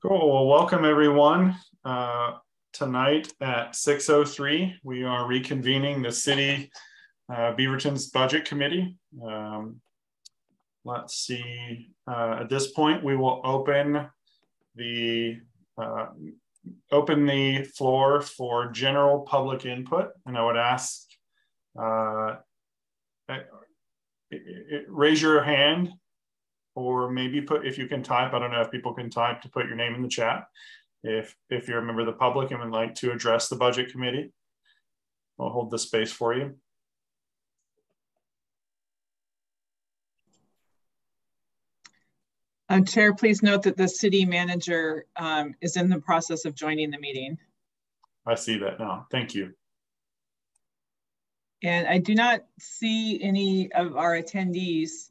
Cool. Well, welcome everyone. Tonight at 6:03, we are reconvening the city Beaverton's budget committee. Let's see. At this point, we will open the floor for general public input, and I would ask raise your hand. Or maybe if you can type, I don't know if people can type, to put your name in the chat. If you're a member of the public and would like to address the budget committee, I'll hold the space for you. Chair, please note that the city manager is in the process of joining the meeting. I see that now. Thank you. And I do not see any of our attendees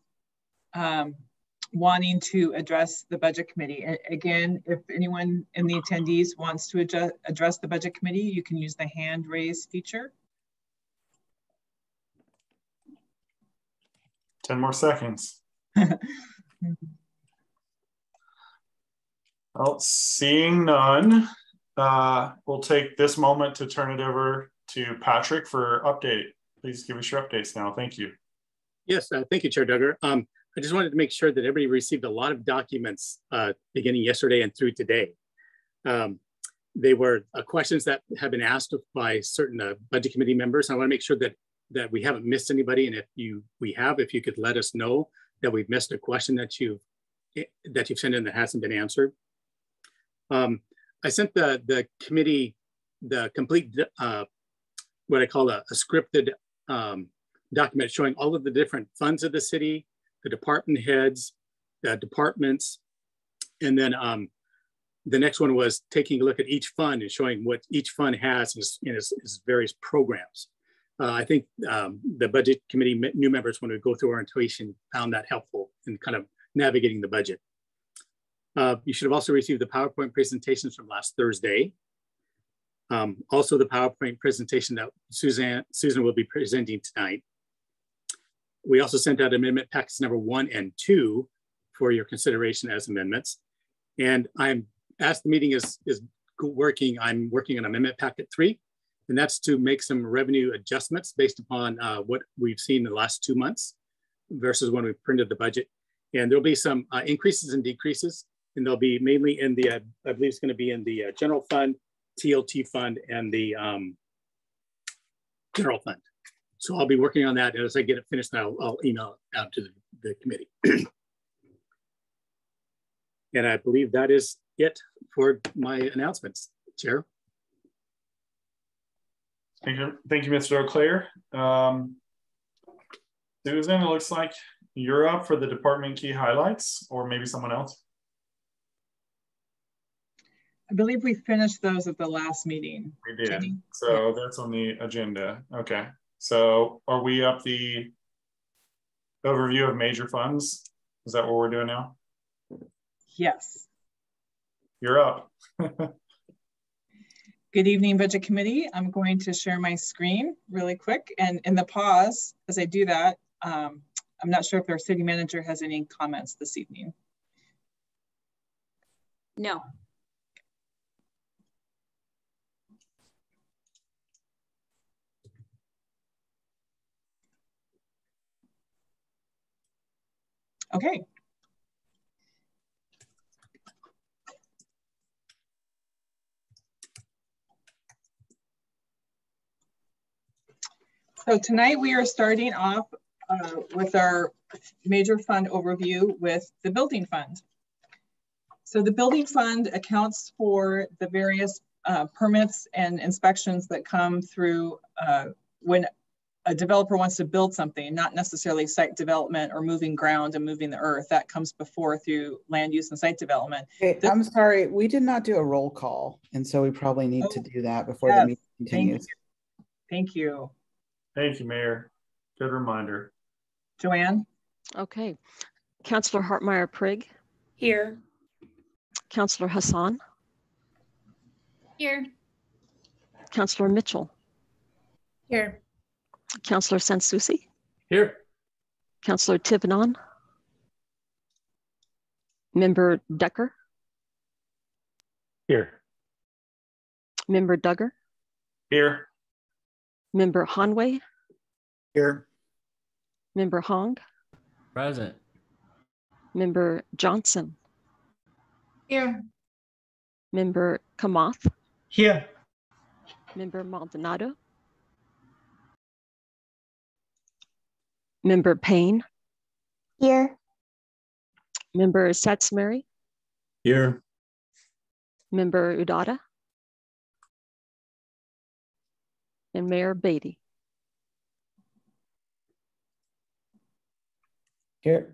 wanting to address the budget committee. Again, if anyone in the attendees wants to address the budget committee, you can use the hand raise feature. 10 more seconds. Well, seeing none, we'll take this moment to turn it over to Patrick for update. Please give us your updates now. Thank you. Yes, thank you, Chair Duggar. I just wanted to make sure that everybody received a lot of documents beginning yesterday and through today. They were questions that have been asked by certain budget committee members. I want to make sure that we haven't missed anybody, and if you could let us know that we've missed a question that you've sent in that hasn't been answered. I sent the committee the complete what I call a scripted document showing all of the different funds of the city, the department heads, the departments, and then the next one was taking a look at each fund and showing what each fund has in its various programs. I think the budget committee new members, when we go through orientation, found that helpful in kind of navigating the budget. You should have also received the PowerPoint presentations from last Thursday. Also the PowerPoint presentation that Susan will be presenting tonight. We also sent out amendment packets number 1 and 2 for your consideration as amendments. And as the meeting is working, I'm working on amendment packet 3, and that's to make some revenue adjustments based upon what we've seen in the last 2 months versus when we printed the budget. And there'll be some increases and decreases, and they'll be mainly in the, I believe it's gonna be in the general fund, TLT fund, and the general fund. So I'll be working on that. As I get it finished, I'll email it out to the committee. And I believe that is it for my announcements, Chair. Thank you, Mr. O'Clair. Susan, it looks like you're up for the department key highlights, or maybe someone else. I believe we finished those at the last meeting. We did. So yeah. That's on the agenda. Okay. So are we up the overview of major funds? Is that what we're doing now? Yes. You're up. Good evening, Budget Committee. I'm going to share my screen really quick. And in the pause, as I do that, I'm not sure if our city manager has any comments this evening. No. Okay. So tonight we are starting off with our major fund overview with the building fund. So the building fund accounts for the various permits and inspections that come through when a developer wants to build something, not necessarily site development or moving ground and moving the earth. That comes before through land use and site development. Hey, I'm sorry, we did not do a roll call. And so we probably need to do that before the meeting continues. Thank you. Thank you, Mayor. Good reminder. Joanne? Okay. Councillor Hartmeyer Prigg. Here. Councillor Hassan. Here. Councillor Mitchell. Here. Councillor Sansusi. Here. Councillor Tivenon. Member Decker. Here. Member Duggar, Here. Member Hanway, Here. Member Hong, Present. Member Johnson, Here. Member Kamath, Here. Member Maldonado, Member Payne, Here. Member Satsmary, Here. Member Udata, and Mayor Beatty. Here.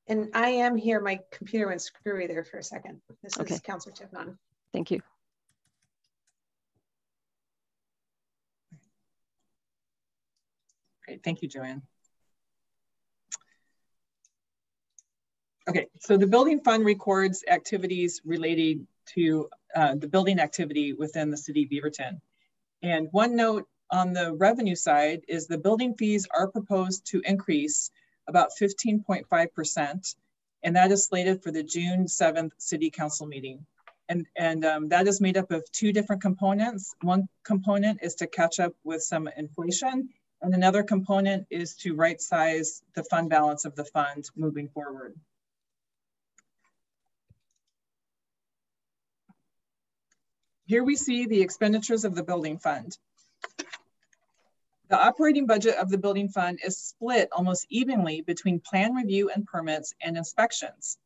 And I am here. My computer went screwy there for a second. This Okay. is Councilor Tifnon. Thank you. Great, thank you, Joanne. Okay, so the building fund records activities related to the building activity within the city of Beaverton. And one note on the revenue side is the building fees are proposed to increase about 15.5%. And that is slated for the June 7th City Council meeting. And that is made up of two different components. One component is to catch up with some inflation, and another component is to right size the fund balance of the fund moving forward. Here we see the expenditures of the building fund. The operating budget of the building fund is split almost evenly between plan review and permits and inspections.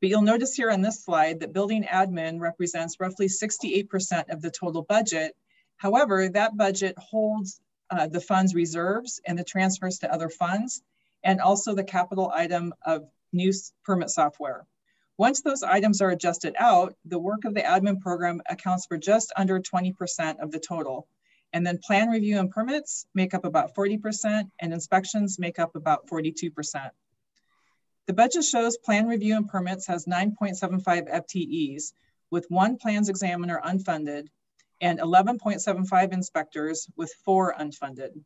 But you'll notice here on this slide that building admin represents roughly 68% of the total budget. However, that budget holds the fund's reserves and the transfers to other funds, and also the capital item of new permit software. Once those items are adjusted out, the work of the admin program accounts for just under 20% of the total. And then plan review and permits make up about 40%, and inspections make up about 42%. The budget shows plan review and permits has 9.75 FTEs, with 1 plans examiner unfunded and 11.75 inspectors with 4 unfunded.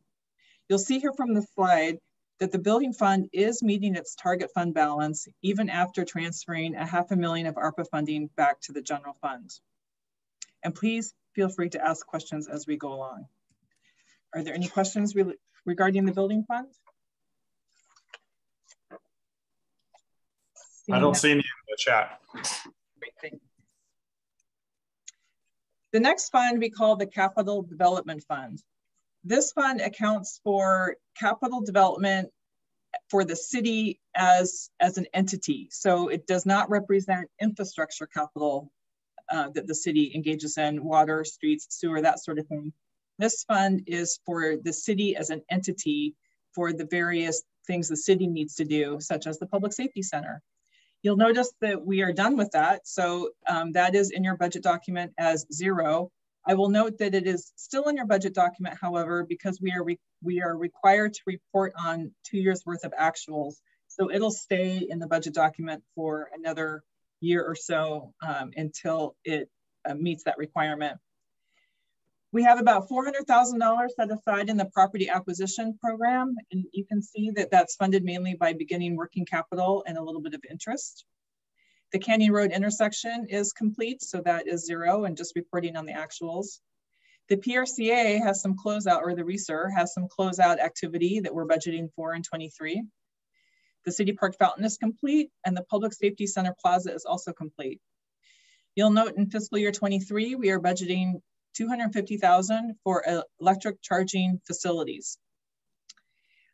You'll see here from the slide that the building fund is meeting its target fund balance even after transferring $500,000 of ARPA funding back to the general fund. And please feel free to ask questions as we go along. Are there any questions regarding the building fund? I don't see any in the chat. Great, thank you. The next fund we call the Capital Development Fund. This fund accounts for capital development for the city as an entity. So it does not represent infrastructure capital that the city engages in, water, streets, sewer, that sort of thing. This fund is for the city as an entity for the various things the city needs to do, such as the Public Safety Center. You'll notice that we are done with that. So that is in your budget document as 0. I will note that it is still in your budget document, however, because we are required to report on 2 years worth of actuals. So it'll stay in the budget document for another year or so until it meets that requirement. We have about $400,000 set aside in the property acquisition program. And you can see that that's funded mainly by beginning working capital and a little bit of interest. The Canyon Road intersection is complete, so that is 0 and just reporting on the actuals. The PRCA has some closeout, or the RESER has some closeout activity that we're budgeting for in 23. The City Park Fountain is complete, and the Public Safety Center Plaza is also complete. You'll note in fiscal year 23, we are budgeting $250,000 for electric charging facilities.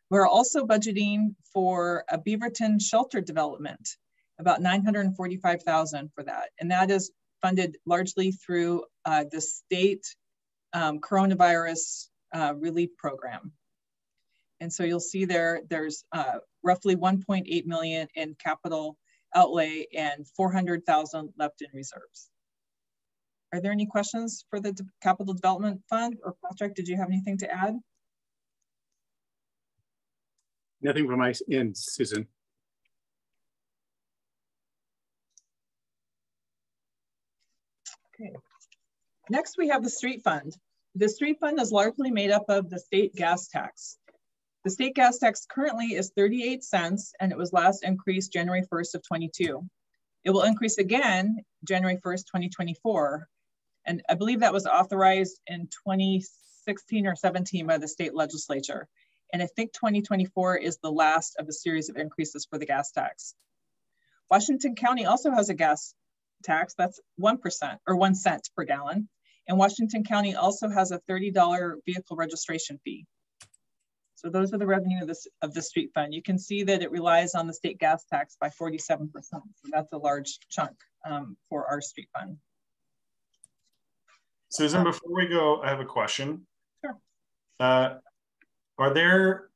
We're also budgeting for a Beaverton shelter development, about $945,000 for that. And that is funded largely through the state coronavirus relief program. And so you'll see there's roughly 1.8 million in capital outlay and 400,000 left in reserves. Are there any questions for the Capital Development Fund, or Patrick, did you have anything to add? Nothing from my end, Susan. Okay. Next, we have the Street Fund. The Street Fund is largely made up of the state gas tax. The state gas tax currently is 38 cents, and it was last increased January 1st of 22. It will increase again January 1st, 2024. And I believe that was authorized in 2016 or 17 by the state legislature. And I think 2024 is the last of a series of increases for the gas tax. Washington County also has a gas tax that's 1% or 1 cent per gallon. And Washington County also has a $30 vehicle registration fee. So those are the revenue of the street fund. You can see that it relies on the state gas tax by 47%. So that's a large chunk for our street fund. Susan, before we go, I have a question. Sure. Are there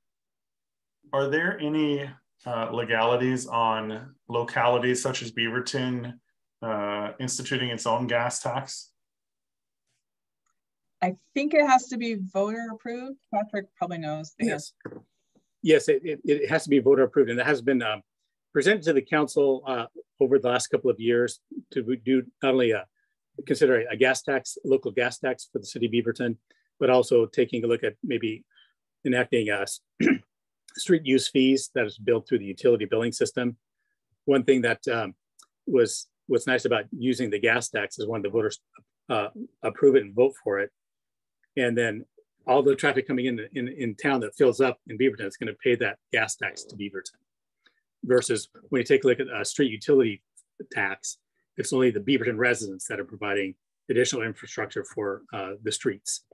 any legalities on localities such as Beaverton instituting its own gas tax? I think it has to be voter approved. Patrick probably knows. Yes, yes, it has to be voter approved, and it has been presented to the council over the last couple of years to do not only consider a gas tax, local gas tax for the city of Beaverton, but also taking a look at maybe enacting street use fees that is billed through the utility billing system. One thing that was what's nice about using the gas tax is when the voters approve it and vote for it. And then all the traffic coming in town that fills up in Beaverton is going to pay that gas tax to Beaverton. Versus when you take a look at a street utility tax, it's only the Beaverton residents that are providing additional infrastructure for the streets.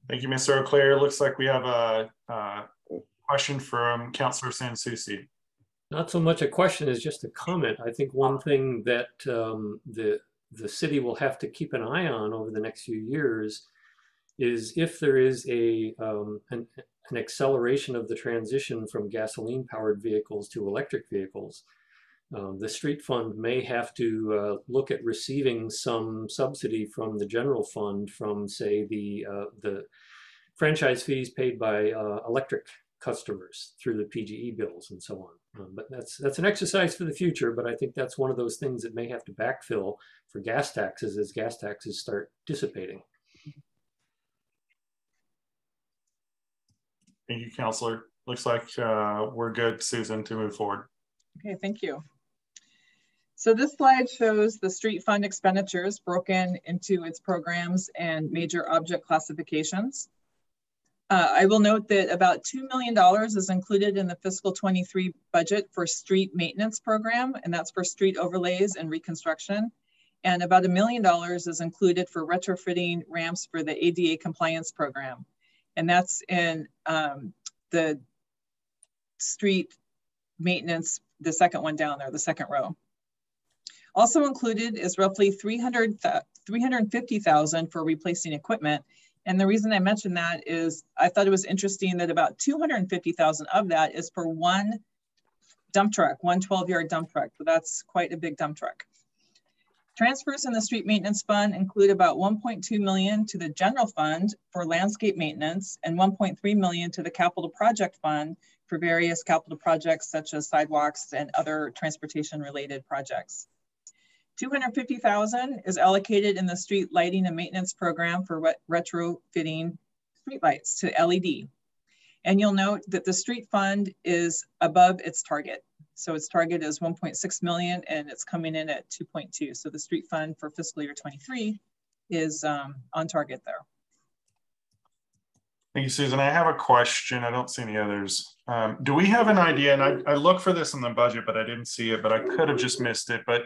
Thank you, Mr. O'Clair. Looks like we have a question from Councillor Sansucci. Not so much a question as just a comment. I think one thing that the city will have to keep an eye on over the next few years is if there is an acceleration of the transition from gasoline-powered vehicles to electric vehicles. The street fund may have to look at receiving some subsidy from the general fund from, say, the franchise fees paid by electric customers through the PGE bills and so on. But that's an exercise for the future, but I think that's one of those things that may have to backfill for gas taxes as gas taxes start dissipating. Thank you, Councillor. Looks like we're good, Susan, to move forward. Okay, thank you. So this slide shows the street fund expenditures broken into its programs and major object classifications. I will note that about $2 million is included in the fiscal 23 budget for street maintenance program, and that's for street overlays and reconstruction. And about $1 million is included for retrofitting ramps for the ADA compliance program. And that's in the street maintenance, the second one down there, the second row. Also included is roughly $350,000 for replacing equipment. And the reason I mentioned that is I thought it was interesting that about $250,000 of that is for one dump truck, one 12-yard dump truck. So that's quite a big dump truck. Transfers in the street maintenance fund include about $1.2 million to the general fund for landscape maintenance and $1.3 million to the capital project fund for various capital projects such as sidewalks and other transportation related projects. $250,000 is allocated in the street lighting and maintenance program for retrofitting streetlights to LED. And you'll note that the street fund is above its target. So its target is 1.6 million and it's coming in at 2.2. So the street fund for fiscal year 23 is on target there. Thank you, Susan. I have a question. I don't see any others. Do we have an idea? And I looked for this in the budget, but I didn't see it, but I could have just missed it. But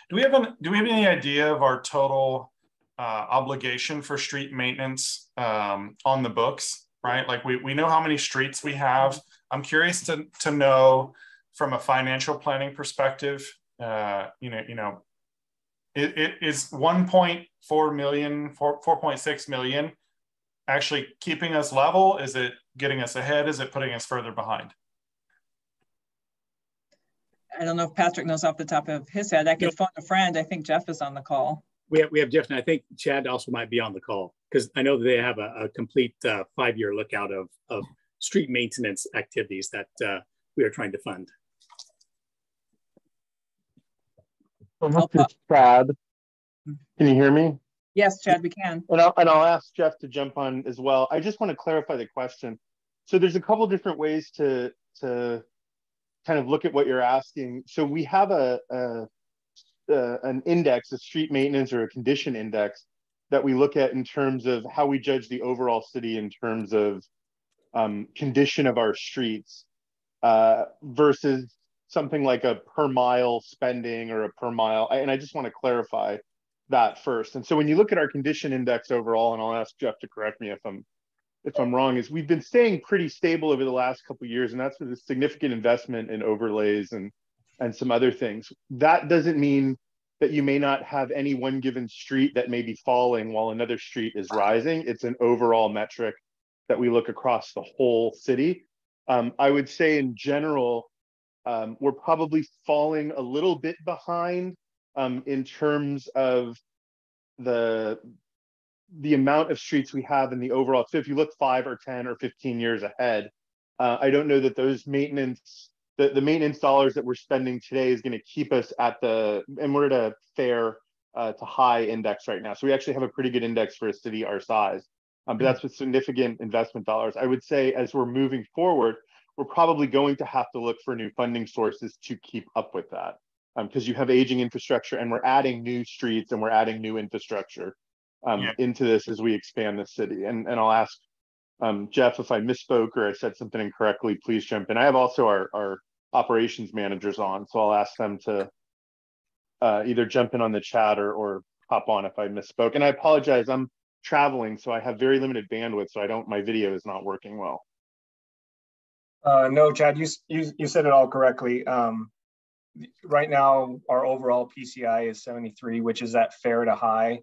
do we have any idea of our total obligation for street maintenance on the books, right? Like we know how many streets we have. I'm curious to know from a financial planning perspective, it is 1.4 million, 4.6 million actually keeping us level? Is it getting us ahead? Is it putting us further behind? I don't know if Patrick knows off the top of his head. I could phone a friend. I think Jeff is on the call. We have Jeff, and I think Chad also might be on the call because I know that they have a complete 5-year lookout of street maintenance activities that we are trying to fund. So this is Chad. Can you hear me? Yes, Chad, we can. And I'll ask Jeff to jump on as well. I just want to clarify the question. So there's a couple different ways to kind of look at what you're asking. So we have an index, a street maintenance or a condition index that we look at in terms of how we judge the overall city in terms of condition of our streets versus something like a per mile spending or a per mile. And I just want to clarify that first. And so when you look at our condition index overall, and I'll ask Jeff to correct me if I'm wrong, is we've been staying pretty stable over the last couple of years, and that's with a significant investment in overlays and some other things. That doesn't mean that you may not have any one given street that may be falling while another street is rising. It's an overall metric that we look across the whole city. I would say in general, we're probably falling a little bit behind in terms of the amount of streets we have in the overall. So if you look 5 or 10 or 15 years ahead, I don't know that those maintenance, the maintenance dollars that we're spending today is going to keep us at and we're at a fair to high index right now. So we actually have a pretty good index for a city our size, but that's with significant investment dollars. I would say as we're moving forward, we're probably going to have to look for new funding sources to keep up with that because you have aging infrastructure and we're adding new streets and we're adding new infrastructure into this as we expand the city. And I'll ask Jeff if I misspoke or I said something incorrectly, please jump in. I have also our operations managers on, so I'll ask them to either jump in on the chat or hop on if I misspoke. And I apologize, I'm traveling, so I have very limited bandwidth, so my video is not working well. No, Chad, you said it all correctly. Right now, our overall PCI is 73, which is at fair to high.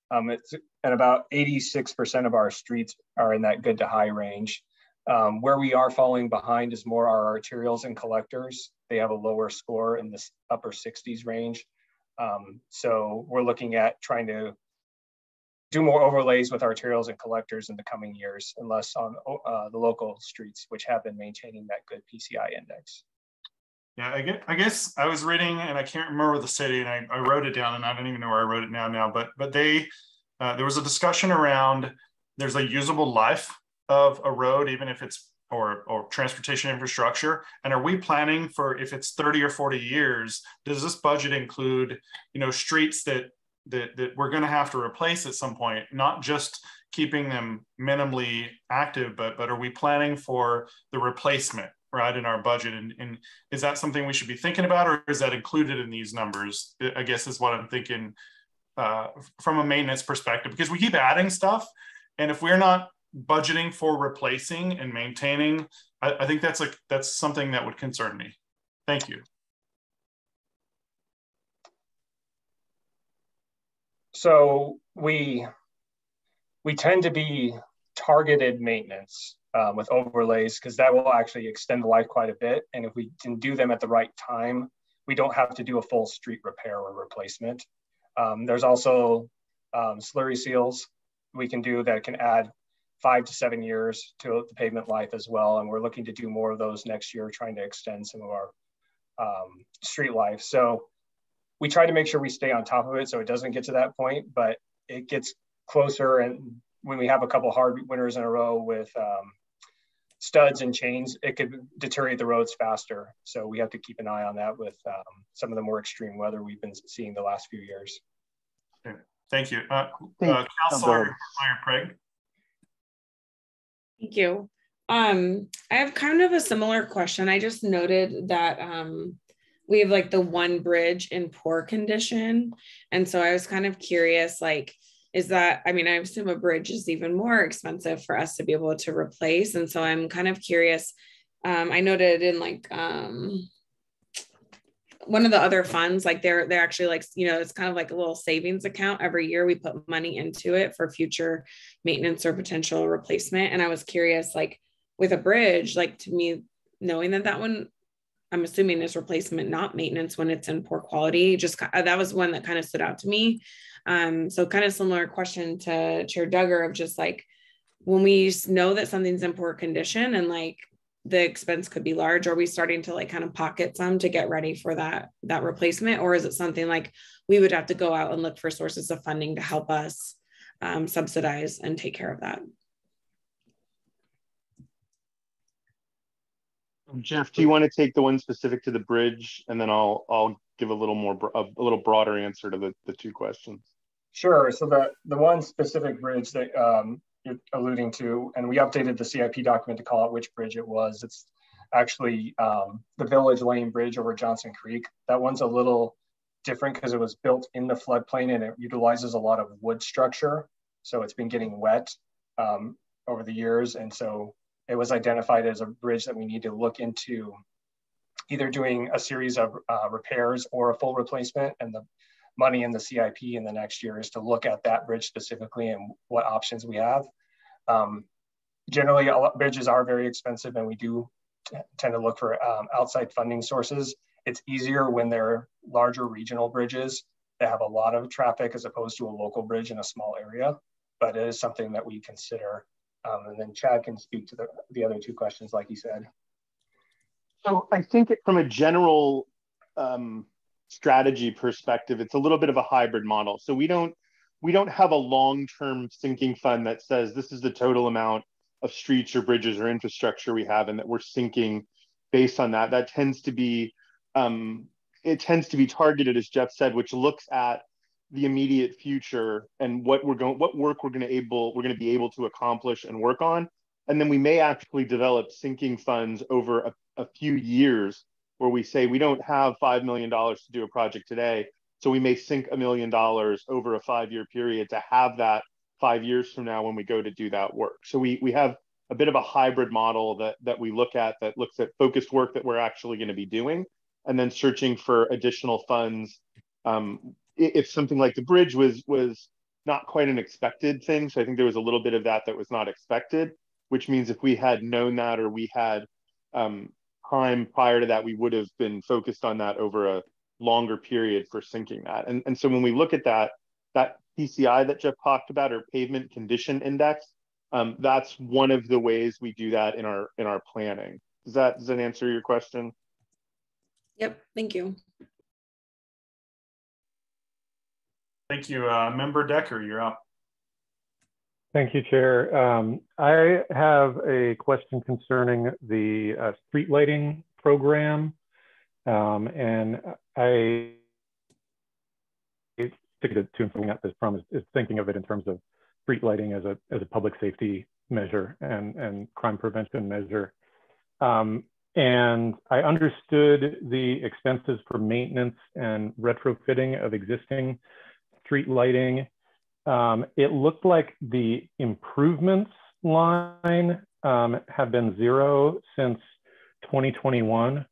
It's and about 86% of our streets are in that good to high range. Where we are falling behind is more our arterials and collectors. They have a lower score in the upper 60s range. So we're looking at trying to do more overlays with arterials and collectors in the coming years, and less on the local streets, which have been maintaining that good PCI index. Yeah, I guess I was reading, and I can't remember the city, and I wrote it down, and I don't even know where I wrote it now. But they there was a discussion around there's a usable life of a road, even if it's or transportation infrastructure. And are we planning for, if it's 30 or 40 years, does this budget include, streets that we're going to have to replace at some point, not just keeping them minimally active, but are we planning for the replacement, right, in our budget? And is that something we should be thinking about, or is that included in these numbers? I guess is what I'm thinking from a maintenance perspective, because we keep adding stuff. And if we're not budgeting for replacing and maintaining, I think that's something that would concern me. Thank you. So we tend to be targeted maintenance with overlays, because that will actually extend the life quite a bit. And if we can do them at the right time, we don't have to do a full street repair or replacement. There's also slurry seals we can do that can add 5 to 7 years to the pavement life as well. And we're looking to do more of those next year, trying to extend some of our street life. So we try to make sure we stay on top of it so it doesn't get to that point, but it gets closer. And when we have a couple hard winters in a row with studs and chains, it could deteriorate the roads faster. So we have to keep an eye on that with some of the more extreme weather we've been seeing the last few years. Okay. Thank you. Councilor Craig. Thank you. I have kind of a similar question. I just noted that we have like the one bridge in poor condition. And so I was kind of curious, is that, I assume a bridge is even more expensive for us to be able to replace. And so I'm kind of curious. I noted in one of the other funds, they're actually it's kind of like a little savings account. Every year we put money into it for future maintenance or potential replacement. And I was curious, with a bridge, to me, knowing that one, I'm assuming is replacement, not maintenance when it's in poor quality. Just that was one that kind of stood out to me. So kind of similar question to Chair Duggar of just when we know that something's in poor condition and the expense could be large, are we starting to kind of pocket some to get ready for that replacement? Or is it something we would have to go out and look for sources of funding to help us subsidize and take care of that? Jeff, do you want to take the one specific to the bridge, and then I'll give a little more a little broader answer to the two questions. Sure. So the one specific bridge that you're alluding to, and we updated the CIP document to call out which bridge it was. It's actually the Village Lane Bridge over Johnson Creek. That one's a little different because it was built in the floodplain and it utilizes a lot of wood structure. So it's been getting wet over the years. And so it was identified as a bridge that we need to look into either doing a series of repairs or a full replacement. And the money in the CIP in the next year is to look at that bridge specifically and what options we have. Generally, bridges are very expensive and we do tend to look for outside funding sources. It's easier when they're larger regional bridges that have a lot of traffic as opposed to a local bridge in a small area, but it is something that we consider. And then Chad can speak to the other two questions like he said. So I think from a general strategy perspective, it's a little bit of a hybrid model. So we don't have a long-term sinking fund that says this is the total amount of streets or bridges or infrastructure we have and that we're sinking based on that. That tends to be it tends to be targeted, as Jeff said, which looks at the immediate future and what work we're going to be able to accomplish and work on. And then we may actually develop sinking funds over a few years where we say we don't have $5 million to do a project today. So we may sink $1 million over a 5-year period to have that 5 years from now when we go to do that work. So we have a bit of a hybrid model that we look at that looks at focused work that we're actually going to be doing and then searching for additional funds. If something like the bridge was not quite an expected thing, so I think there was a little bit of that was not expected, which means if we had known that or we had time prior to that, we would have been focused on that over a longer period for sinking that. And so when we look at that PCI that Jeff talked about, or pavement condition index, that's one of the ways we do that in our planning. Does that answer your question? Yep, thank you. Thank you. Member Decker, you're up. Thank you, Chair. I have a question concerning the street lighting program. And I stick to something that this promise is thinking of it in terms of street lighting as a public safety measure and crime prevention measure. And I understood the expenses for maintenance and retrofitting of existing street lighting. It looked like the improvements line have been zero since 2021.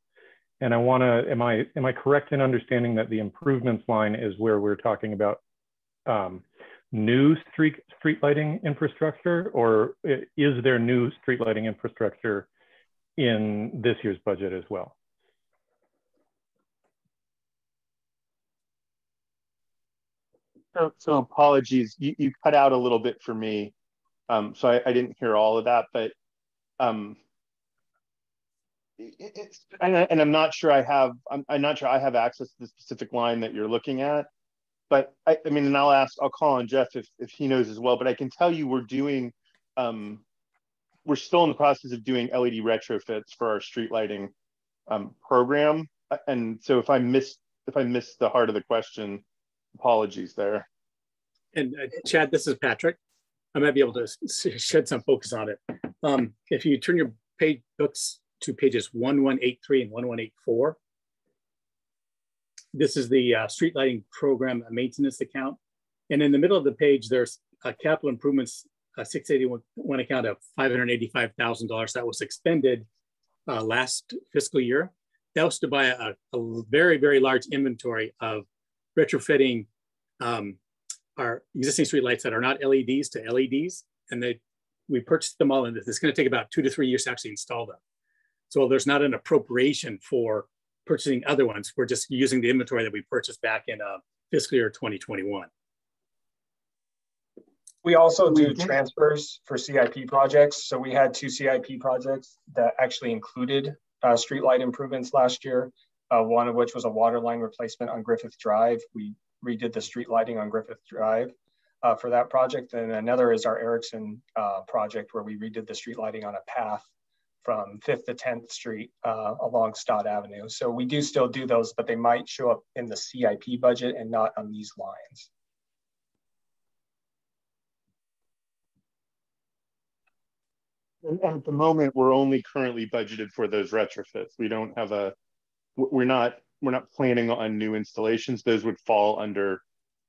And I want to, am I correct in understanding that the improvements line is where we're talking about new street lighting infrastructure, or is there new street lighting infrastructure in this year's budget as well? So apologies, you cut out a little bit for me, so I didn't hear all of that, but and I'm not sure I have access to the specific line that you're looking at, but I mean, and I'll call on Jeff if he knows as well, but I can tell you we're doing we're still in the process of doing LED retrofits for our street lighting program, and so if I missed the heart of the question, apologies there. And Chad, this is Patrick. I might be able to shed some focus on it. If you turn your books to pages 1183 and 1184, this is the street lighting program maintenance account. And in the middle of the page, there's a capital improvements 681 account of $585,000 that was expended last fiscal year. That was to buy a very, very large inventory of retrofitting our existing street lights that are not LEDs to LEDs. And we purchased them all, and it's going to take about 2 to 3 years to actually install them. So there's not an appropriation for purchasing other ones. We're just using the inventory that we purchased back in fiscal year 2021. We also do transfers for CIP projects. So we had 2 CIP projects that actually included streetlight improvements last year. One of which was a water line replacement on Griffith Drive. We redid the street lighting on Griffith Drive for that project. And another is our Erickson project, where we redid the street lighting on a path from 5th to 10th Street along Stott Avenue. So we do still do those, but they might show up in the CIP budget and not on these lines. And at the moment, we're only currently budgeted for those retrofits. We don't have we're not planning on new installations. Those would fall under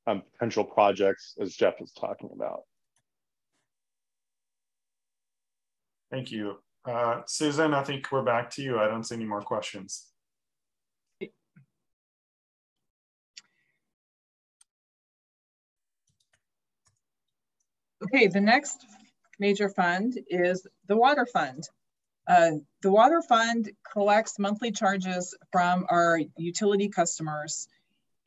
potential projects, as Jeff was talking about. Thank you. Susan, I think we're back to you. I don't see any more questions. Okay, the next major fund is the water fund. The water fund collects monthly charges from our utility customers.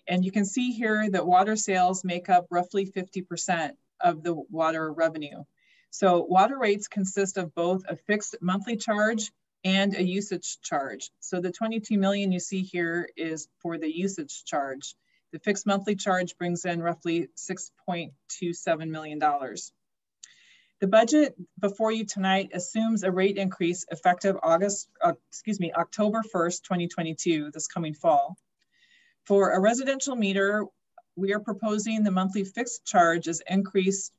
And you can see here that water sales make up roughly 50% of the water revenue. So water rates consist of both a fixed monthly charge and a usage charge. So the 22 million you see here is for the usage charge. The fixed monthly charge brings in roughly $6.27 million. The budget before you tonight assumes a rate increase effective October 1st, 2022, this coming fall. For a residential meter, we are proposing the monthly fixed charge is increased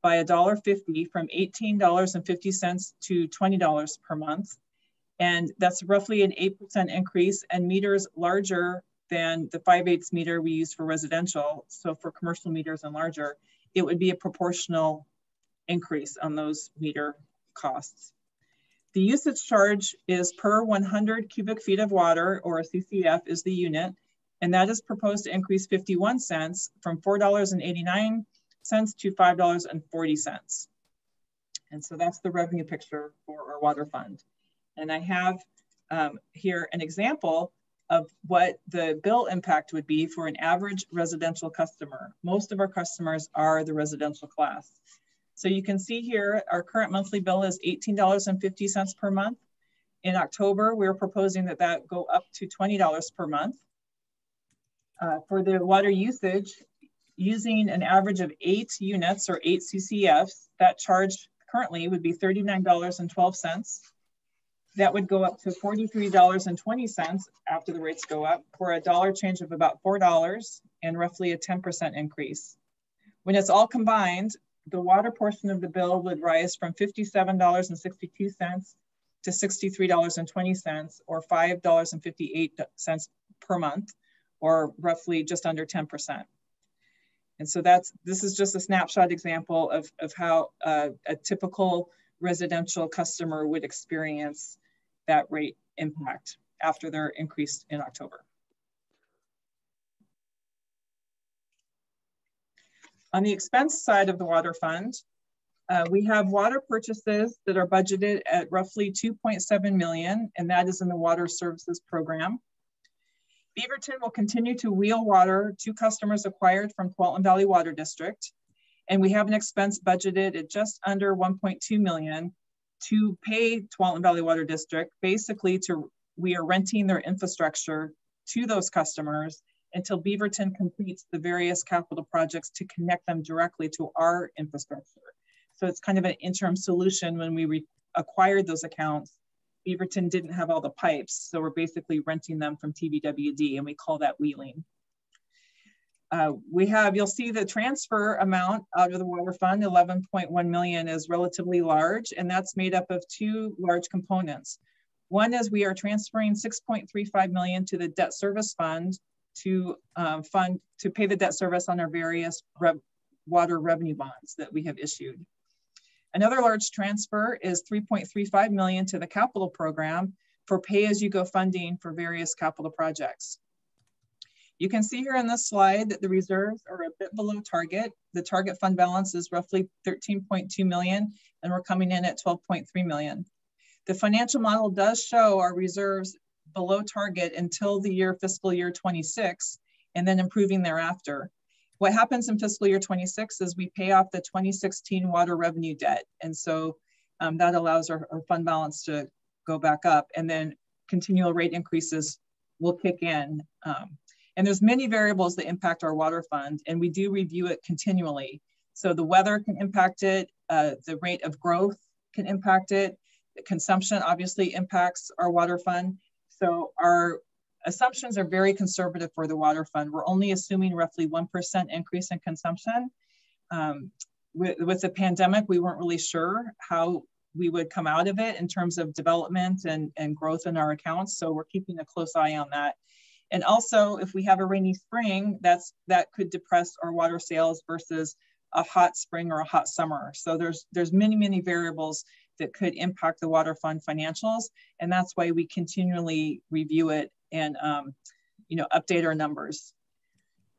by $1.50 from $18.50 to $20 per month. And that's roughly an 8% increase, and meters larger than the 5/8 meter we use for residential. So for commercial meters and larger, it would be a proportional increase on those meter costs. The usage charge is per 100 cubic feet of water, or a CCF is the unit, and that is proposed to increase 51 cents from $4.89 to $5.40. And so that's the revenue picture for our water fund. And I have here an example of what the bill impact would be for an average residential customer. Most of our customers are the residential class. So you can see here, our current monthly bill is $18.50 per month. In October, we're proposing that that go up to $20 per month. For the water usage, using an average of 8 units or 8 CCFs, that charge currently would be $39.12. That would go up to $43.20 after the rates go up, for a dollar change of about $4 and roughly a 10% increase. When it's all combined, the water portion of the bill would rise from $57.62 to $63.20, or $5.58 per month, or roughly just under 10%. And so this is just a snapshot example of how a typical residential customer would experience that rate impact after they're increased in October. On the expense side of the water fund, we have water purchases that are budgeted at roughly $2.7 million, and that is in the water services program. Beaverton will continue to wheel water to customers acquired from Tualatin Valley Water District. And we have an expense budgeted at just under $1.2 million to pay Tualatin Valley Water District. Basically, we are renting their infrastructure to those customers until Beaverton completes the various capital projects to connect them directly to our infrastructure. So it's kind of an interim solution. When we acquired those accounts, Beaverton didn't have all the pipes, so we're basically renting them from TVWD, and we call that wheeling. You'll see the transfer amount out of the water fund, 11.1 million, is relatively large, and that's made up of 2 large components. One is we are transferring 6.35 million to the debt service fund to pay the debt service on our various water revenue bonds that we have issued. Another large transfer is 3.35 million to the capital program for pay-as-you-go funding for various capital projects. You can see here on this slide that the reserves are a bit below target. The target fund balance is roughly 13.2 million, and we're coming in at 12.3 million. The financial model does show our reserves below target until the fiscal year 26, and then improving thereafter. What happens in fiscal year 26 is we pay off the 2016 water revenue debt. And so that allows our fund balance to go back up, and then continual rate increases will kick in. And there's many variables that impact our water fund, and we do review it continually. So the weather can impact it, the rate of growth can impact it, Consumption obviously impacts our water fund. So our assumptions are very conservative for the water fund. We're only assuming roughly 1% increase in consumption. With the pandemic, we weren't really sure how we would come out of it in terms of development and growth in our accounts. So we're keeping a close eye on that. And also, if we have a rainy spring, that could depress our water sales versus a hot spring or a hot summer. So there's many variables that could impact the water fund financials, and that's why we continually review it and update our numbers.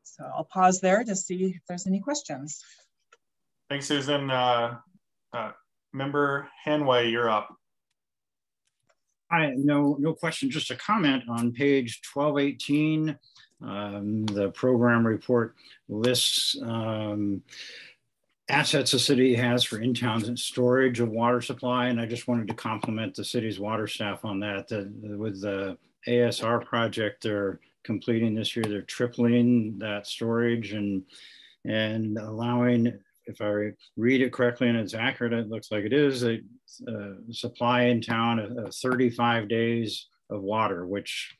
So I'll pause there to see if there's any questions. Thanks, Susan. Member Hanway, you're up. Hi, no question, just a comment on page 1218. The program report lists assets the city has for in-town storage of water supply, and I just wanted to compliment the city's water staff on that. With the ASR project they're completing this year, they're tripling that storage and allowing, if I read it correctly and it's accurate, it looks like it is, a supply in town of 35 days of water, which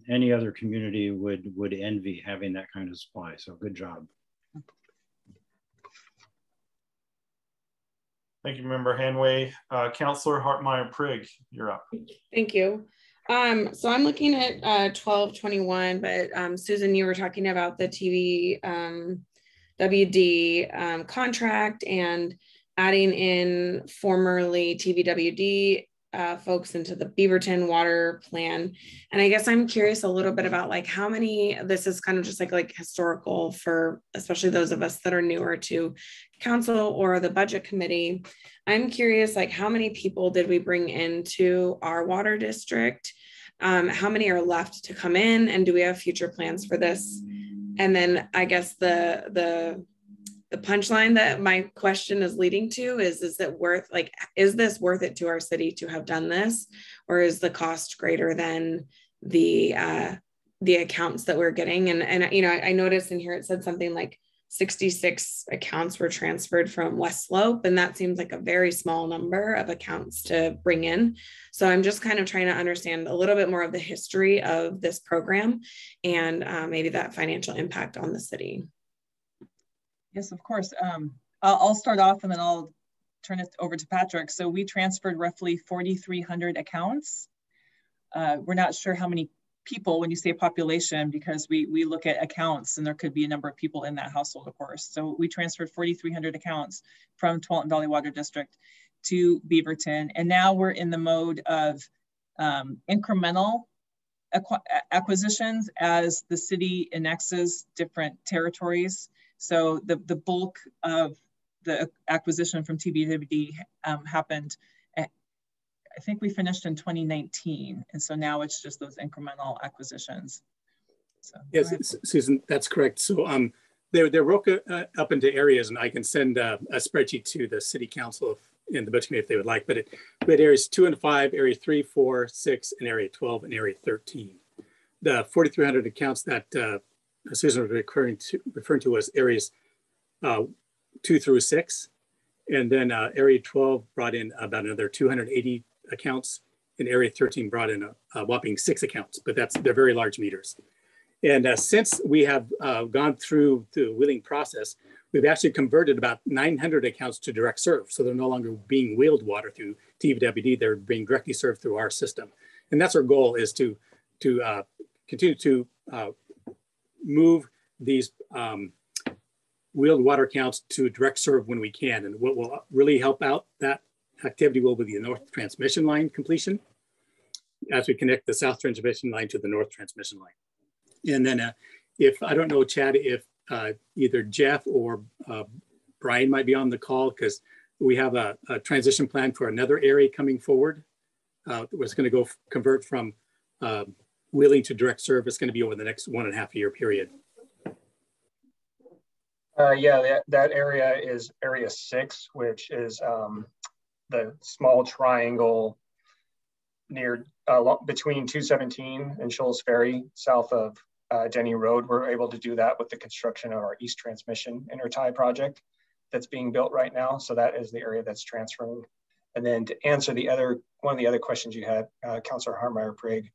any other community would envy, having that kind of supply. So good job. Thank you, Member Hanway. Councillor Hartmeyer-Prigg, you're up. Thank you. So I'm looking at 1221, but Susan, you were talking about the TV WD contract and adding in formerly TVWD folks into the Beaverton water plan. And I guess I'm curious a little bit about like how many, this is kind of just like historical for especially those of us that are newer to council or the budget committee. I'm curious, like how many people did we bring into our water district? How many are left to come in, and do we have future plans for this? And then I guess the punchline that my question is leading to is it worth, like, is this worth it to our city to have done this, or is the cost greater than the accounts that we're getting? And you know, I noticed in here it said something like 66 accounts were transferred from West Slope, and that seems like a very small number of accounts to bring in. So I'm just kind of trying to understand a little bit more of the history of this program and maybe that financial impact on the city. Yes, of course. I'll start off and then I'll turn it over to Patrick. So we transferred roughly 4,300 accounts. We're not sure how many people when you say population, because we look at accounts and there could be a number of people in that household, of course. So we transferred 4,300 accounts from Tualatin Valley Water District to Beaverton. And now we're in the mode of incremental acquisitions as the city annexes different territories. So the bulk of the acquisition from TVWD happened, I think we finished in 2019. And so now it's just those incremental acquisitions. So, yes, Susan, that's correct. So they're broken up into areas, and I can send a spreadsheet to the city council and the budget committee if they would like, but areas 2 and 5, area 3, 4, 6, and area 12 and area 13. The 4,300 accounts that Susan was referring to was areas 2 through 6. And then area 12 brought in about another 280 accounts, and area 13 brought in a whopping 6 accounts, but they're very large meters. And since we have gone through the wheeling process, we've actually converted about 900 accounts to direct serve. So they're no longer being wheeled water through TVWD, they're being directly served through our system. And that's our goal, is to continue to move these wheeled water accounts to direct serve when we can. And what will really help out that activity will be the north transmission line completion as we connect the south transmission line to the north transmission line. And then if, I don't know, Chad, if either Jeff or Brian might be on the call, because we have a transition plan for another area coming forward. It's going to go convert from wheeling to direct serve. It's going to be over the next 1.5 year period. Yeah, that area is area 6, which is the small triangle near between 217 and Shoals Ferry, south of Denny Road. We're able to do that with the construction of our East Transmission intertie project that's being built right now. So that is the area that's transferring. And then to answer one of the other questions you had, Councilor Harmeyer-Prigg,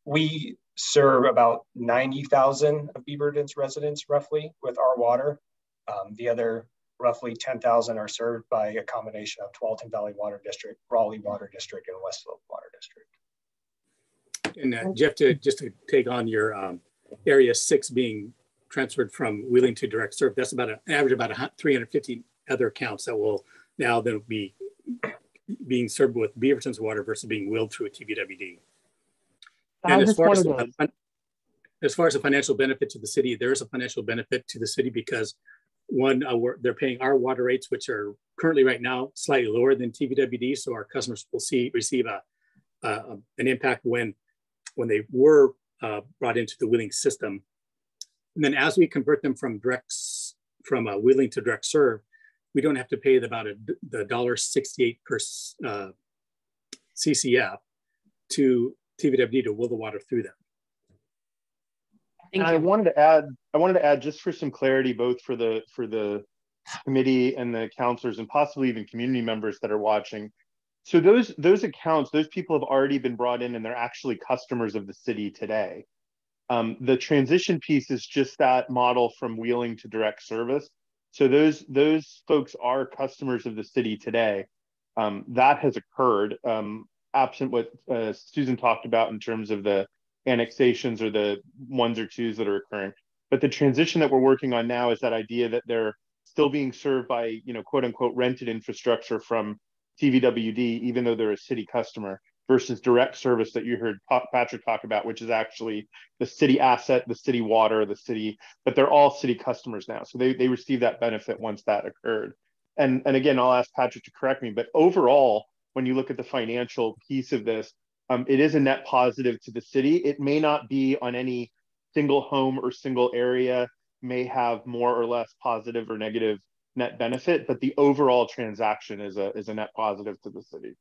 we serve about 90,000 of Beaverton's residents roughly with our water. The other roughly 10,000 are served by a combination of Tualatin Valley Water District, Raleigh Water District, and West Slope Water District. And Jeff, just to take on your Area 6 being transferred from wheeling to direct serve, that's about an average about 350 other accounts that will now then be being served with Beaverton's water versus being wheeled through a TVWD. And as far as the financial benefit to the city, there is a financial benefit to the city because one, they're paying our water rates, which are currently right now slightly lower than TVWD. So our customers will receive an impact when they were brought into the wheeling system. And then as we convert them from wheeling to direct serve, we don't have to pay about the $1.68 per CCF to TVWD to wheel the water through them. And I wanted to add just for some clarity, both for the committee and the counselors and possibly even community members that are watching. So those accounts, those people have already been brought in and they're actually customers of the city today. The transition piece is just that model from wheeling to direct service. So those folks are customers of the city today. That has occurred, absent what Susan talked about in terms of the annexations or the ones or twos that are occurring. But the transition that we're working on now is that idea that they're still being served by, quote unquote, rented infrastructure from TVWD, even though they're a city customer, versus direct service that you heard Patrick talk about, which is actually the city asset, the city water, but they're all city customers now. So they receive that benefit once that occurred. And again, I'll ask Patrick to correct me, but overall, when you look at the financial piece of this, it is a net positive to the city. It may not be on any single home or single area, may have more or less positive or negative net benefit, but the overall transaction is a net positive to the city.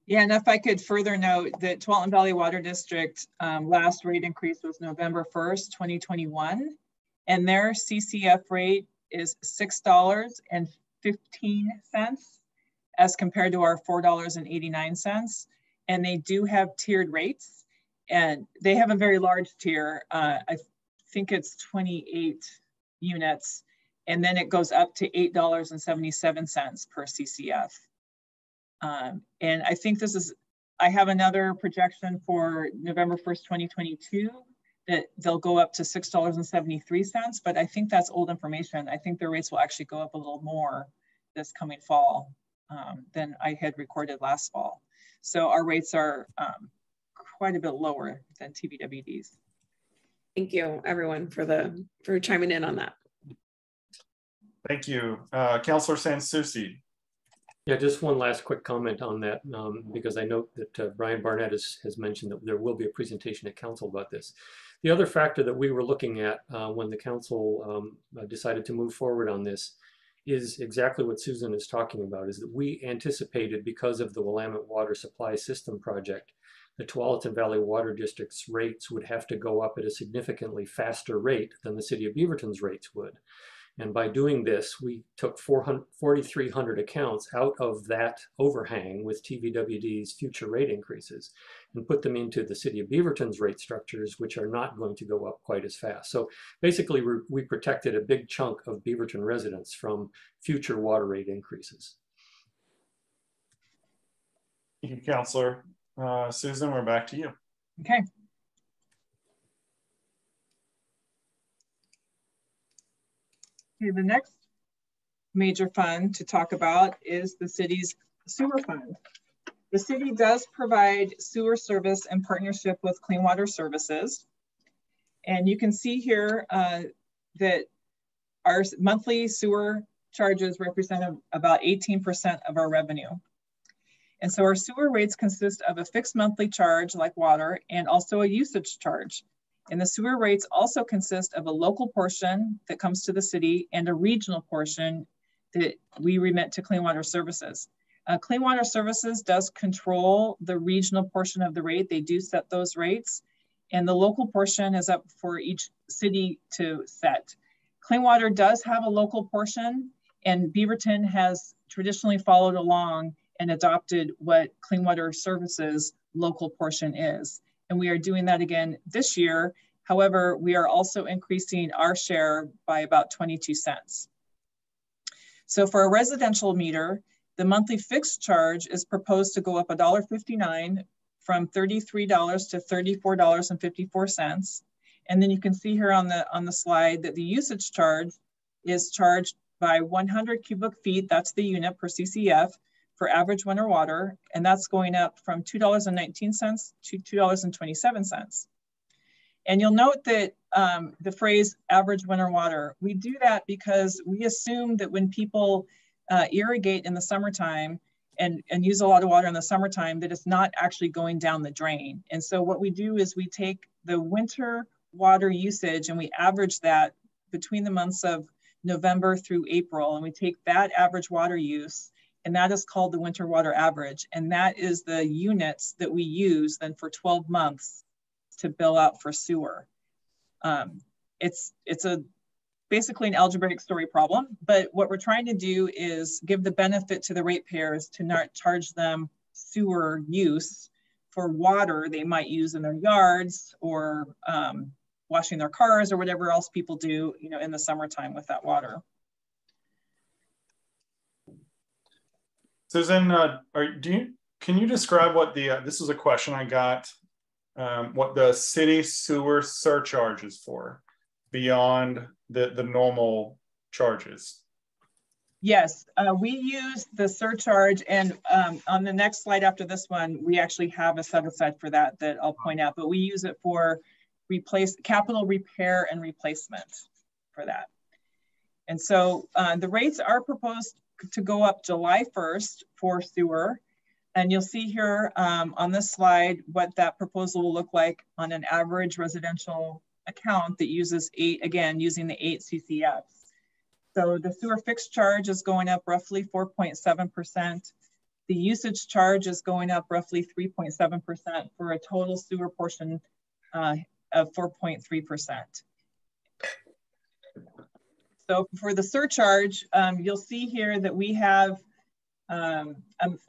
Yeah, and if I could further note that Tualatin Valley Water District last rate increase was November 1st, 2021, and their CCF rate is $6.15 as compared to our $4.89. And they do have tiered rates, and they have a very large tier. I think it's 28 units, and then it goes up to $8.77 per CCF. And I think I have another projection for November 1st, 2022, that they'll go up to $6.73, but I think that's old information. I think their rates will actually go up a little more this coming fall than I had recorded last fall. So our rates are quite a bit lower than TVWD's. Thank you, everyone, for chiming in on that. Thank you. Councilor Sansucci. Yeah, just one last quick comment on that, because I know that Brian Barnett has mentioned that there will be a presentation at council about this. The other factor that we were looking at when the council decided to move forward on this is exactly what Susan is talking about, is that we anticipated, because of the Willamette Water Supply System project, the Tualatin Valley Water District's rates would have to go up at a significantly faster rate than the city of Beaverton's rates would. And by doing this, we took 4,300 accounts out of that overhang with TVWD's future rate increases and put them into the city of Beaverton's rate structures, which are not going to go up quite as fast. So basically, we protected a big chunk of Beaverton residents from future water rate increases. Thank you, Councilor. Susan, we're back to you. Okay. Okay, the next major fund to talk about is the city's sewer fund. The city does provide sewer service in partnership with Clean Water Services. And you can see here that our monthly sewer charges represent about 18% of our revenue. And so our sewer rates consist of a fixed monthly charge like water and also a usage charge. And the sewer rates also consist of a local portion that comes to the city and a regional portion that we remit to Clean Water Services. Clean Water Services does control the regional portion of the rate. They do set those rates, and the local portion is up for each city to set. Clean Water does have a local portion, and Beaverton has traditionally followed along and adopted what Clean Water Services local portion is. And we are doing that again this year. However, we are also increasing our share by about 22 cents. So for a residential meter, the monthly fixed charge is proposed to go up $1.59 from $33 to $34.54. And then you can see here on the slide that the usage charge is charged by 100 cubic feet, that's the unit per CCF, for average winter water, and that's going up from $2.19 to $2.27. And you'll note that the phrase average winter water, we do that because we assume that when people irrigate in the summertime and use a lot of water in the summertime, that it's not actually going down the drain. And so what we do is we take the winter water usage and we average that between the months of November through April, and we take that average water use, and that is called the winter water average. And that is the units that we use then for 12 months to bill out for sewer. It's basically an algebraic story problem, but what we're trying to do is give the benefit to the ratepayers to not charge them sewer use for water they might use in their yards or washing their cars or whatever else people do, you know, in the summertime with that water. Susan, can you describe what the, this is a question I got, what the city sewer surcharge is for beyond the normal charges? Yes, we use the surcharge, and on the next slide after this one, we actually have a set aside for that I'll point out, but we use it for capital repair and replacement for that. And so the rates are proposed to go up July 1st for sewer. And you'll see here on this slide what that proposal will look like on an average residential account that uses using the 8 CCFs. So the sewer fixed charge is going up roughly 4.7%. The usage charge is going up roughly 3.7% for a total sewer portion of 4.3%. So for the surcharge, you'll see here that we have a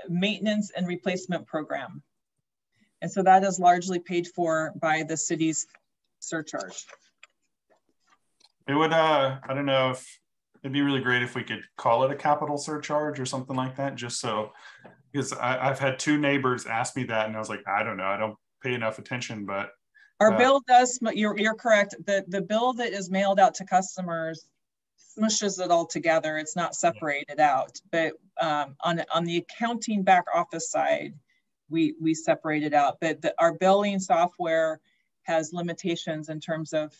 maintenance and replacement program. And so that is largely paid for by the city's surcharge. It would, I don't know if it'd be really great if we could call it a capital surcharge or something like that, just so, because I've had 2 neighbors ask me that and I was like, I don't know, I don't pay enough attention, but. Our bill does, you're correct. The bill that is mailed out to customers smushes it all together. It's not separated out, but on the accounting back office side, we separate it out. But our billing software has limitations in terms of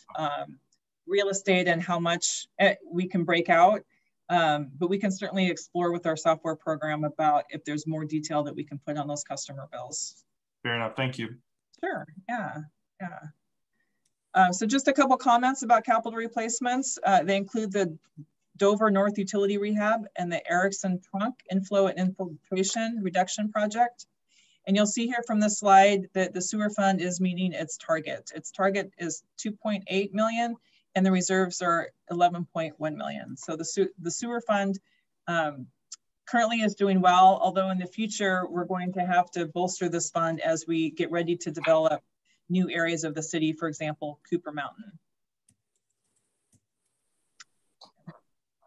real estate and how much we can break out. But we can certainly explore with our software program about if there's more detail that we can put on those customer bills. Fair enough, thank you. Sure, yeah. So just a couple comments about capital replacements. They include the Dover North Utility Rehab and the Erickson Trunk Inflow and Infiltration Reduction Project. And you'll see here from this slide that the sewer fund is meeting its target. Its target is 2.8 million and the reserves are 11.1 million. So the sewer fund currently is doing well, although in the future, we're going to have to bolster this fund as we get ready to develop new areas of the city, for example, Cooper Mountain.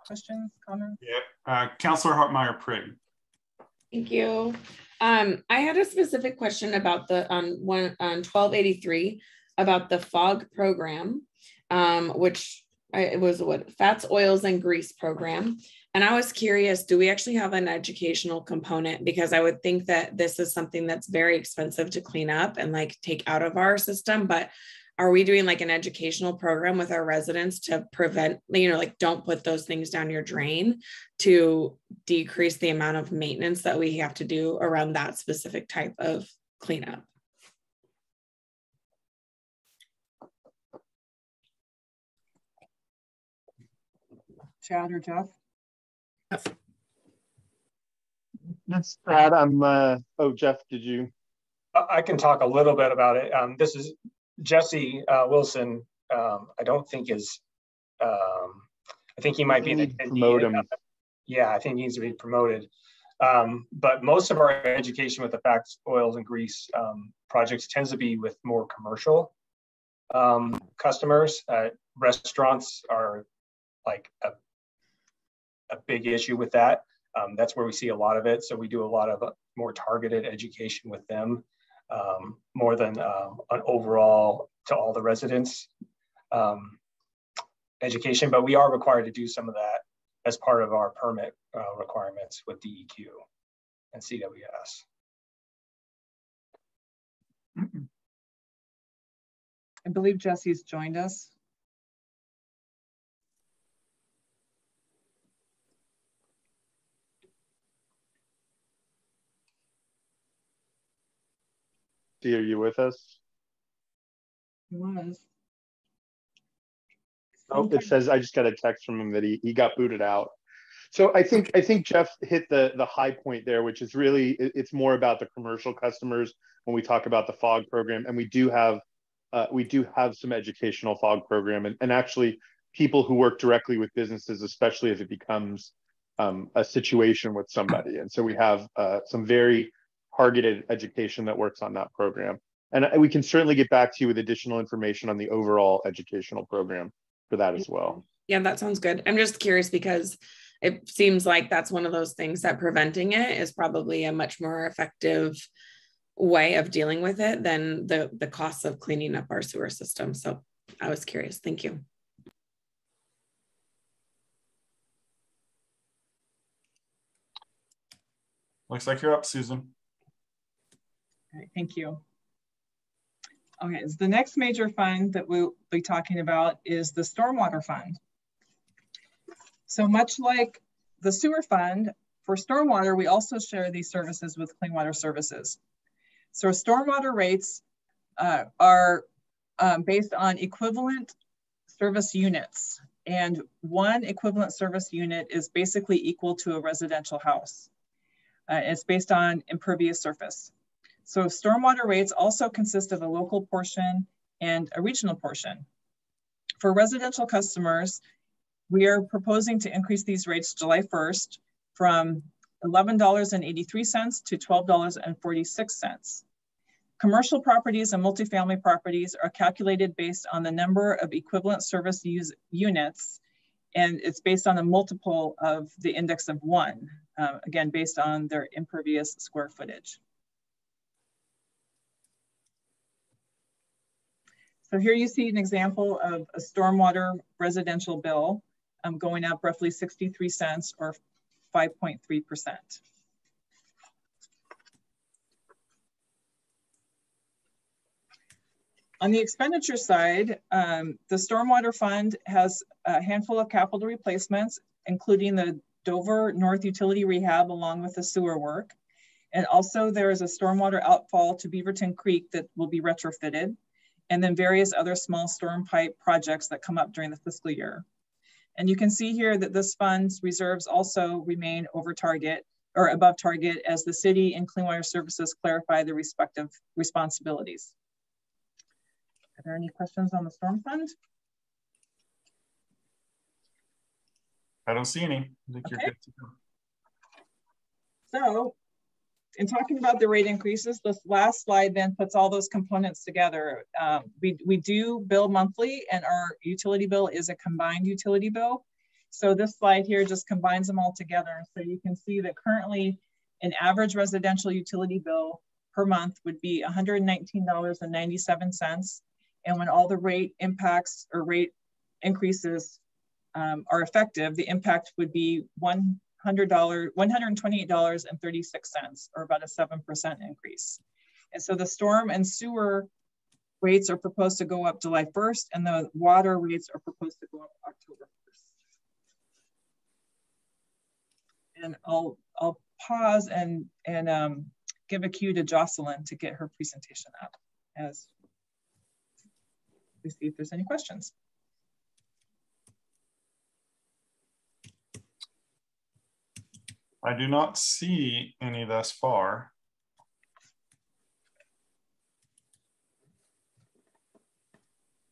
Questions, comments? Yeah, Councilor Hartmeyer-Prigg. Thank you. I had a specific question about the on 1283 about the FOG program, which it was what fats, oils, and grease program. And I was curious, do we actually have an educational component? Because I would think that this is something that's very expensive to clean up and like take out of our system. But are we doing like an educational program with our residents to prevent, you know, like don't put those things down your drain to decrease the amount of maintenance that we have to do around that specific type of cleanup? Chad or Jeff? That's Brad. Oh, Jeff, did you? I can talk a little bit about it. This is Jesse Wilson. I don't think is, I think he might be the promote him. yeah, I think needs to be promoted. But most of our education with the fats, oils, and grease projects tends to be with more commercial customers. Restaurants are like a big issue with that. That's where we see a lot of it. So we do a lot of more targeted education with them, more than an overall to all the residents education. But we are required to do some of that as part of our permit requirements with DEQ and CWS. I believe Jesse's joined us. Are you with us? He was. Oh, it says I just got a text from him that he got booted out. So I think Jeff hit the high point there, which is really it's more about the commercial customers when we talk about the FOG program, and we do have some educational FOG program, and actually people who work directly with businesses, especially if it becomes a situation with somebody, and so we have some very targeted education that works on that program, and we can certainly get back to you with additional information on the overall educational program for that as well. Yeah, that sounds good. I'm just curious because it seems like that's one of those things that preventing it is probably a much more effective way of dealing with it than the costs of cleaning up our sewer system. So I was curious. Thank you. Looks like you're up, Susan. All right, thank you. Okay, so the next major fund that we'll be talking about is the stormwater fund. So much like the sewer fund, for stormwater, we also share these services with Clean Water Services. So stormwater rates are based on equivalent service units, and one equivalent service unit is basically equal to a residential house. It's based on impervious surface. So stormwater rates also consist of a local portion and a regional portion. For residential customers, we are proposing to increase these rates July 1st from $11.83 to $12.46. Commercial properties and multifamily properties are calculated based on the number of equivalent service units, and it's based on a multiple of the index of 1, again, based on their impervious square footage. So here you see an example of a stormwater residential bill going up roughly 63 cents or 5.3%. On the expenditure side, the Stormwater Fund has a handful of capital replacements, including the Dover North Utility Rehab along with the sewer work. And also there is a stormwater outfall to Beaverton Creek that will be retrofitted, and then various other small storm pipe projects that come up during the fiscal year. And you can see here that this fund's reserves also remain over target or above target as the city and Clean Water Services clarify their respective responsibilities. Are there any questions on the storm fund? I don't see any. I think you're good to go. So, in talking about the rate increases, this last slide then puts all those components together. We do bill monthly, and our utility bill is a combined utility bill. So this slide here just combines them all together. So you can see that currently an average residential utility bill per month would be $119.97. And when all the rate impacts or rate increases are effective, the impact would be $128.36, or about a 7% increase. And so the storm and sewer rates are proposed to go up July 1st, and the water rates are proposed to go up October 1st. And I'll pause and give a cue to Jocelyn to get her presentation up as we see if there's any questions. I do not see any thus far.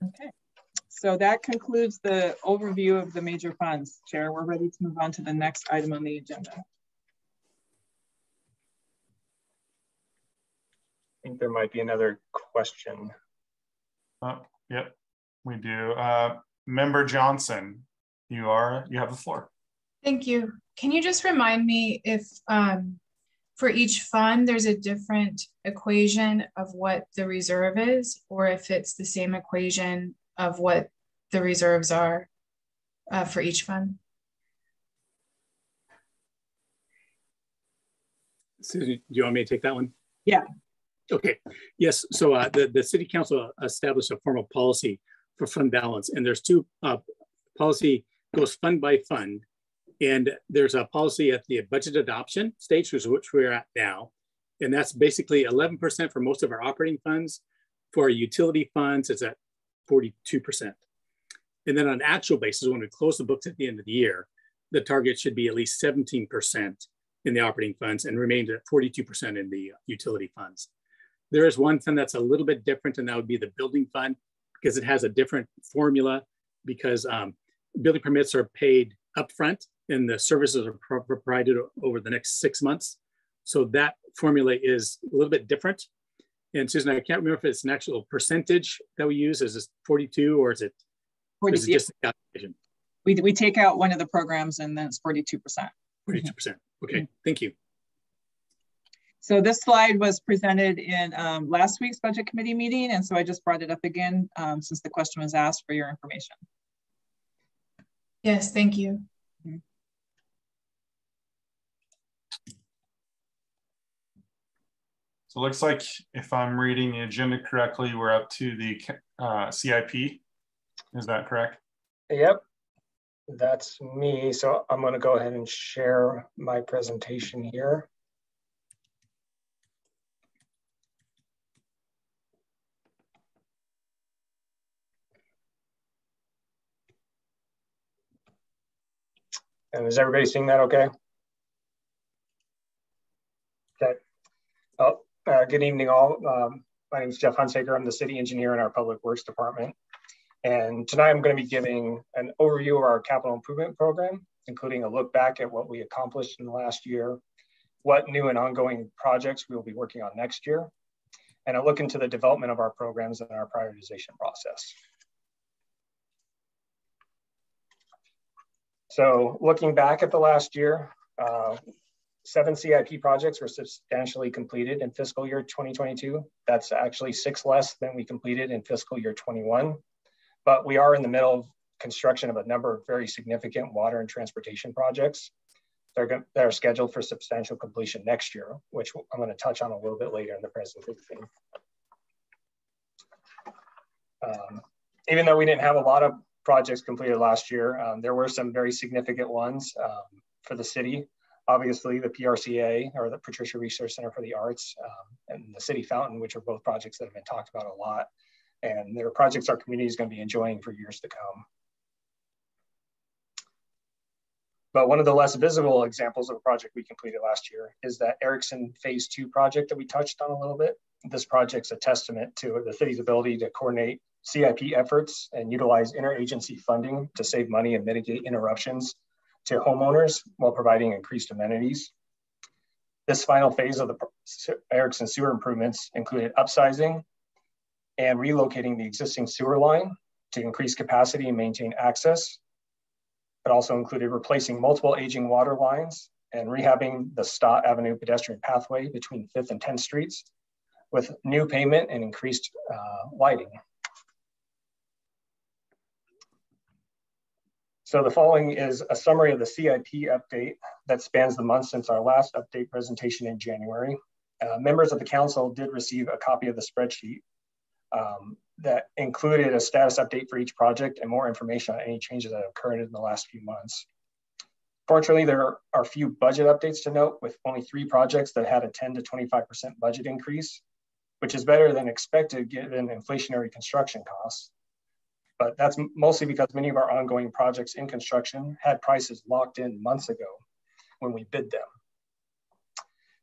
Okay, So that concludes the overview of the major funds, Chair. We're ready to move on to the next item on the agenda. I think there might be another question. Yep, we do. Member Johnson, you have the floor. Thank you. Can you just remind me if for each fund there's a different equation of what the reserve is, or if it's the same equation of what the reserves are for each fund? Susan, do you want me to take that one? Yeah. Okay. Yes. So the City Council established a formal policy for fund balance, and there's two policy goes fund by fund, and there's a policy at the budget adoption stage, which we're at now, and that's basically 11% for most of our operating funds. For our utility funds, it's at 42%. And then on an actual basis, when we close the books at the end of the year, the target should be at least 17% in the operating funds and remain at 42% in the utility funds. There is one fund that's a little bit different, and that would be the building fund, because it has a different formula, because building permits are paid upfront and the services are provided over the next 6 months. So that formula is a little bit different. And Susan, I can't remember if it's an actual percentage that we use. Is it 42 or is it, 40, is it just a calculation? We take out one of the programs and then it's 42%. 42%. Okay, thank you. So this slide was presented in last week's budget committee meeting. And so I just brought it up again since the question was asked for your information. Yes, thank you. So it looks like if I'm reading the agenda correctly, we're up to the CIP. Is that correct? Yep, that's me. So I'm going to go ahead and share my presentation here. And is everybody seeing that okay? Okay. Oh, good evening all. My name is Jeff Hunsaker. I'm the city engineer in our public works department. And tonight I'm going to be giving an overview of our capital improvement program, including a look back at what we accomplished in the last year, what new and ongoing projects we will be working on next year, and a look into the development of our programs and our prioritization process. So looking back at the last year, 7 CIP projects were substantially completed in fiscal year 2022. That's actually 6 less than we completed in fiscal year 21. But we are in the middle of construction of a number of very significant water and transportation projects that are scheduled for substantial completion next year, which I'm going to touch on a little bit later in the presentation. Even though we didn't have a lot of projects completed last year, there were some very significant ones for the city. Obviously, the PRCA, or the Patricia Research Center for the Arts, and the City Fountain, which are both projects that have been talked about a lot. And they're projects our community is going to be enjoying for years to come. But one of the less visible examples of a project we completed last year is that Erickson Phase 2 project that we touched on a little bit. This project's a testament to the city's ability to coordinate CIP efforts and utilize interagency funding to save money and mitigate interruptions to homeowners while providing increased amenities. This final phase of the Erickson sewer improvements included upsizing and relocating the existing sewer line to increase capacity and maintain access. It also included replacing multiple aging water lines and rehabbing the Stott Avenue pedestrian pathway between 5th and 10th Streets with new pavement and increased lighting. So the following is a summary of the CIP update that spans the month since our last update presentation in January. Members of the council did receive a copy of the spreadsheet that included a status update for each project and more information on any changes that have occurred in the last few months. Fortunately, there are a few budget updates to note, with only 3 projects that had a 10 to 25% budget increase, which is better than expected given inflationary construction costs. But that's mostly because many of our ongoing projects in construction had prices locked in months ago when we bid them.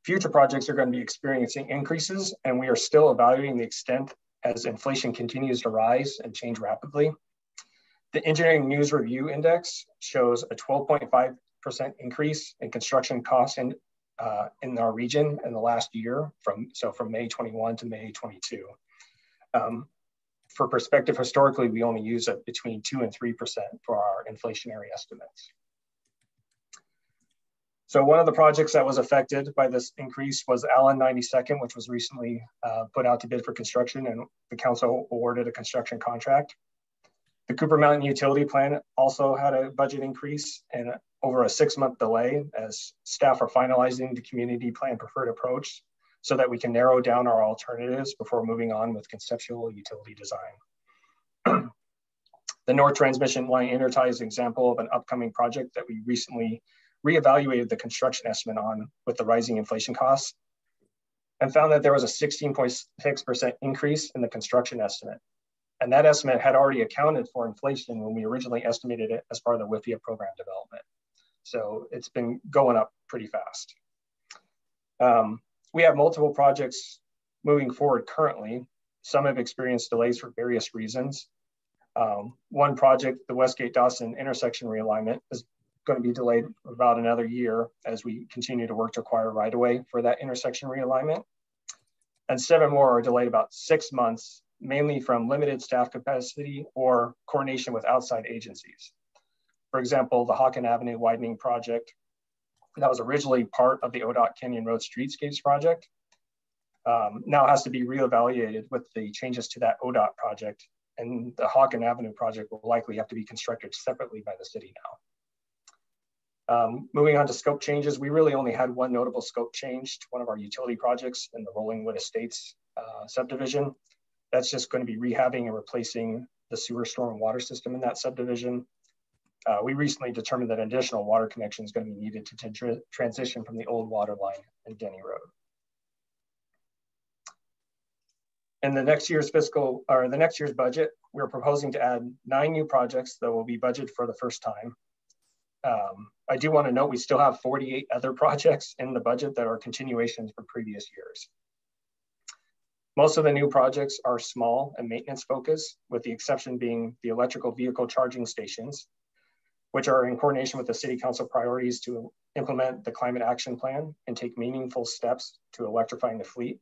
Future projects are going to be experiencing increases, and we are still evaluating the extent as inflation continues to rise and change rapidly. The Engineering News Review Index shows a 12.5% increase in construction costs in our region in the last year, from May 21 to May 22. For perspective, historically, we only use it between 2 and 3% for our inflationary estimates. So one of the projects that was affected by this increase was Allen 92nd, which was recently put out to bid for construction, and the council awarded a construction contract. The Cooper Mountain Utility Plant also had a budget increase and over a 6-month delay as staff are finalizing the community plan preferred approach so that we can narrow down our alternatives before moving on with conceptual utility design. The North Transmission Line Intertie is an example of an upcoming project that we recently reevaluated the construction estimate on with the rising inflation costs and found that there was a 16.6% increase in the construction estimate. And that estimate had already accounted for inflation when we originally estimated it as part of the WIFIA program development. So it's been going up pretty fast. We have multiple projects moving forward currently. Some have experienced delays for various reasons. One project, the Westgate Dawson intersection realignment, is going to be delayed about another year as we continue to work to acquire right-of-way for that intersection realignment. And 7 more are delayed about 6 months, mainly from limited staff capacity or coordination with outside agencies. For example, the Hawken Avenue widening project that was originally part of the ODOT Canyon Road Streetscapes project now has to be reevaluated with the changes to that ODOT project, and the Hawken Avenue project will likely have to be constructed separately by the city now. Moving on to scope changes, we really only had one notable scope change to one of our utility projects in the Rollingwood Estates subdivision. That's just going to be rehabbing and replacing the sewer storm water system in that subdivision. We recently determined that additional water connection is going to be needed to transition from the old water line in Denny Road. In the next year's budget, we're proposing to add 9 new projects that will be budgeted for the first time. I do want to note we still have 48 other projects in the budget that are continuations from previous years. Most of the new projects are small and maintenance focused, with the exception being the electrical vehicle charging stations, which are in coordination with the City Council priorities to implement the climate action plan and take meaningful steps to electrifying the fleet,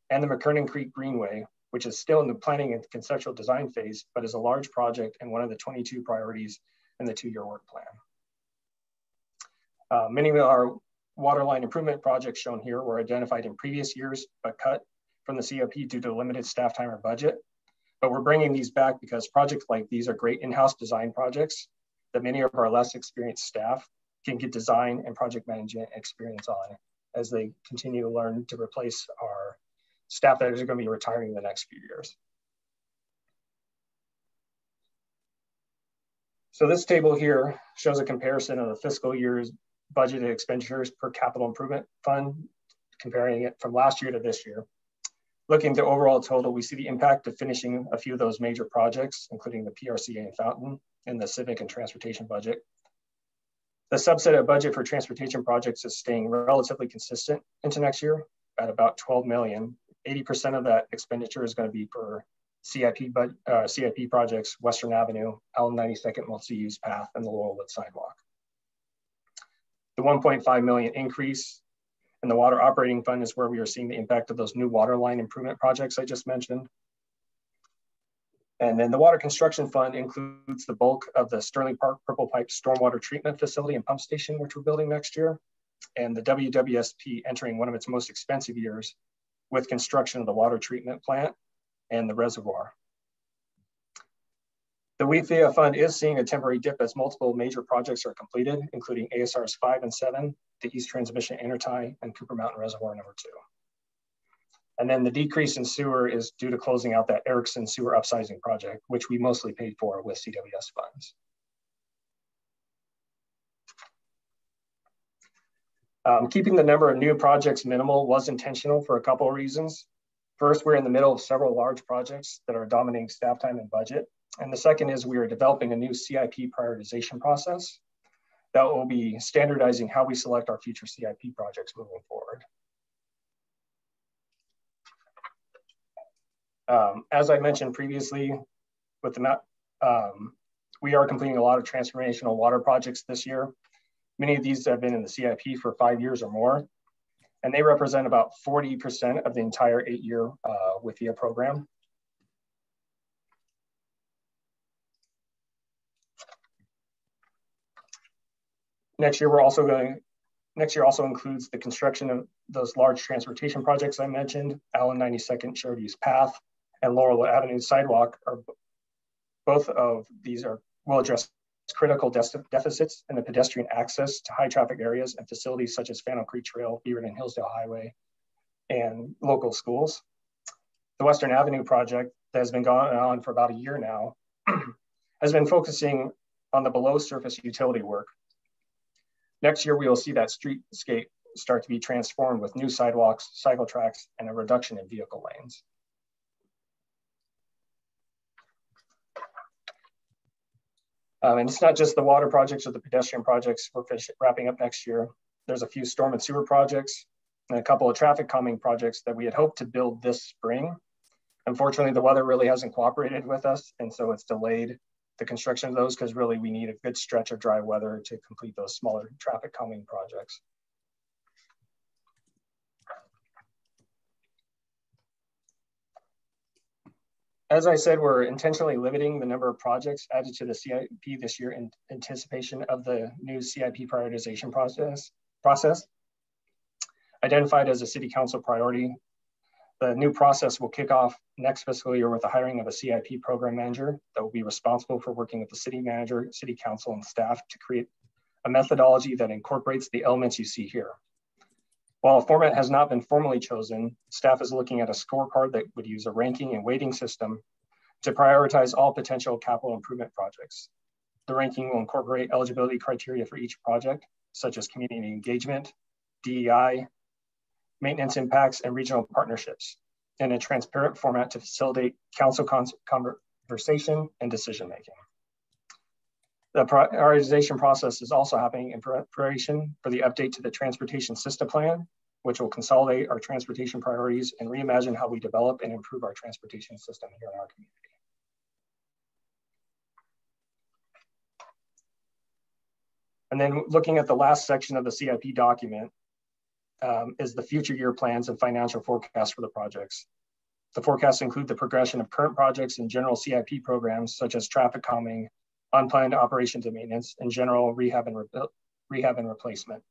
and the McKernan Creek Greenway, which is still in the planning and conceptual design phase, but is a large project and one of the 22 priorities in the 2-year work plan. Many of our waterline improvement projects shown here were identified in previous years, but cut from the COP due to limited staff time or budget. But we're bringing these back because projects like these are great in-house design projects that many of our less experienced staff can get design and project management experience on as they continue to learn to replace our staff that is going to be retiring in the next few years. So this table here shows a comparison of the fiscal year's budgeted expenditures per capital improvement fund, comparing it from last year to this year. Looking at the overall total, we see the impact of finishing a few of those major projects, including the PRCA and Fountain and the civic and transportation budget. The subset of budget for transportation projects is staying relatively consistent into next year at about 12 million. 80% of that expenditure is going to be for CIP projects, Western Avenue, Allen 92nd multi-use path, and the Laurelwood sidewalk. The 1.5 million increase in the water operating fund is where we are seeing the impact of those new water line improvement projects I just mentioned. And then the water construction fund includes the bulk of the Sterling Park Purple Pipe stormwater treatment facility and pump station, which we're building next year, and the WWSP entering one of its most expensive years with construction of the water treatment plant and the reservoir. The WIFIA fund is seeing a temporary dip as multiple major projects are completed, including ASRs 5 and 7, the East Transmission Intertie, and Cooper Mountain Reservoir number 2. And then the decrease in sewer is due to closing out that Erickson sewer upsizing project, which we mostly paid for with CWS funds. Keeping the number of new projects minimal was intentional for a couple of reasons. First, we're in the middle of several large projects that are dominating staff time and budget. And the second is we are developing a new CIP prioritization process that will be standardizing how we select our future CIP projects moving forward. As I mentioned previously, with the We are completing a lot of transformational water projects this year. Many of these have been in the CIP for 5 years or more, and they represent about 40% of the entire 8-year WIFIA program. Next year also includes the construction of those large transportation projects I mentioned, Allen 92nd Shared Use Path and Laurel Avenue Sidewalk. Both of these will address critical deficits in the pedestrian access to high traffic areas and facilities such as Phantom Creek Trail, Beaverton Hillsdale Highway, and local schools. The Western Avenue project that has been going on for about a year now has been focusing on the below surface utility work. Next year, we will see that streetscape start to be transformed with new sidewalks, cycle tracks, and a reduction in vehicle lanes. And it's not just the water projects or the pedestrian projects we're wrapping up next year. There's a few storm and sewer projects and a couple of traffic calming projects that we had hoped to build this spring. Unfortunately, the weather really hasn't cooperated with us, and so it's delayed the construction of those because really we need a good stretch of dry weather to complete those smaller traffic calming projects. As I said, we're intentionally limiting the number of projects added to the CIP this year in anticipation of the new CIP prioritization process. Identified as a city council priority, the new process will kick off next fiscal year with the hiring of a CIP program manager that will be responsible for working with the city manager, city council, and staff to create a methodology that incorporates the elements you see here. While a format has not been formally chosen, staff is looking at a scorecard that would use a ranking and weighting system to prioritize all potential capital improvement projects. The ranking will incorporate eligibility criteria for each project, such as community engagement, DEI, maintenance impacts, and regional partnerships in a transparent format to facilitate council conversation and decision-making. The prioritization process is also happening in preparation for the update to the transportation system plan, which will consolidate our transportation priorities and reimagine how we develop and improve our transportation system here in our community. And then looking at the last section of the CIP document is the future year plans and financial forecasts for the projects. The forecasts include the progression of current projects and general CIP programs, such as traffic calming, unplanned operations and maintenance, and general rehab and replacement.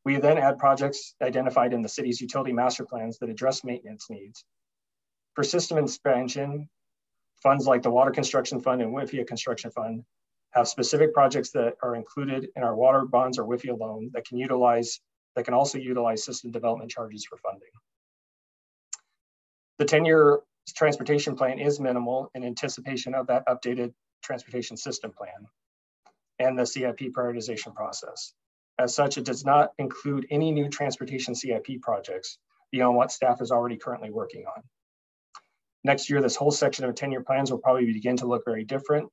We then add projects identified in the city's utility master plans that address maintenance needs. For system expansion, funds like the Water Construction Fund and WIFIA Construction Fund have specific projects that are included in our water bonds or WIFIA loan that can also utilize system development charges for funding. The 10-year transportation plan is minimal in anticipation of that updated transportation system plan and the CIP prioritization process. As such, it does not include any new transportation CIP projects beyond what staff is already currently working on. Next year, this whole section of 10-year plans will probably begin to look very different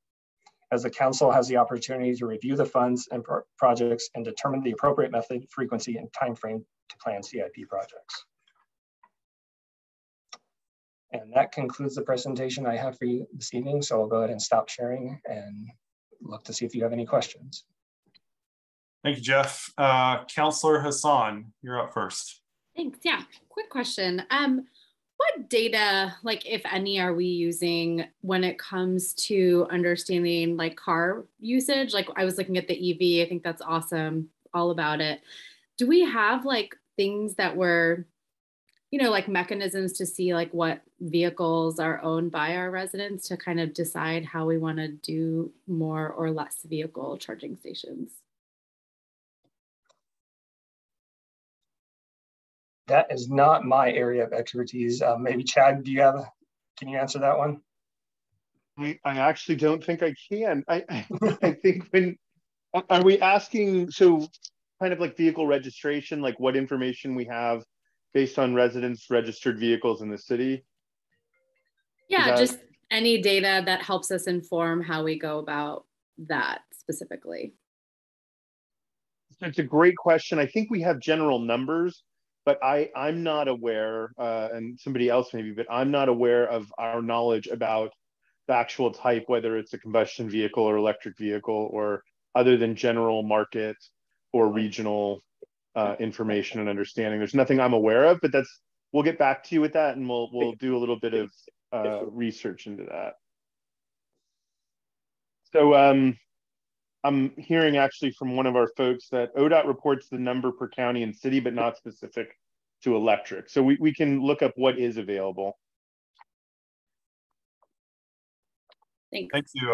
as the council has the opportunity to review the funds and projects and determine the appropriate method, frequency, and timeframe to plan CIP projects. And that concludes the presentation I have for you this evening. So I'll go ahead and stop sharing and look to see if you have any questions. Thank you, Jeff. Councillor Hassan, you're up first. Thanks. Yeah, quick question. What data, like if any, are we using when it comes to understanding like car usage? Like I was looking at the EV, I think that's awesome, all about it. Do we have like things that were, you know, like mechanisms to see like what vehicles are owned by our residents to kind of decide how we want to do more or less vehicle charging stations? That is not my area of expertise. Maybe Chad, can you answer that one? I actually don't think I can. I think are we asking, so kind of like vehicle registration, like what information we have based on residents' registered vehicles in the city? Yeah, just any data that helps us inform how we go about that specifically. It's a great question. I think we have general numbers, but I'm not aware, and somebody else maybe, but I'm not aware of our knowledge about the actual type, whether it's a combustion vehicle or electric vehicle, or other than general market or regional information and understanding. There's nothing I'm aware of, but we'll get back to you with that, and we'll do a little bit of research into that. So I'm hearing actually from one of our folks that ODOT reports the number per county and city, but not specific to electric. So we can look up what is available. Thanks. Thank you.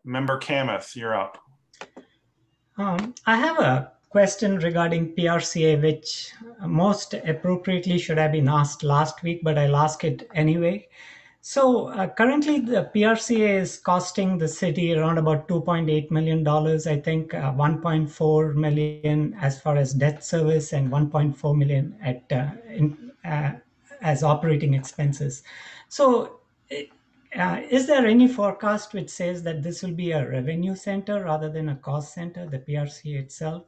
Member Kamath, you're up. I have a question regarding PRCA, which most appropriately should have been asked last week, but I'll ask it anyway. So currently the PRCA is costing the city around about $2.8 million, I think 1.4 million as far as debt service and 1.4 million as operating expenses. So is there any forecast which says that this will be a revenue center rather than a cost center, the PRCA itself?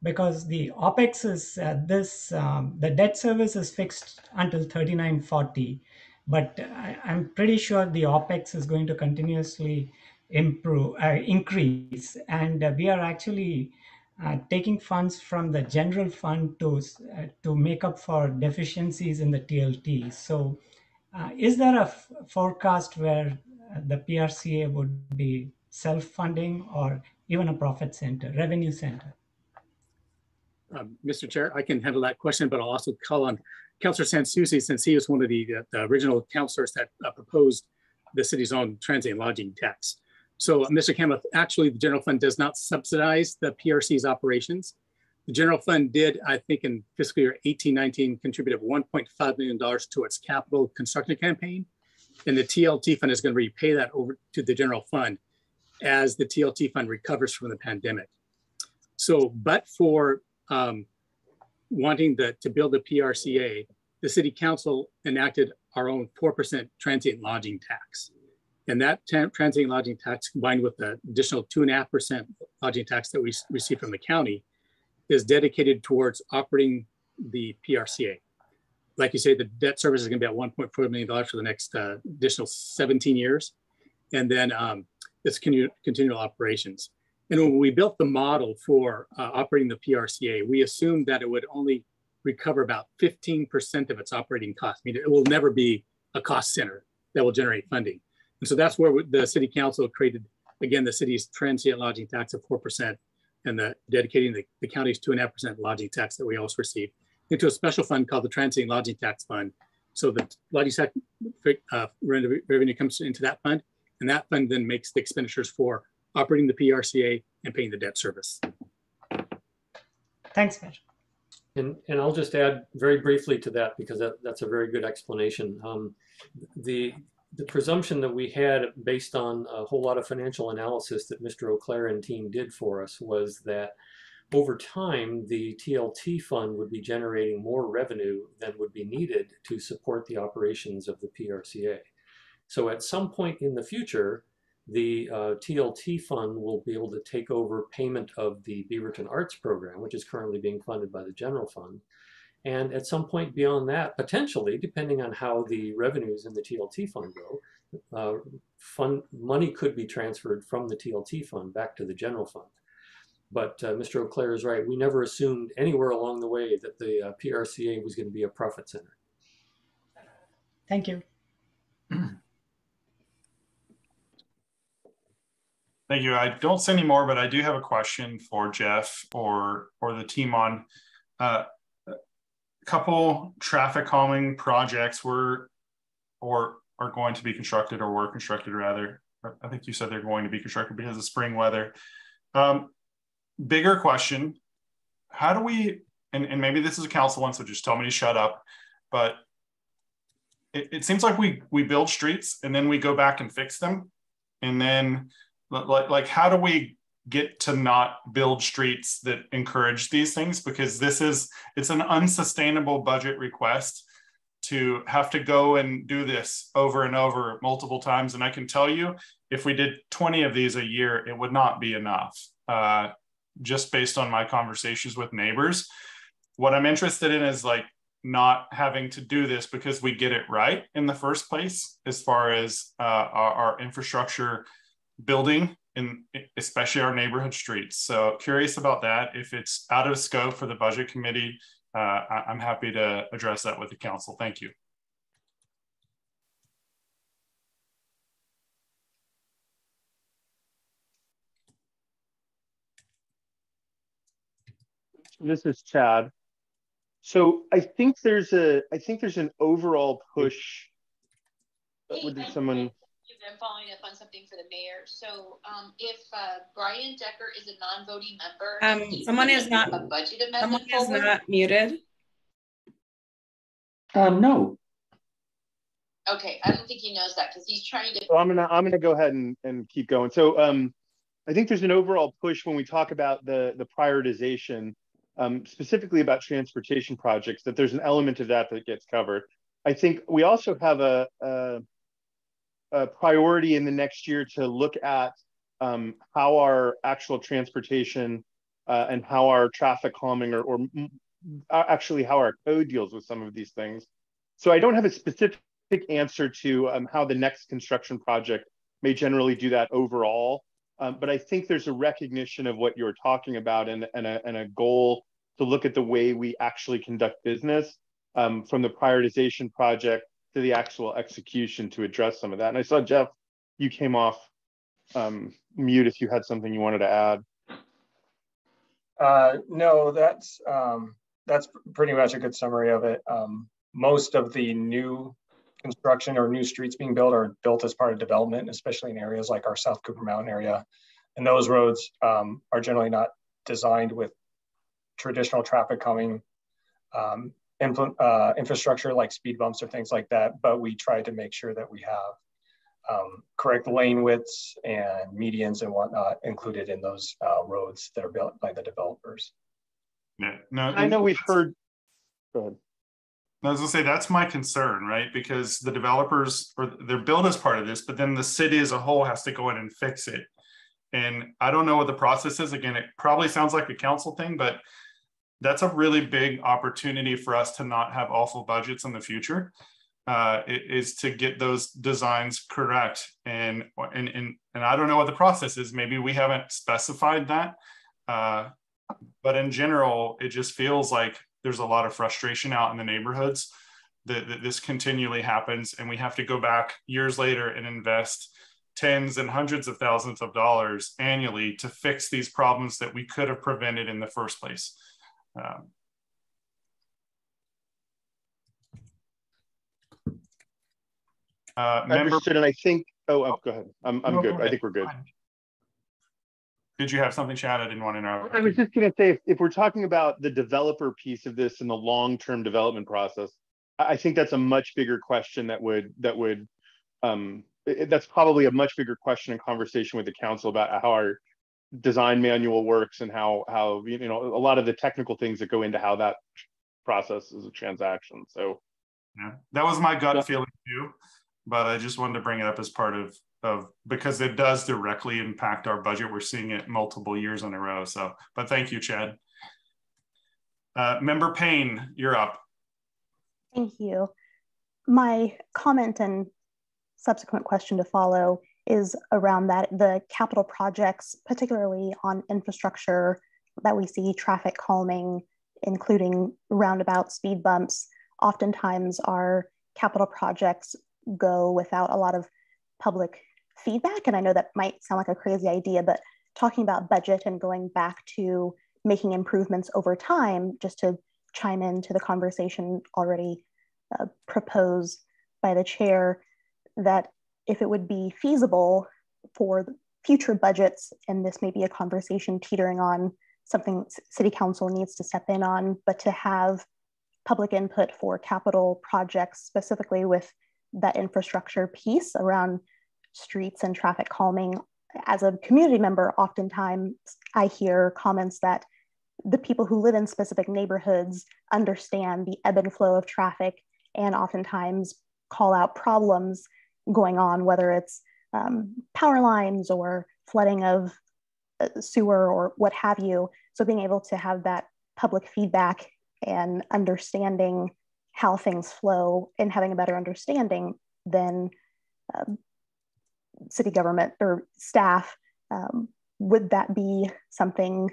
Because the OPEX is the debt service is fixed until 3940. But I'm pretty sure the OPEX is going to continuously increase. And we are actually taking funds from the general fund to make up for deficiencies in the TLT. So is there a forecast where the PRCA would be self-funding or even a profit center, revenue center? Mr. Chair, I can handle that question, but I'll also call on Councillor Sansusi, since he was one of the original councillors that proposed the city's own transient lodging tax. So, Mr. Kamath, actually, the general fund does not subsidize the PRC's operations. The general fund did, I think, in fiscal year 18-19, contributed $1.5 million to its capital construction campaign, and the TLT fund is going to repay that over to the general fund as the TLT fund recovers from the pandemic. So, but for wanting to build a PRCA, the city council enacted our own 4% transient lodging tax. And that transient lodging tax, combined with the additional 2.5% lodging tax that we receive from the county, is dedicated towards operating the PRCA. Like you say, the debt service is going to be at $1.4 million for the next additional 17 years. And then it's continual operations. And when we built the model for operating the PRCA, we assumed that it would only recover about 15% of its operating costs. I mean, it will never be a cost center that will generate funding. And so that's where the city council created, again, the city's transient lodging tax of 4% and dedicating the county's 2.5% lodging tax that we also receive into a special fund called the Transient Lodging Tax Fund. So the lodging tax revenue comes into that fund, and that fund then makes the expenditures for operating the PRCA and paying the debt service. Thanks, Mitch. And I'll just add very briefly to that, because that's a very good explanation. The presumption that we had based on a whole lot of financial analysis that Mr. O'Clair and team did for us was that over time, the TLT fund would be generating more revenue than would be needed to support the operations of the PRCA. So at some point in the future, the TLT fund will be able to take over payment of the Beaverton Arts Program, which is currently being funded by the general fund. And at some point beyond that, potentially, depending on how the revenues in the TLT fund go, money could be transferred from the TLT fund back to the general fund. But Mr. O'Clair is right. We never assumed anywhere along the way that the PRCA was going to be a profit center. Thank you. Thank you. I don't see any more, but I do have a question for Jeff or the team on a couple traffic calming projects are going to be constructed, or were constructed rather. I think you said they're going to be constructed because of spring weather. Bigger question, how do we, and maybe this is a council one, so just tell me to shut up, but it seems like we build streets and then we go back and fix them. And then like how do we get to not build streets that encourage these things? Because it's an unsustainable budget request to have to go and do this over and over multiple times. And I can tell you, if we did 20 of these a year, it would not be enough. Just based on my conversations with neighbors. What I'm interested in is like not having to do this because we get it right in the first place as far as our infrastructure building, and especially our neighborhood streets. So curious about that. If it's out of scope for the budget committee, I'm happy to address that with the council. Thank you. This is Chad. So I think there's an overall push. Did someone? I'm following up on something for the mayor. So if Brian Decker is a non-voting member, someone is not a budget amendment. Someone is not muted. No. Okay, I don't think he knows that because he's trying to. So I'm gonna go ahead and keep going. So I think there's an overall push when we talk about the prioritization, specifically about transportation projects, that there's an element of that gets covered. I think we also have a priority in the next year to look at how our actual transportation and how our traffic calming or actually how our code deals with some of these things. So I don't have a specific answer to how the next construction project may generally do that overall. But I think there's a recognition of what you're talking about and a goal to look at the way we actually conduct business from the prioritization project to the actual execution to address some of that. And I saw, Jeff, you came off mute if you had something you wanted to add. No, that's pretty much a good summary of it. Most of the new construction or new streets being built are built as part of development, especially in areas like our South Cooper Mountain area. And those roads are generally not designed with traditional traffic calming infrastructure like speed bumps or things like that, but we try to make sure that we have correct lane widths and medians and whatnot included in those roads that are built by the developers. Yeah, no, I know we've heard. Go ahead. I was gonna say that's my concern, right? Because the developers they're built as part of this, but then the city as a whole has to go in and fix it. And I don't know what the process is. Again, it probably sounds like a council thing, but that's a really big opportunity for us to not have awful budgets in the future. Is to get those designs correct. And I don't know what the process is. Maybe we haven't specified that. But in general, it just feels like there's a lot of frustration out in the neighborhoods that this continually happens. And we have to go back years later and invest tens and hundreds of thousands of dollars annually to fix these problems that we could have prevented in the first place. Understood, and I think, go ahead. I'm No, good. go ahead. I think we're good. Did you have something, Chad? I didn't want to interrupt. I was just going to say, if we're talking about the developer piece of this and the long-term development process, I think that's a much bigger question that's probably a much bigger question and conversation with the council about how our design manual works and how a lot of the technical things that go into how that process is a transaction. So yeah, that was my gut feeling too, but I just wanted to bring it up as part of because it does directly impact our budget. We're seeing it multiple years in a row. So, but thank you, Chad. Member Payne, you're up. Thank you. My comment and subsequent question to follow is around the capital projects, particularly on infrastructure that we see, traffic calming, including roundabout speed bumps. Oftentimes our capital projects go without a lot of public feedback. And I know that might sound like a crazy idea, but talking about budget and going back to making improvements over time, just to chime into the conversation already proposed by the chair, that if it would be feasible for future budgets, and this may be a conversation teetering on something City Council needs to step in on, but to have public input for capital projects, specifically with that infrastructure piece around streets and traffic calming. As a community member, oftentimes I hear comments that the people who live in specific neighborhoods understand the ebb and flow of traffic and oftentimes call out problems going on, whether it's power lines or flooding of sewer or what have you. So being able to have that public feedback and understanding how things flow and having a better understanding, then city government or staff, would that be something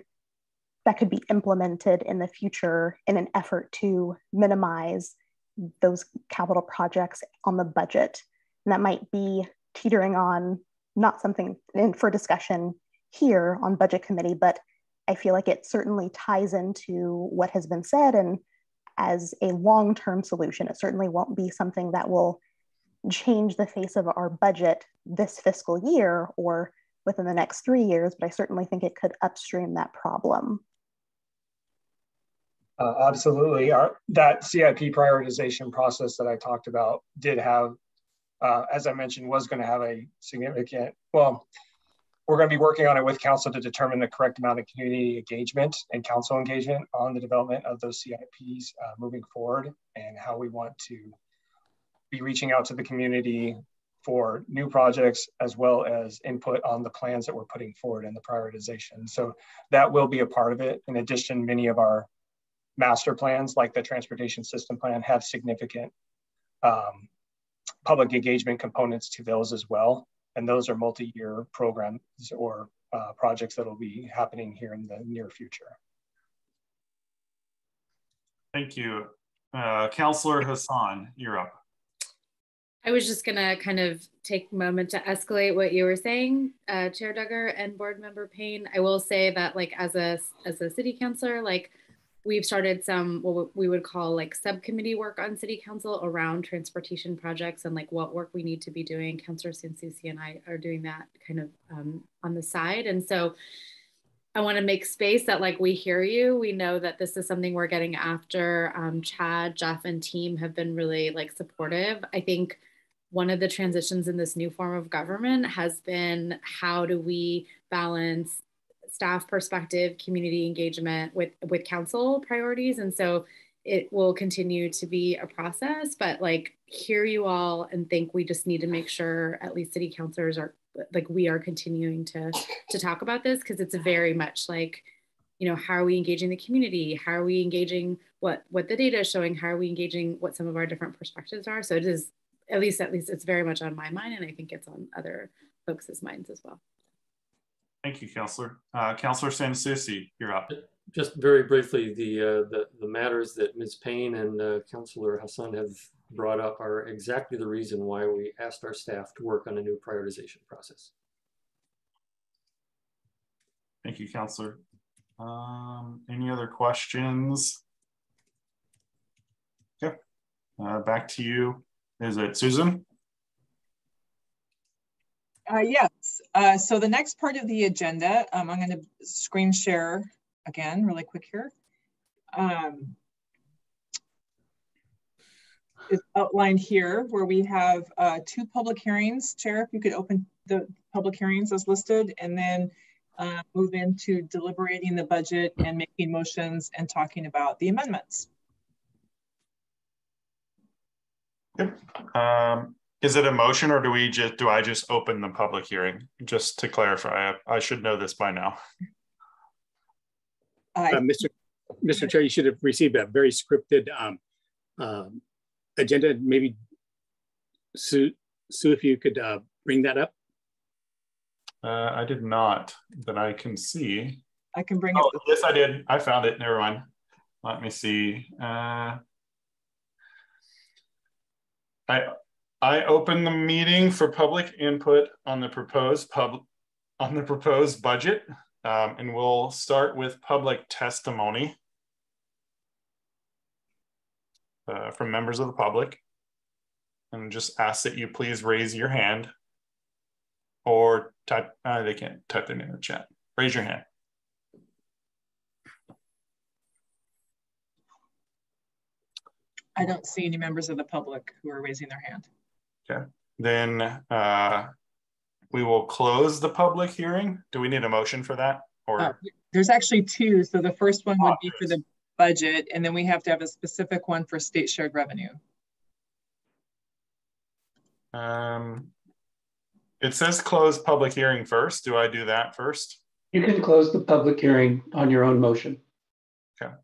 that could be implemented in the future in an effort to minimize those capital projects on the budget? And that might be teetering on not something for discussion here on budget committee, but I feel like it certainly ties into what has been said, and as a long-term solution, it certainly won't be something that will change the face of our budget this fiscal year or within the next 3 years, but I certainly think it could upstream that problem. Absolutely. That CIP prioritization process that I talked about did have, as I mentioned, was going to have a significant, well, we're going to be working on it with council to determine the correct amount of community engagement and council engagement on the development of those CIPs moving forward, and how we want to be reaching out to the community for new projects, as well as input on the plans that we're putting forward in the prioritization. So that will be a part of it. In addition, many of our master plans, like the transportation system plan, have significant public engagement components to those as well. And those are multi-year programs or projects that will be happening here in the near future. Thank you. Councillor Hassan, you're up. I was just gonna kind of take a moment to escalate what you were saying, Chair Duggar and Board Member Payne. I will say that, like, as a city councilor, like, we've started some what we would call like subcommittee work on city council around transportation projects and like what work we need to be doing. Councilor Sansusi and I are doing that kind of on the side. And so I want to make space that, like, we hear you. We know that this is something we're getting after. Chad, Jeff, and team have been really like supportive. I think one of the transitions in this new form of government has been, how do we balance staff perspective, community engagement with council priorities? And so it will continue to be a process, but like, hear you all and think we just need to make sure at least city councilors are like, we are continuing to talk about this, because it's very much like, you know, how are we engaging the community? How are we engaging what the data is showing? How are we engaging what some of our different perspectives are? So it is, at least it's very much on my mind, and I think it's on other folks' minds as well. Thank you, Councillor. Councillor Sansusi, you're up. Just very briefly, the matters that Ms. Payne and Councillor Hassan have brought up are exactly the reason why we asked our staff to work on a new prioritization process. Thank you, Councillor. Any other questions? Okay, back to you. Is it Susan? Yes. So the next part of the agenda, I'm going to screen share again really quick here. It's outlined here where we have 2 public hearings. Chair, if you could open the public hearings as listed, and then move into deliberating the budget and making motions and talking about the amendments. Yep. Is it a motion, or do I just open the public hearing? Just to clarify, I should know this by now. Mr. Chair, you should have received a very scripted agenda. Maybe Sue, if you could bring that up. I did not, that I can see. I can bring it. Yes, I did. I found it. Never mind. Let me see. I open the meeting for public input on the proposed budget, and we'll start with public testimony from members of the public, and just ask that you please raise your hand or type. They can't type their name in the chat. Raise your hand. I don't see any members of the public who are raising their hand. Okay, then we will close the public hearing. Do we need a motion for that? Or there's actually 2. So the first one would be for the budget, and then we have to have a specific one for state shared revenue. It says close public hearing first. Do I do that first? You can close the public hearing on your own motion. Okay.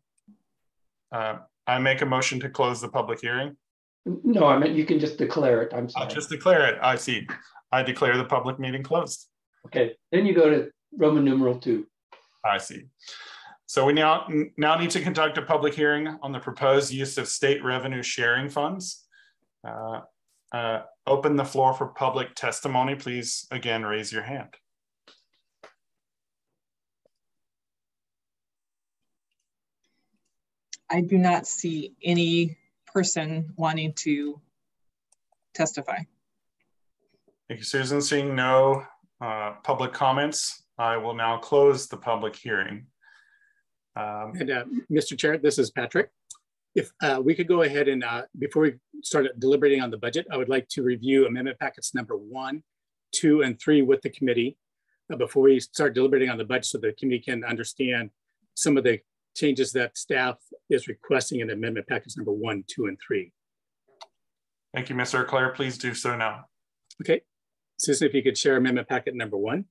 I make a motion to close the public hearing. No, I meant you can just declare it. I'm I'll sorry. just declare it. I see. I declare the public meeting closed. Okay, then you go to Roman numeral 2. I see. So we now need to conduct a public hearing on the proposed use of state revenue sharing funds. Open the floor for public testimony. Please, again, raise your hand. I do not see any person wanting to testify. Thank you, Susan. Seeing no public comments, I will now close the public hearing. Mr. Chair, this is Patrick. If we could go ahead and before we start deliberating on the budget, I would like to review amendment packets number 1, 2, and 3 with the committee before we start deliberating on the budget, so the committee can understand some of the changes that staff is requesting in amendment packets number 1, 2, and 3. Thank you, Mr. Leclerc. Please do so now. Okay, Susan, if you could share amendment packet number 1.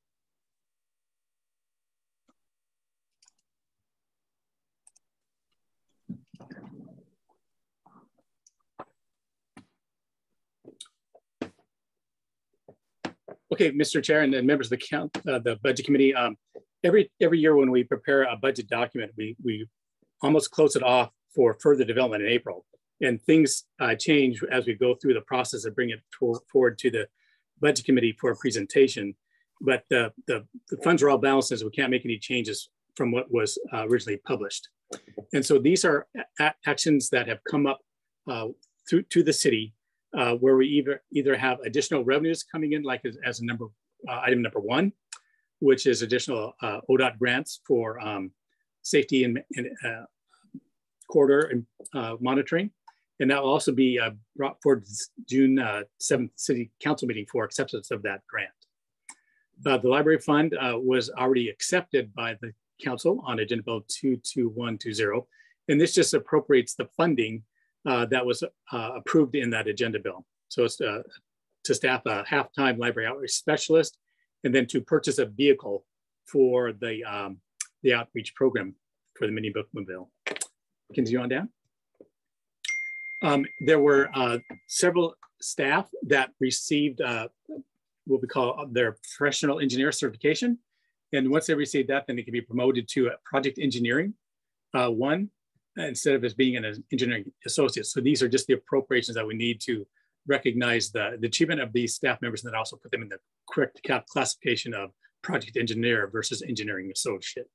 Okay, Mr. Chair and members of the Budget Committee, every year when we prepare a budget document, we almost close it off for further development in April. And things change as we go through the process of bringing it forward to the Budget Committee for a presentation. But the funds are all balanced, as we can't make any changes from what was originally published. And so these are actions that have come up to the city where we either have additional revenues coming in, like as item number 1, which is additional ODOT grants for safety and corridor and monitoring. And that will also be brought forward to June 7th City Council meeting for acceptance of that grant. The library fund was already accepted by the council on Agenda Bill 22120. And this just appropriates the funding that was approved in that agenda bill. So it's to staff a half-time library outreach specialist, and then to purchase a vehicle for the outreach program for the mini bookmobile. Continue on down. There were several staff that received what we call their professional engineer certification. And once they receive that, then they can be promoted to project engineering 1, instead of as being an engineering associate. So these are just the appropriations that we need to recognize the achievement of these staff members, and then also put them in the correct classification of project engineer versus engineering associate.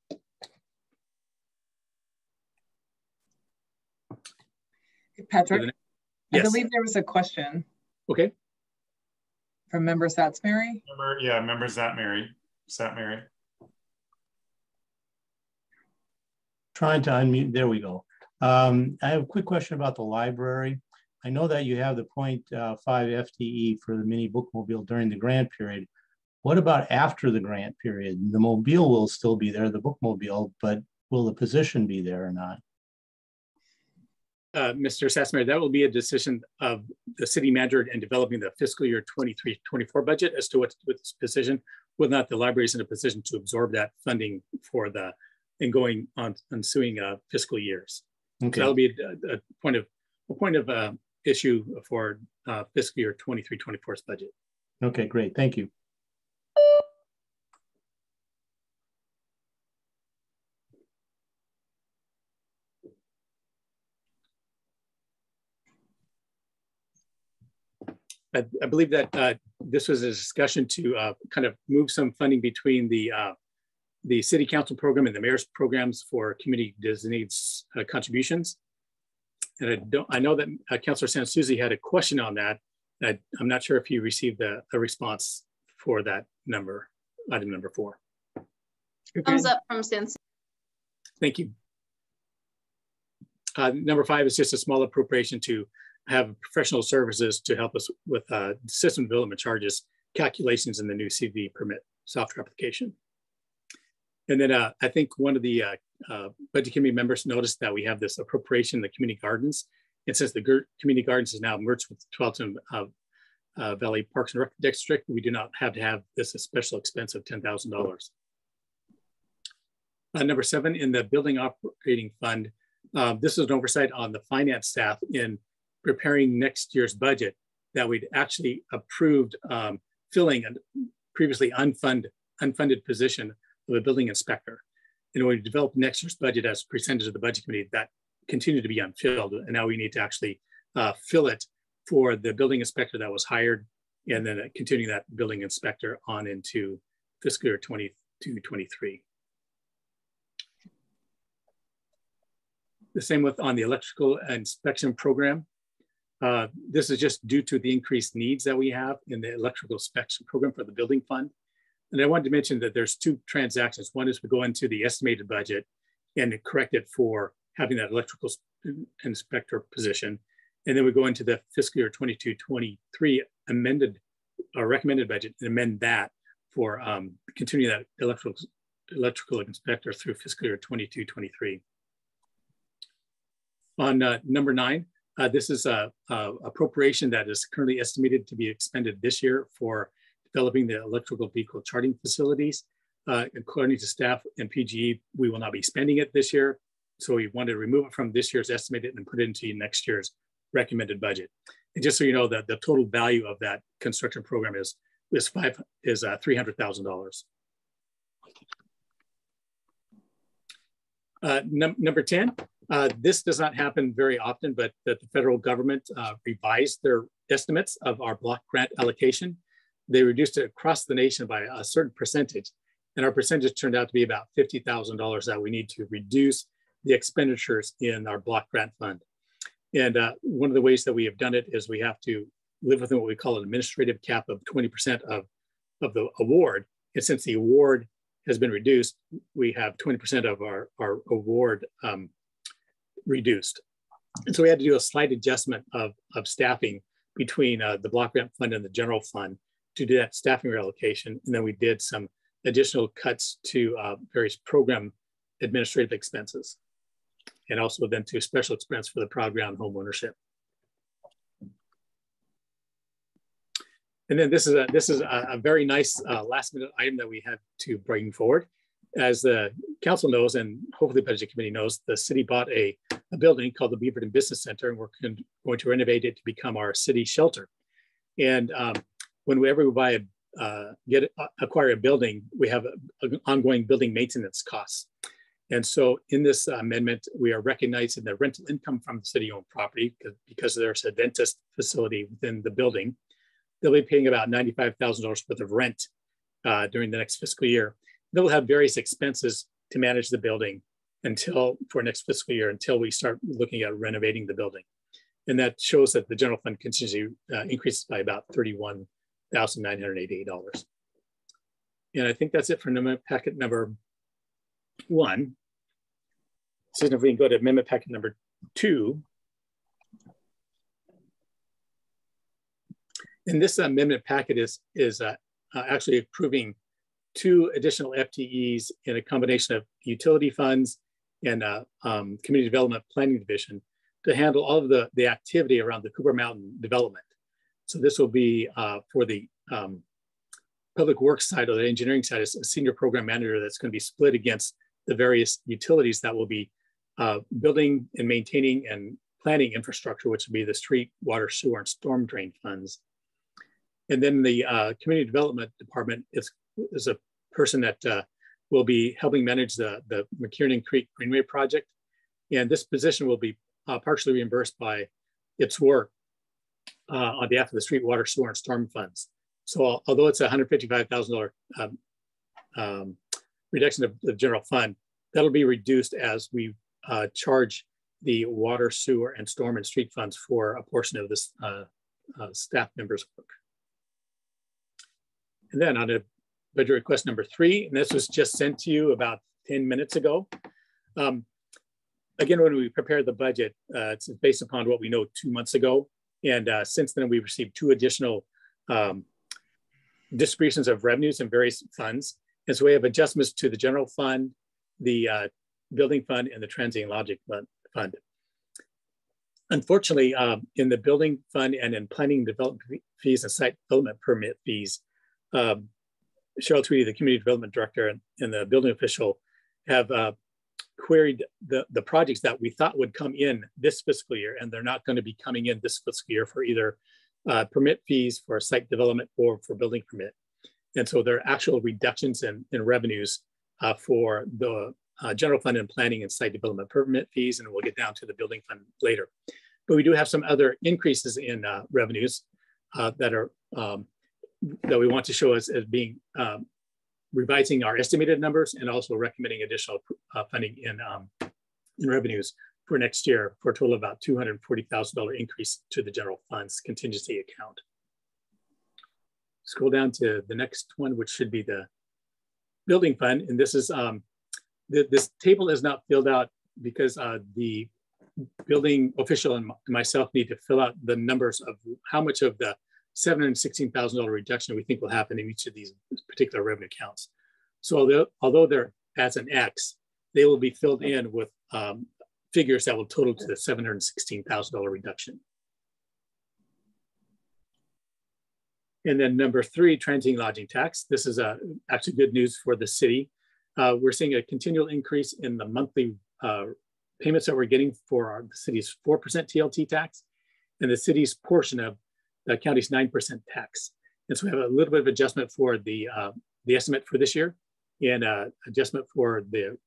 Patrick, yes. I believe there was a question. Okay. From member Satsmary? Member Satmary. Trying to unmute, there we go. I have a quick question about the library. I know that you have the 0.5 FTE for the mini bookmobile during the grant period. What about after the grant period? The mobile will still be there, the bookmobile, but will the position be there or not? Mr. Sassmer, that will be a decision of the city manager in developing the fiscal year 23-24 budget as to what's this position, whether or not the library is in a position to absorb that funding for the going on ensuing fiscal years. Okay. So that'll be a point of issue for fiscal year 23-24's budget. Okay, great. Thank you. I believe that this was a discussion to kind of move some funding between the city council program and the mayor's programs for community designated contributions. And I know that Councilor Sansuzi had a question on that. I'm not sure if you received a response for that number, item number 4. Thumbs up from Sansuzi. Thank you. Number 5 is just a small appropriation to have professional services to help us with system development charges, calculations in the new CV permit software application. And then I think one of the budget committee members noticed that we have this appropriation in the community gardens. And since the community gardens is now merged with Tualatin Valley Parks and Rec District, we do not have to have this a special expense of $10,000. Number 7, in the building operating fund, this is an oversight on the finance staff in preparing next year's budget that we'd actually approved filling a previously unfunded position of a building inspector. And when we developed next year's budget as presented to the budget committee, that continued to be unfilled. And now we need to actually fill it for the building inspector that was hired, and then continuing that building inspector on into fiscal year 22-23. The same with on the electrical inspection program. This is just due to the increased needs that we have in the electrical inspection program for the building fund. And I wanted to mention that there's two transactions. One is we go into the estimated budget and correct it for having that electrical inspector position. And then we go into the fiscal year 22-23 amended or recommended budget and amend that for continuing that electrical inspector through fiscal year 22-23. On number 9, this is a appropriation that is currently estimated to be expended this year for developing the electrical vehicle charging facilities. According to staff and PGE, we will not be spending it this year. So we wanted to remove it from this year's estimated and put it into next year's recommended budget. And just so you know that the total value of that construction program is $300,000. Number 10, this does not happen very often, but that the federal government revised their estimates of our block grant allocation. They reduced it across the nation by a certain percentage. And our percentage turned out to be about $50,000 that we need to reduce the expenditures in our block grant fund. And one of the ways that we have done it is we have to live within what we call an administrative cap of 20% of the award. And since the award has been reduced, we have 20% of our award reduced. And so we had to do a slight adjustment of staffing between the block grant fund and the general fund to do that staffing reallocation. And then we did some additional cuts to various program administrative expenses, and also then to special expense for the proud ground home ownership. And then this is a very nice last minute item that we had to bring forward. As the council knows, and hopefully the budget committee knows, the city bought a building called the Beaverton Business Center, and we're going to renovate it to become our city shelter. And whenever we acquire a building, we have ongoing building maintenance costs. And so in this amendment, we are recognizing the rental income from the city-owned property because there's a dentist facility within the building. They'll be paying about $95,000 worth of rent during the next fiscal year. They'll have various expenses to manage the building for next fiscal year until we start looking at renovating the building. And that shows that the general fund contingency increases by about $31,988. And I think that's it for amendment packet number 1. So if we can go to amendment packet number 2. And this amendment packet is actually approving 2 additional FTEs in a combination of utility funds and community development planning division to handle all of the activity around the Cooper Mountain development. So this will be for the public works side or the engineering side, is a senior program manager that's going to be split against the various utilities that will be building and maintaining and planning infrastructure, which will be the street, water, sewer, and storm drain funds. And then the community development department is a person that will be helping manage the McKiernan Creek Greenway project. And this position will be partially reimbursed by its work on behalf of the street, water, sewer, and storm funds. So although it's a $155,000 reduction of the general fund, that'll be reduced as we charge the water, sewer, and storm and street funds for a portion of this staff members' work. And then on to budget request number 3, and this was just sent to you about 10 minutes ago. Again, when we prepared the budget, it's based upon what we know 2 months ago. And since then, we've received 2 additional distributions of revenues in various funds. And so we have adjustments to the general fund, the building fund, and the transient lodging fund. Unfortunately, in the building fund and in planning development fees and site development permit fees, Cheryl Tweedy, the community development director, and the building official have queried the projects that we thought would come in this fiscal year, and they're not going to be coming in this fiscal year for either permit fees for site development or for building permit. And so there are actual reductions in revenues for the general fund and planning and site development permit fees, and we'll get down to the building fund later. But we do have some other increases in revenues that are that we want to show as being revising our estimated numbers and also recommending additional funding in revenues for next year for a total of about $240,000 increase to the general fund's contingency account. Scroll down to the next one, which should be the building fund. And this is, this table is not filled out because the building official and myself need to fill out the numbers of how much of the $716,000 reduction we think will happen in each of these particular revenue counts. So although they're as an X, they will be filled in with figures that will total to the $716,000 reduction. And then number 3, transient lodging tax. This is actually good news for the city. We're seeing a continual increase in the monthly payments that we're getting for the city's 4% TLT tax and the city's portion of the county's 9% tax. And so we have a little bit of adjustment for the estimate for this year and adjustment for the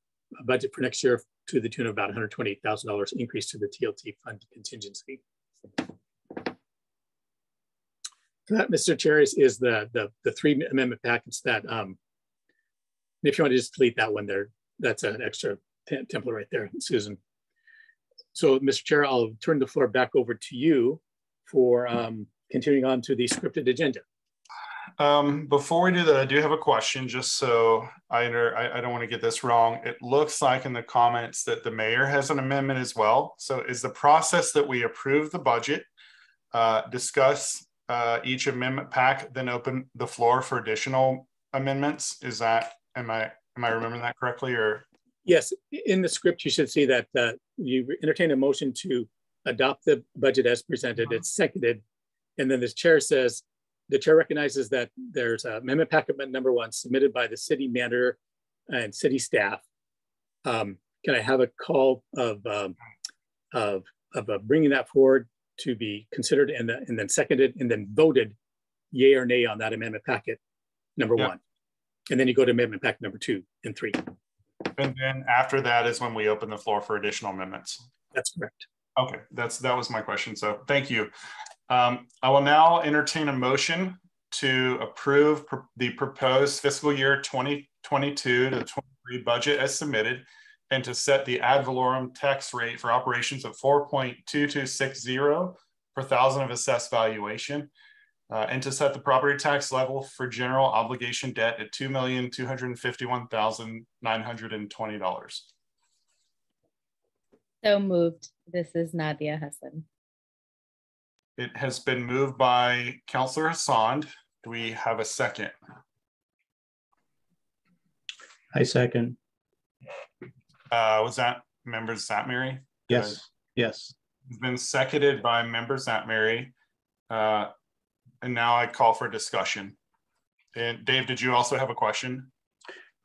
budget for next year to the tune of about $128,000 increase to the TLT fund contingency. So that, Mr. Chair, is the 3 amendment package that, if you want to just delete that one there, that's an extra template right there, Susan. So, Mr. Chair, I'll turn the floor back over to you for continuing on to the scripted agenda. Before we do that, I do have a question, just so I don't want to get this wrong. It looks like in the comments that the mayor has an amendment as well. So is the process that we approve the budget, discuss each amendment pack, then open the floor for additional amendments? Is that, am I remembering that correctly? Or yes, in the script you should see that you entertain a motion to adopt the budget as presented. It's seconded, and then the chair says, the chair recognizes that there's amendment packet number 1 submitted by the city manager and city staff. Can I have a call of bringing that forward to be considered and then seconded and then voted yay or nay on that amendment packet number 1? And then you go to amendment packet number 2 and 3. And then after that is when we open the floor for additional amendments. That's correct. Okay, that was my question. So thank you. I will now entertain a motion to approve the proposed fiscal year 2022 to 23 budget as submitted, and to set the ad valorem tax rate for operations of 4.2260 per thousand of assessed valuation, and to set the property tax level for general obligation debt at $2,251,920. So moved. This is Nadia Hassan. It has been moved by Councillor Hassan. Do we have a second? I second. Was that member Zatmary? Yes. Yes. It's been seconded by member Zatmary. And now I call for discussion. And Dave, did you also have a question?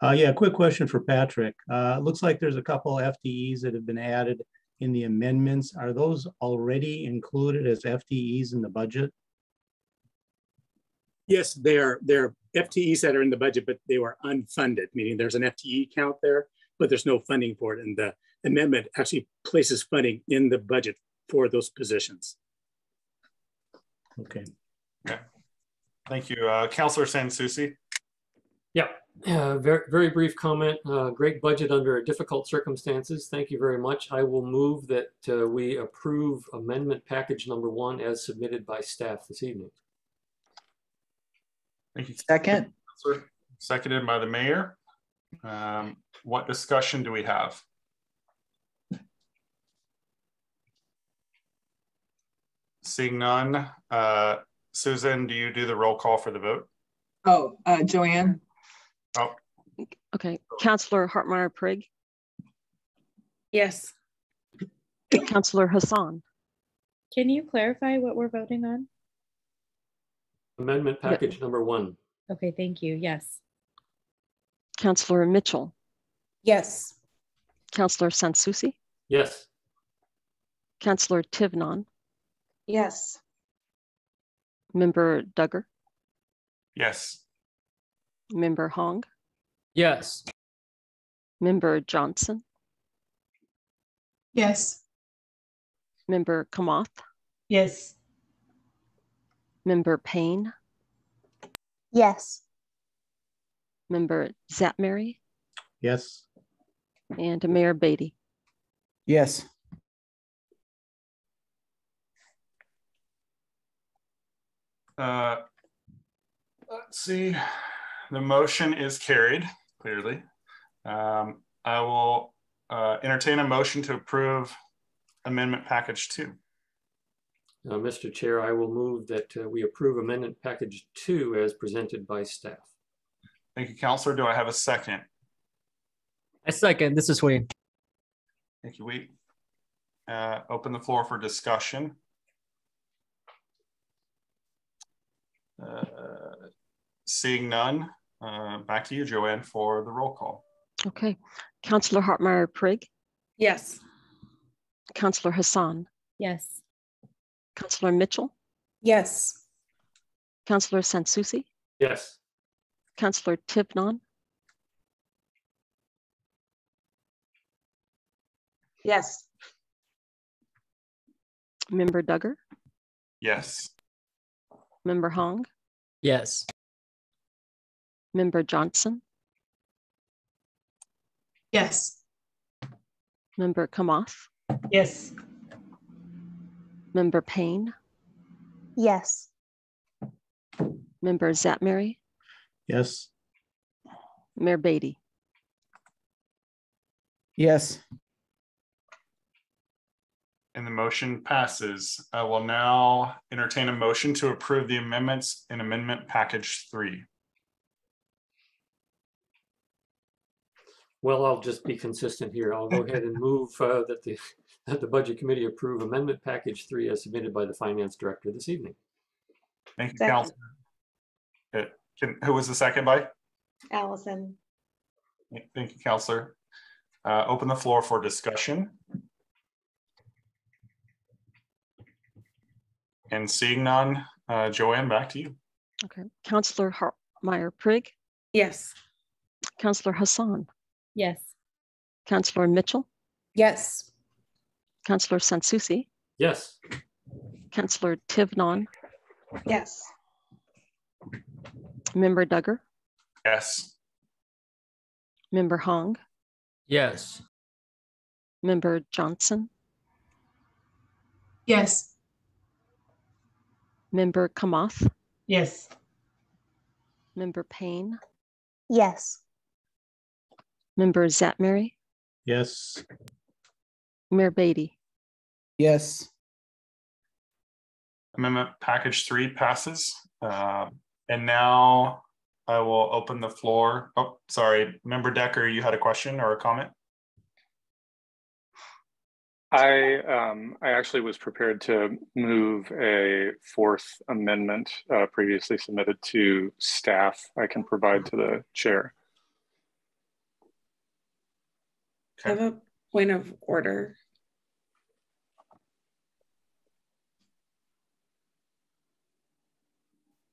Yeah, quick question for Patrick. It looks like there's a couple FTEs that have been added in the amendments. Are those already included as FTEs in the budget? Yes, they're FTEs that are in the budget, but they were unfunded, meaning there's an FTE count there, but there's no funding for it. And the amendment actually places funding in the budget for those positions. Okay. Okay. Thank you. Councillor Sansusi. Yeah, very, very brief comment. Great budget under difficult circumstances. Thank you very much. I will move that we approve amendment package number 1 as submitted by staff this evening. Thank you. Second. Seconded by the mayor. What discussion do we have? Seeing none. Susan, do you do the roll call for the vote? Oh, Joanne. Oh. Okay. Councillor Hartmeyer-Prigg. Yes. Councillor Hassan. Can you clarify what we're voting on? Amendment package number 1. Okay, thank you. Yes. Councillor Mitchell. Yes. Councillor Sansusi, Yes. Councillor Tivnon, Yes. Member Duggar, Yes. Member Hong, Yes. Member Johnson, Yes. Member Kamath, Yes. Member Payne, Yes. Member Zatmary, Yes. and Mayor Beatty. Yes. Let's see. The motion is carried, clearly. I will entertain a motion to approve amendment package 2. Mr. Chair, I will move that we approve amendment package 2 as presented by staff. Thank you, Councillor. Do I have a second? I second. This is Wayne. Thank you, Wheat. Open the floor for discussion. Seeing none, back to you, Joanne, for the roll call. Okay. Councillor Hartmeyer Prigg. Yes. Councillor Hassan. Yes. Councillor Mitchell. Yes. Councillor Sansusi. Yes. Councillor Tivnon. Yes. Member Duggar. Yes. Member Hong. Yes. Member Johnson. Yes. Member Kamath. Yes. Member Payne. Yes. Member Zatmary. Yes. Mayor Beatty. Yes. And the motion passes. I will now entertain a motion to approve the amendments in amendment package 3. Well, I'll just be consistent here. I'll go ahead and move that the Budget Committee approve amendment package 3 as submitted by the Finance Director this evening. Thank you, Councilor. Who was the second by? Allison. Thank you, Councilor. Open the floor for discussion. And seeing none, Joanne, back to you. Okay. Councillor Hartmeyer Prigg. Yes. Councillor Hassan. Yes. Councillor Mitchell. Yes. Councillor Sansusi. Yes. Councillor Tivnon. Yes. Member Duggar. Yes. Member Hong. Yes. Member Johnson. Yes. Member Kamath. Yes. Member Payne. Yes. Member Zatmary. Yes. Mayor Beatty. Yes. Amendment package 3 passes. And now I will open the floor. Oh, sorry, Member Decker, you had a question or a comment? I actually was prepared to move a 4th amendment previously submitted to staff. I can provide to the chair. I have a point of order.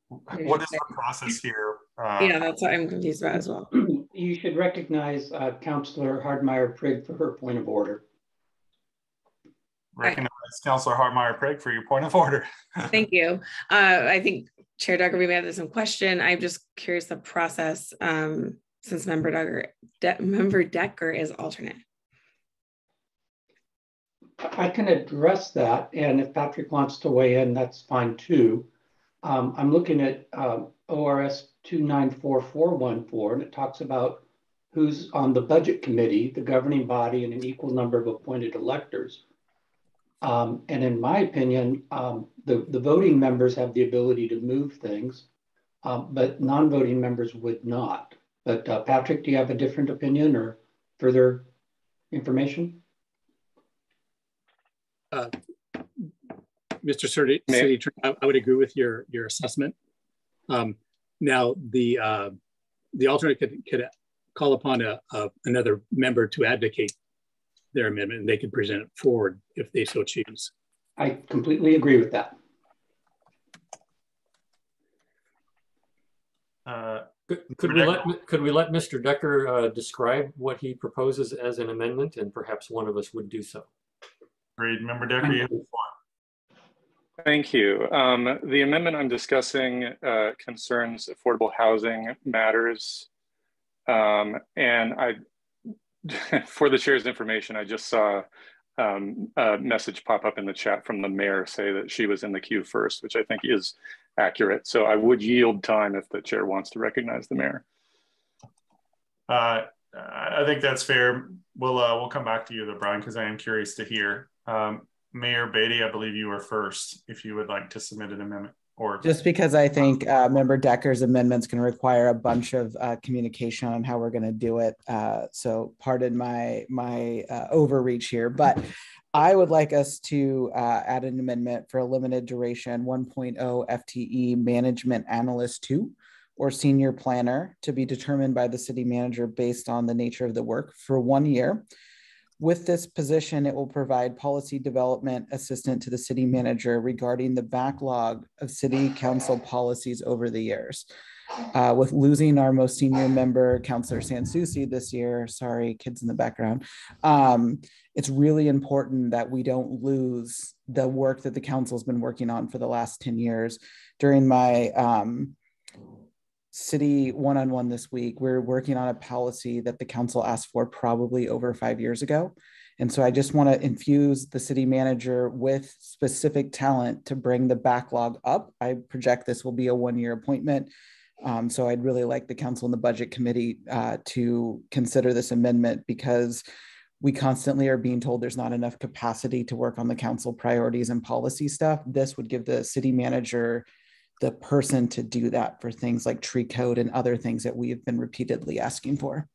What is the process here? Yeah, that's what I'm confused about as well. You should recognize Councillor Hardmeyer Prigg for her point of order. Recognize Councillor Hartmeyer Prigg for your point of order. Thank you. I think Chair Duggar, we may have some question. I'm just curious the process since Member Decker is alternate. I can address that, and if Patrick wants to weigh in, that's fine too. I'm looking at ORS 294414, and it talks about who's on the budget committee, the governing body, and an equal number of appointed electors. And in my opinion, the voting members have the ability to move things, but non-voting members would not. But Patrick, do you have a different opinion or further information? Mr. City Attorney, I would agree with your assessment. Now, the alternate could call upon another member to advocate their amendment, and they could present it forward if they so choose. I completely agree with that. Could we let Mr. Decker describe what he proposes as an amendment, and perhaps one of us would do so? Great, Member Decker, you have the floor. Thank you. The amendment I'm discussing concerns affordable housing matters. And I, for the chair's information, I just saw a message pop up in the chat from the mayor say that she was in the queue first, which I think is accurate. So I would yield time if the chair wants to recognize the mayor. I think that's fair. We'll come back to you though, Brian, because I am curious to hear. Mayor Beatty, I believe you were first, if you would like to submit an amendment. Or just because I think Member Decker's amendments can require a bunch of communication on how we're going to do it. So pardon my overreach here, but I would like us to add an amendment for a limited duration 1.0 FTE Management Analyst 2 or Senior Planner to be determined by the city manager based on the nature of the work for 1 year. With this position, it will provide policy development assistance to the city manager regarding the backlog of city council policies over the years. With losing our most senior member, Councillor Sansusi this year, sorry, kids in the background, it's really important that we don't lose the work that the council's been working on for the last 10 years. During my city one-on-one this week, we're working on a policy that the council asked for probably over 5 years ago. And so I just want to infuse the city manager with specific talent to bring the backlog up. I project this will be a 1-year appointment. So I'd really like the council and the budget committee to consider this amendment, because we constantly are being told there's not enough capacity to work on the council priorities and policy stuff. This would give the city manager the person to do that for things like tree code and other things that we have been repeatedly asking for.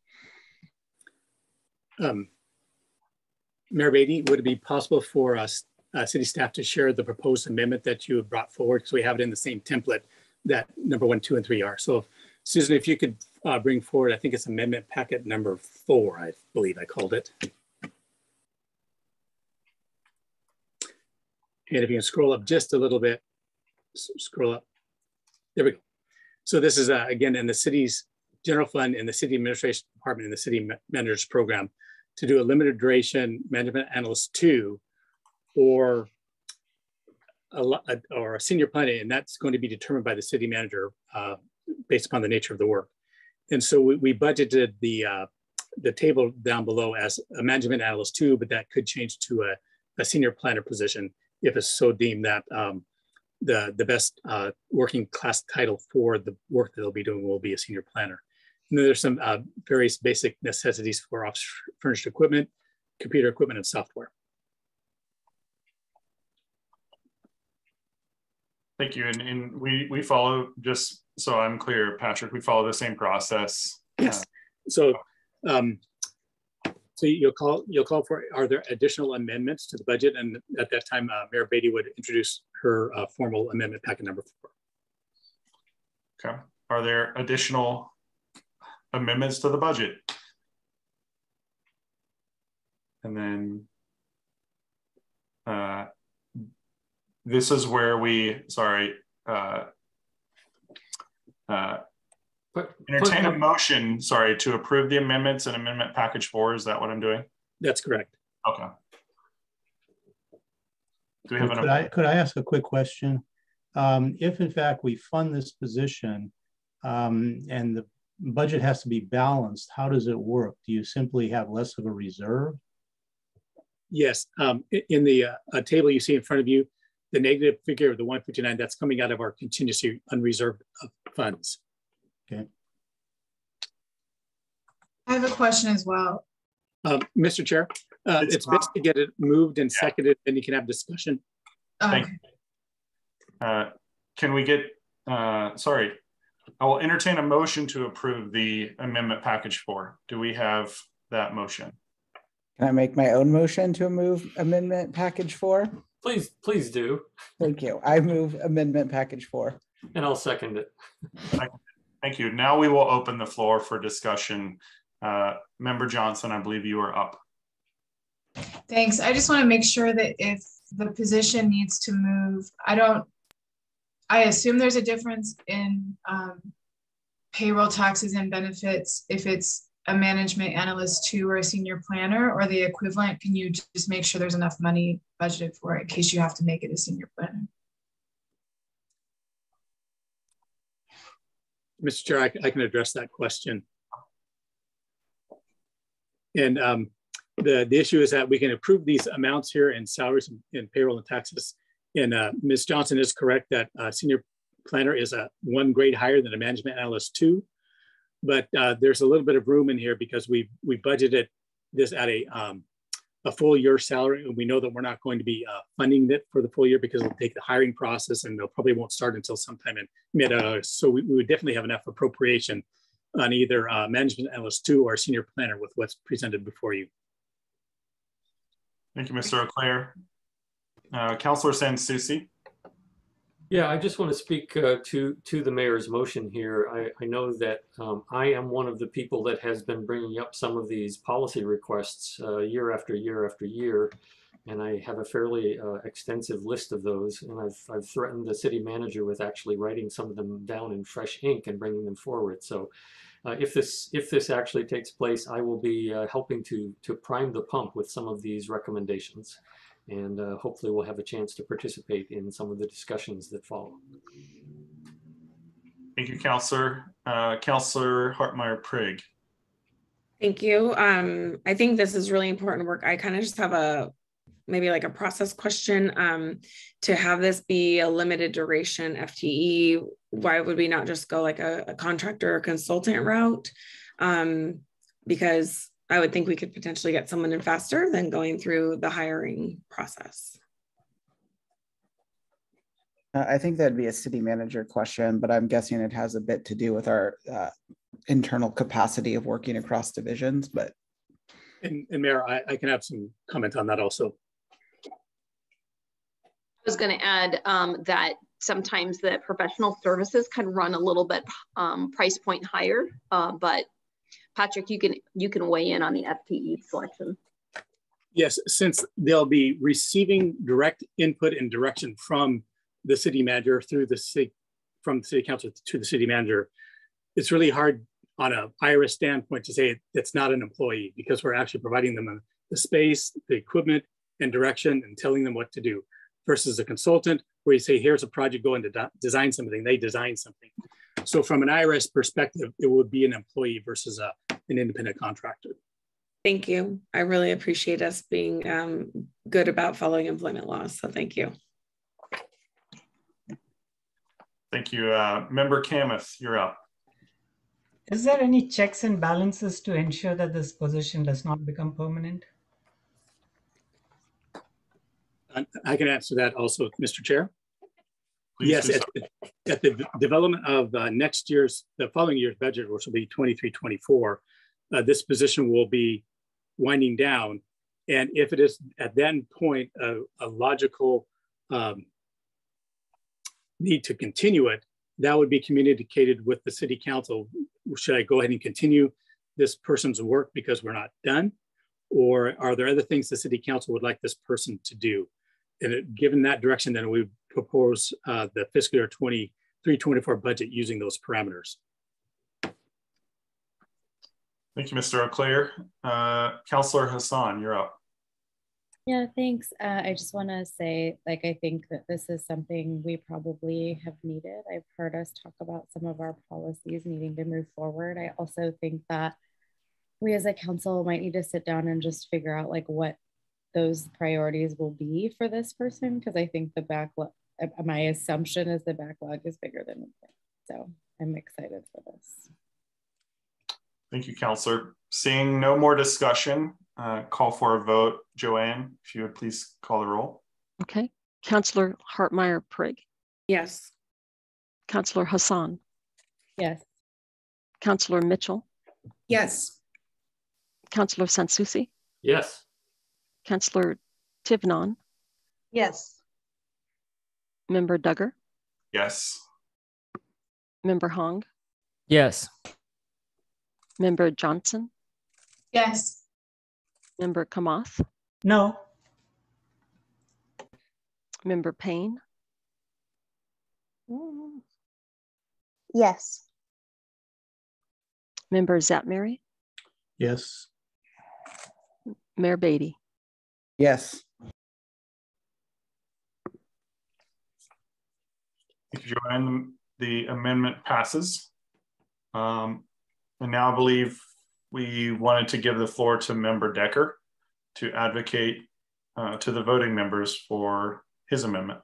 Mayor Beatty, would it be possible for us, city staff, to share the proposed amendment that you have brought forward? Because we have it in the same template that number 1, 2, and 3 are. So Susan, if you could bring forward, I think it's amendment packet number 4, I believe I called it. And if you can scroll up just a little bit, scroll up. There we go. So this is, again, in the city's general fund, in the city administration department, in the city managers program, to do a limited duration management analyst 2 or a senior planner, and that's going to be determined by the city manager based upon the nature of the work. And so we budgeted the table down below as a management analyst 2, but that could change to a senior planner position if it's so deemed that the best working class title for the work that they'll be doing will be a senior planner. And then there's some various basic necessities for office furnished equipment, computer equipment, and software. Thank you. And we follow, just so I'm clear, Patrick, we follow the same process. Yes. So you'll call for, are there additional amendments to the budget? And at that time, Mayor Beatty would introduce her formal amendment packet number 4. Okay. Are there additional amendments to the budget? And then this is where we, entertain a motion, to approve the amendments and amendment package 4. Is that what I'm doing? That's correct. Okay. Do we have could I ask a quick question? If in fact we fund this position and the budget has to be balanced, how does it work? Do you simply have less of a reserve? Yes. In the table you see in front of you, the negative figure of the 159, that's coming out of our contingency unreserved funds. Okay. I have a question as well. Mr. Chair, it's best to get it moved and seconded, and you can have discussion. Thank you. Can we get, I will entertain a motion to approve the amendment package 4. Do we have that motion? Can I make my own motion to move amendment package 4? Please do. Thank you. I move amendment package 4. And I'll second it. Thank you. Now we will open the floor for discussion. Member Johnson, I believe you are up. Thanks. I just want to make sure that if the position needs to move, I assume there's a difference in payroll taxes and benefits if it's a management analyst 2 or a senior planner or the equivalent. Can you just make sure there's enough money budgeted for it in case you have to make it a senior planner? Mr. Chair, I can address that question. And the issue is that we can approve these amounts here in salaries and payroll and taxes. And Ms. Johnson is correct that senior planner is a 1 grade higher than a management analyst 2. But there's a little bit of room in here because we budgeted this at a full year salary. And we know that we're not going to be funding it for the full year because it'll take the hiring process and they'll probably won't start until sometime in mid-August. So we would definitely have enough appropriation on either management analyst 2 or senior planner with what's presented before you. Thank you, Mr. Auclair. Councillor Sansucci. Yeah, I just want to speak to the mayor's motion here. I know that I am one of the people that has been bringing up some of these policy requests year after year after year, and I have a fairly extensive list of those. And I've threatened the city manager with actually writing some of them down in fresh ink and bringing them forward. So if this actually takes place, I will be helping to prime the pump with some of these recommendations. And hopefully we'll have a chance to participate in some of the discussions that follow. Thank you, Councillor. Councillor Hartmeyer-Prigg. Thank you. I think this is really important work. I kind of just have maybe like a process question. To have this be a limited duration FTE, why would we not just go like a contractor or consultant route? Because I would think we could potentially get someone in faster than going through the hiring process. I think that'd be a city manager question, but I'm guessing it has a bit to do with our internal capacity of working across divisions. But and Mayor, I can have some comment on that also. I was going to add that sometimes the professional services can run a little bit price point higher, but Patrick, you can weigh in on the FTE selection. Yes, since they'll be receiving direct input and direction from the city manager through the city, from the city council to the city manager, it's really hard on an IRS standpoint to say that's not an employee because we're actually providing them the space, the equipment, and direction and telling them what to do versus a consultant where you say, here's a project, go and design something, they design something. So from an IRS perspective, it would be an employee versus an independent contractor. Thank you. I really appreciate us being good about following employment laws. So thank you. Thank you. Member Kamath, you're up. Is there any checks and balances to ensure that this position does not become permanent? I can answer that also, Mr. Chair. Please yes, at the development of the following year's budget, which will be 23-24, this position will be winding down. And if it is at that point a logical need to continue it, that would be communicated with the city council. Should I go ahead and continue this person's work because we're not done? Or are there other things the city council would like this person to do? And given that direction, then we propose the fiscal year 23-24 budget using those parameters. Thank you, Mr. Auclair. Councillor Hassan, you're up. Yeah, thanks. I just want to say, like, I think that this is something we probably have needed. I've heard us talk about some of our policies needing to move forward. I also think that we as a council might need to sit down and just figure out like what those priorities will be for this person, because I think the backlog, my assumption is the backlog is bigger than we think. So I'm excited for this. Thank you, Councillor. Seeing no more discussion, call for a vote. Joanne, if you would please call the roll. Okay. Councillor Hartmeyer-Prigg. Yes. Councillor Hassan. Yes. Councillor Mitchell. Yes. Councillor Sansucci. Yes. Councillor Tivnon. Yes. Member Duggar. Yes. Member Hong. Yes. Member Johnson. Yes. Member Kamath. No. Member Payne? Yes. Member Zapmary? Yes. Mayor Beatty? Yes. Thank you, Joanne. The amendment passes. And now I believe we wanted to give the floor to Member Decker to advocate to the voting members for his amendment.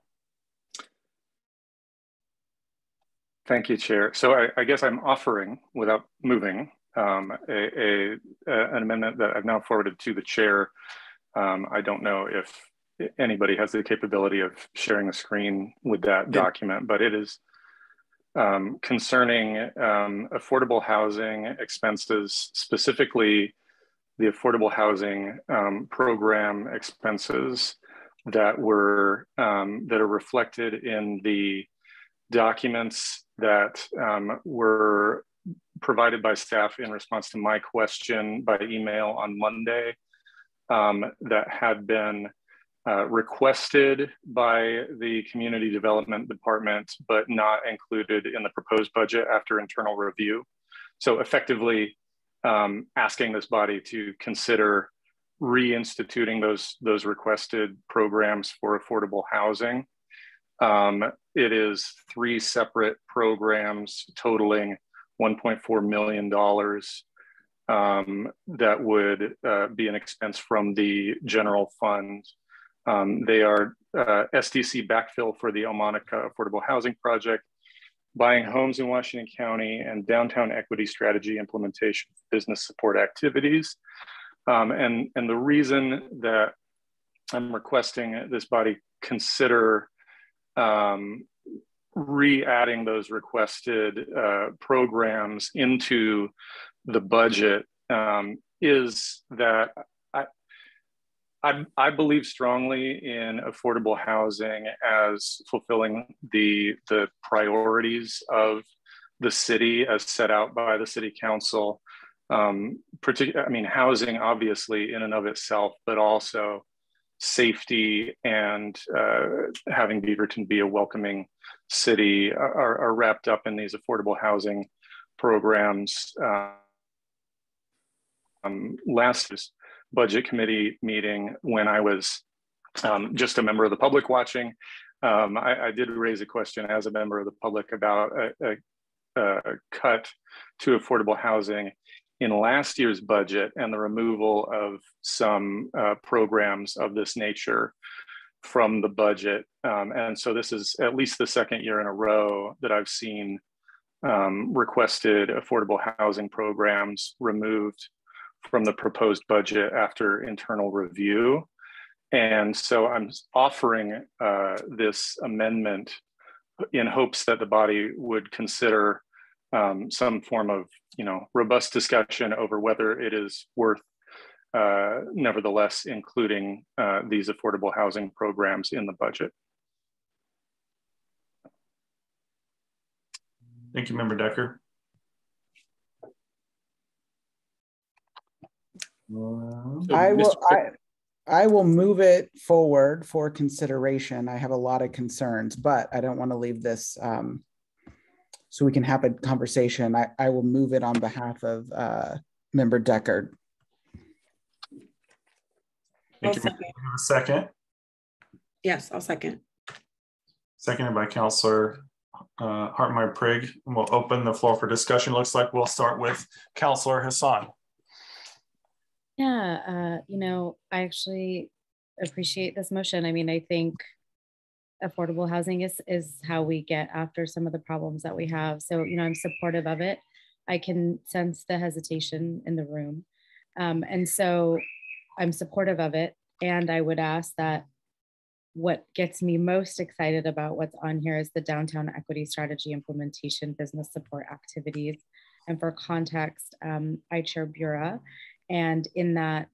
Thank you, Chair. So I guess I'm offering, without moving, an amendment that I've now forwarded to the chair. I don't know if anybody has the capability of sharing the screen with that document, but it is concerning affordable housing expenses, specifically the affordable housing program expenses that are reflected in the documents that were provided by staff in response to my question by email on Monday, that had been requested by the Community Development Department, but not included in the proposed budget after internal review. So effectively asking this body to consider reinstituting those requested programs for affordable housing. It is 3 separate programs totaling $1.4 million that would be an expense from the general fund. They are SDC backfill for the Omonica Affordable Housing Project, buying homes in Washington County, and downtown equity strategy implementation business support activities. And the reason that I'm requesting this body consider re-adding those requested programs into the budget is that I believe strongly in affordable housing as fulfilling the priorities of the city as set out by the city council. I mean, housing obviously in and of itself, but also safety and having Beaverton be a welcoming city are wrapped up in these affordable housing programs. Last budget committee meeting, when I was just a member of the public watching, I did raise a question as a member of the public about a cut to affordable housing in last year's budget and the removal of some programs of this nature from the budget. And so this is at least the second year in a row that I've seen requested affordable housing programs removed from the proposed budget after internal review. And so I'm offering this amendment in hopes that the body would consider some form of, robust discussion over whether it is worth nevertheless including these affordable housing programs in the budget. Thank you, Member Decker. I will move it forward for consideration. I have a lot of concerns, but I don't want to leave this so we can have a conversation. I will move it on behalf of Member Decker. Thank you. A second? Yes, I'll second. Seconded by Councilor Hartmeyer Prigg. And we'll open the floor for discussion. Looks like we'll start with Councilor Hassan. Yeah, I actually appreciate this motion. I mean, I think affordable housing is how we get after some of the problems that we have. So, I'm supportive of it. I can sense the hesitation in the room. And so I'm supportive of it. And I would ask that what gets me most excited about what's on here is the downtown equity strategy implementation business support activities. And for context, I chair Bureau. And in that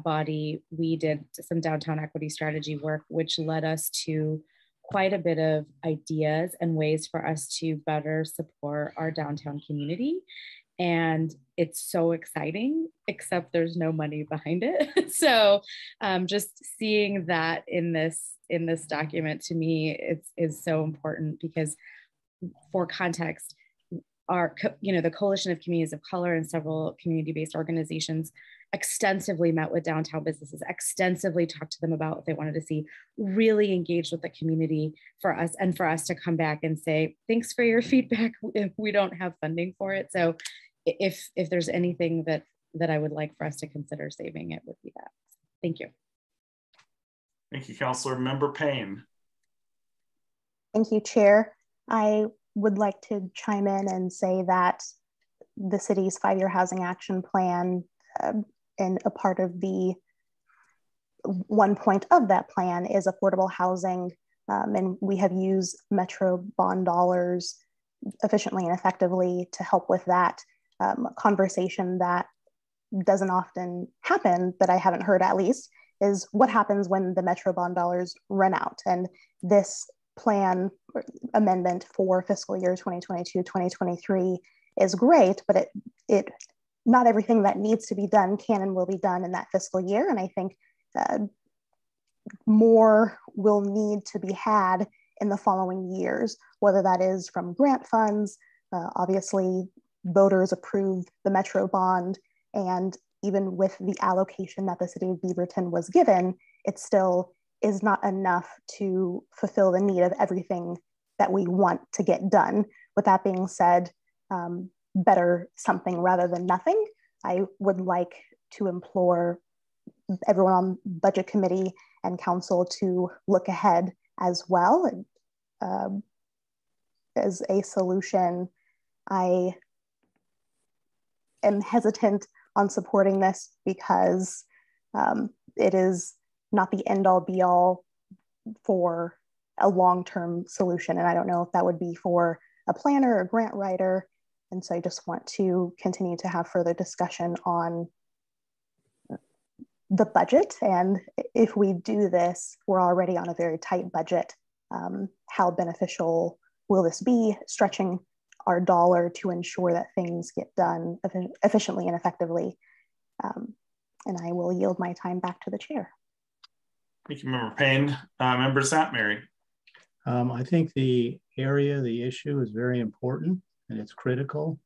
body, we did some downtown equity strategy work, which led us to quite a bit of ideas and ways for us to better support our downtown community. And it's so exciting, except there's no money behind it. So just seeing that in this document, to me, is so important, because for context, the Coalition of Communities of Color and several community-based organizations extensively met with downtown businesses, extensively talked to them about what they wanted to see, really engaged with the community for us to come back and say, thanks for your feedback. If we don't have funding for it. So if there's anything that I would like for us to consider saving, it would be that. Thank you. Thank you, Councilor. Member Payne. Thank you, Chair. I would like to chime in and say that the city's 5-year housing action plan and a part of one point of that plan is affordable housing. And we have used Metro bond dollars efficiently and effectively to help with that conversation that doesn't often happen, that I haven't heard at least, is what happens when the Metro bond dollars run out. And this plan amendment for fiscal year 2022-2023 is great, but it not everything that needs to be done can and will be done in that fiscal year. And I think more will need to be had in the following years, whether that is from grant funds. Obviously, voters approved the Metro bond, and even with the allocation that the city of Beaverton was given, it still is not enough to fulfill the need of everything that we want to get done. With that being said, better something rather than nothing. I would like to implore everyone on budget committee and council to look ahead as well. As a solution, I am hesitant on supporting this because it is not the end all be all for a long-term solution. And I don't know if that would be for a planner or a grant writer. And so I just want to continue to have further discussion on the budget. And if we do this, we're already on a very tight budget. How beneficial will this be, stretching our dollar to ensure that things get done efficiently and effectively? And I will yield my time back to the chair. Thank you, Member Payne. Member Satmary. I think the issue is very important and it's critical.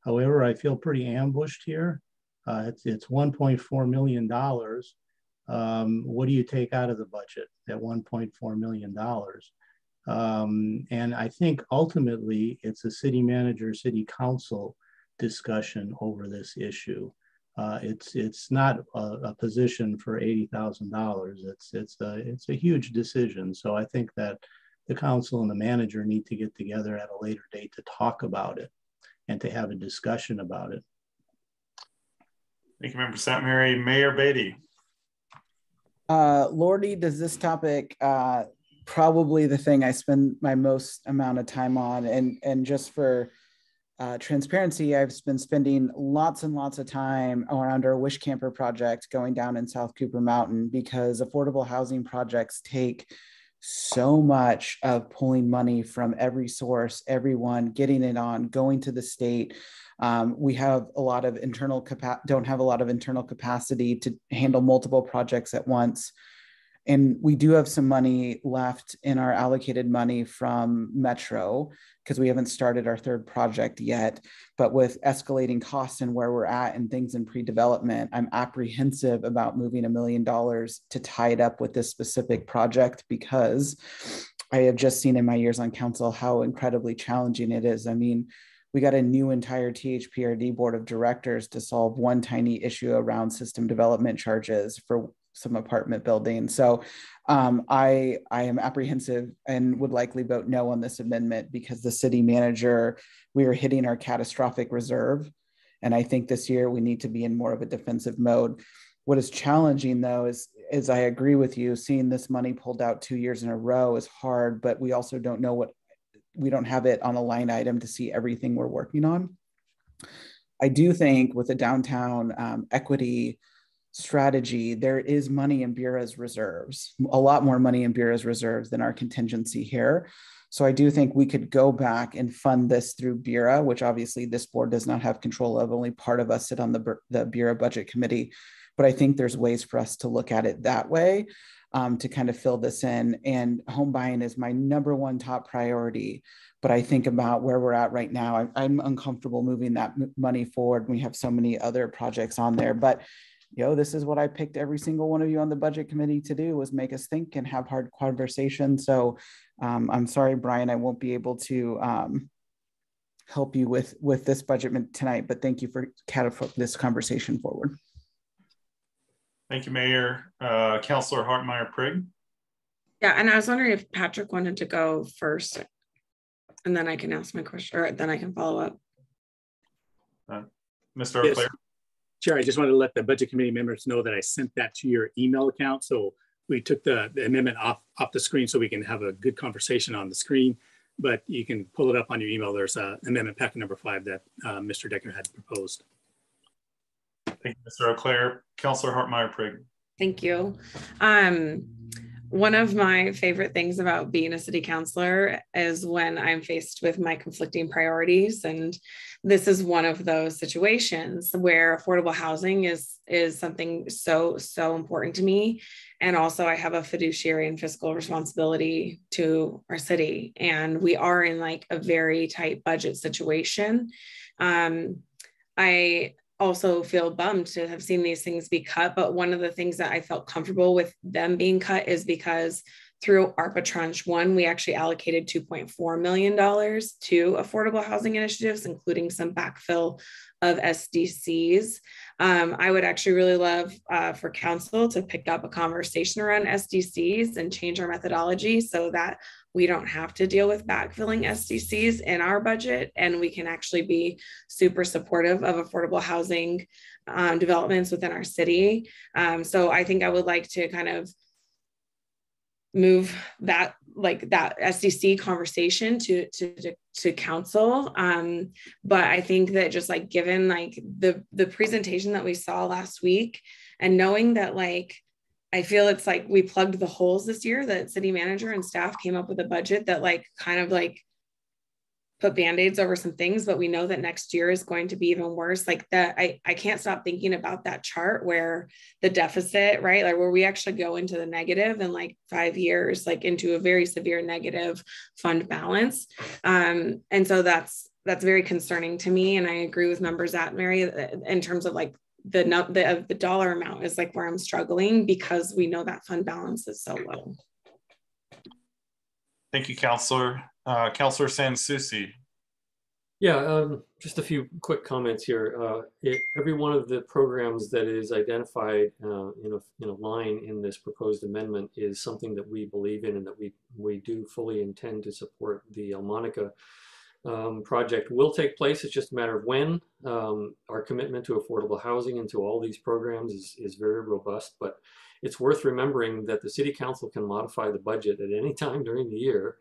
However, I feel pretty ambushed here. It's $1.4 million. What do you take out of the budget at $1.4 million? And I think ultimately it's a city manager, city council discussion over this issue. It's not a position for $80,000. It's a huge decision. So I think that the council and the manager need to get together at a later date to talk about it and to have a discussion about it. Thank you, Member Satmary. Mayor Beatty. Lordy, does this topic probably the thing I spend my most amount of time on, and just for transparency, I've been spending lots and lots of time around our Wish Camper project going down in South Cooper Mountain, because affordable housing projects take so much of pulling money from every source, everyone getting it on, going to the state. We have a lot of don't have a lot of internal capacity to handle multiple projects at once. And we do have some money left in our allocated money from Metro, because we haven't started our third project yet. But with escalating costs and where we're at and things in pre-development, I'm apprehensive about moving $1 million to tie it up with this specific project, because I have just seen in my years on council how incredibly challenging it is. I mean, we got a new entire THPRD board of directors to solve one tiny issue around system development charges for some apartment buildings. So I am apprehensive and would likely vote no on this amendment, because the city manager, we are hitting our catastrophic reserve. And I think this year we need to be in more of a defensive mode. What is challenging though is I agree with you, seeing this money pulled out 2 years in a row is hard, but we also don't know we don't have it on a line item to see everything we're working on. I do think with the downtown equity strategy, there is money in Bureau's reserves, a lot more money in Bureau's reserves than our contingency here. So I do think we could go back and fund this through BURA, which obviously this board does not have control of. Only part of us sit on the BURA budget committee. But I think there's ways for us to look at it that way, to kind of fill this in. And home buying is my #1 top priority. But I think about where we're at right now. I'm uncomfortable moving that money forward. We have so many other projects on there. But this is what I picked every single one of you on the budget committee to do, was make us think and have hard conversations. So I'm sorry, Brian, I won't be able to help you with this budget tonight, but thank you for catapulting this conversation forward. Thank you, Mayor. Councilor Hartmeyer-Prigg. Yeah, and I was wondering if Patrick wanted to go first, and then I can ask my question, or then I can follow up. Mr. O'Clair. Yes. Chair, I just wanted to let the budget committee members know that I sent that to your email account. So we took the amendment off the screen so we can have a good conversation on the screen, but you can pull it up on your email. There's amendment packet number 5 that Mr. Decker had proposed. Thank you, Mr. O'Clair. Councilor Hartmeyer-Prigg. Thank you. One of my favorite things about being a city councilor is when I'm faced with my conflicting priorities. And this is one of those situations where affordable housing is something so important to me. And also I have a fiduciary and fiscal responsibility to our city. And we are in like a very tight budget situation. I also feel bummed to have seen these things be cut. But one of the things that I felt comfortable with them being cut is because through ARPA Tranche 1, we actually allocated $2.4 million to affordable housing initiatives, including some backfill of SDCs. I would actually really love for council to pick up a conversation around SDCs and change our methodology so that we don't have to deal with backfilling SDCs in our budget, and we can actually be super supportive of affordable housing developments within our city. So I think I would like to kind of move that SDC conversation to council. But I think that just like given like the presentation that we saw last week, and knowing that like I feel it's like we plugged the holes this year, that city manager and staff came up with a budget that like kind of like put band-aids over some things, but we know that next year is going to be even worse. Like that, I can't stop thinking about that chart where the deficit, right? Like where we actually go into the negative in like 5 years, like into a very severe negative fund balance. And so that's very concerning to me. And I agree with members at Mary in terms of like the dollar amount is like where I'm struggling, because we know that fund balance is so low. Thank you, Councilor. Councilor Sansucci. Yeah, just a few quick comments here. Every one of the programs that is identified in a line in this proposed amendment is something that we believe in and that we do fully intend to support. The El Monica project will take place. It's just a matter of when. Our commitment to affordable housing and to all these programs is very robust, but it's worth remembering that the city council can modify the budget at any time during the year.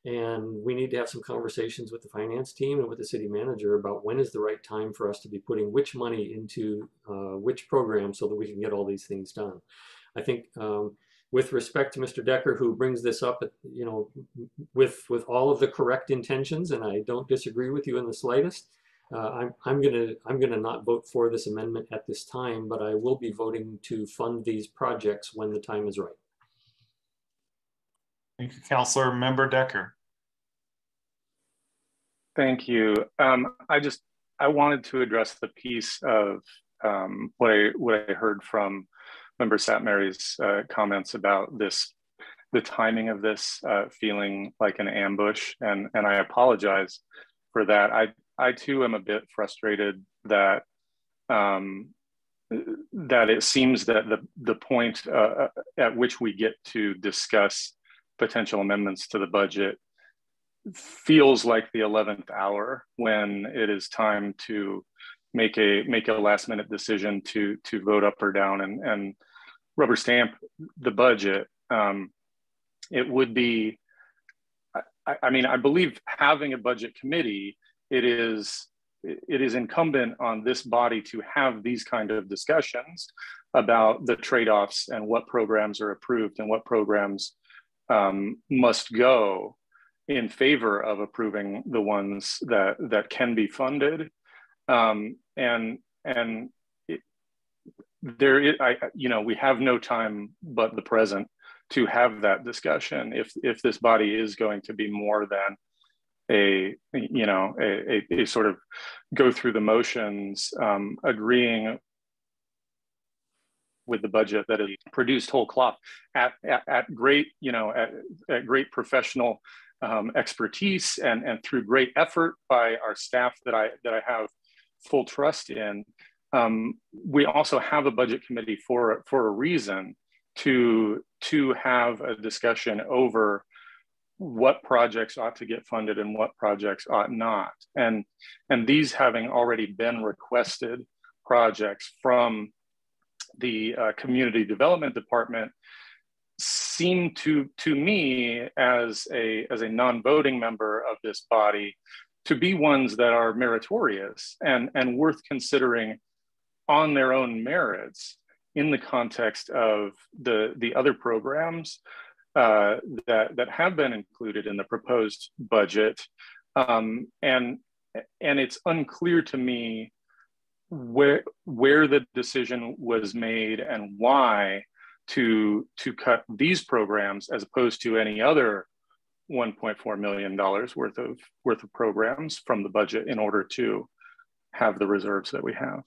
And we need to have some conversations with the finance team and with the city manager about when is the right time for us to be putting which money into which program so that we can get all these things done. I think with respect to Mr. Decker, who brings this up, with all of the correct intentions, and I don't disagree with you in the slightest, I'm gonna not vote for this amendment at this time, but I will be voting to fund these projects when the time is right. Thank you, Councilor. Member Decker. Thank you. I wanted to address the piece of what I heard from Member Satmary's comments about the timing of this feeling like an ambush, and I apologize for that. I too am a bit frustrated that that it seems that the point at which we get to discuss potential amendments to the budget feels like the 11th hour, when it is time to make a last minute decision to vote up or down and rubber stamp the budget. It would be, I mean, I believe having a budget committee, it is incumbent on this body to have these kind of discussions about the trade-offs and what programs are approved and what programs must go. in favor of approving the ones that can be funded. We have no time but the present to have that discussion. If this body is going to be more than a sort of go through the motions, agreeing with the budget that is produced whole cloth at great at great professional expertise and through great effort by our staff that I have full trust in. We also have a budget committee for a reason, to have a discussion over what projects ought to get funded and what projects ought not. And these having already been requested projects from the community development department seem to me as a non-voting member of this body to be ones that are meritorious and worth considering on their own merits in the context of the other programs that have been included in the proposed budget. And it's unclear to me where the decision was made and why to cut these programs as opposed to any other $1.4 million worth of programs from the budget in order to have the reserves that we have.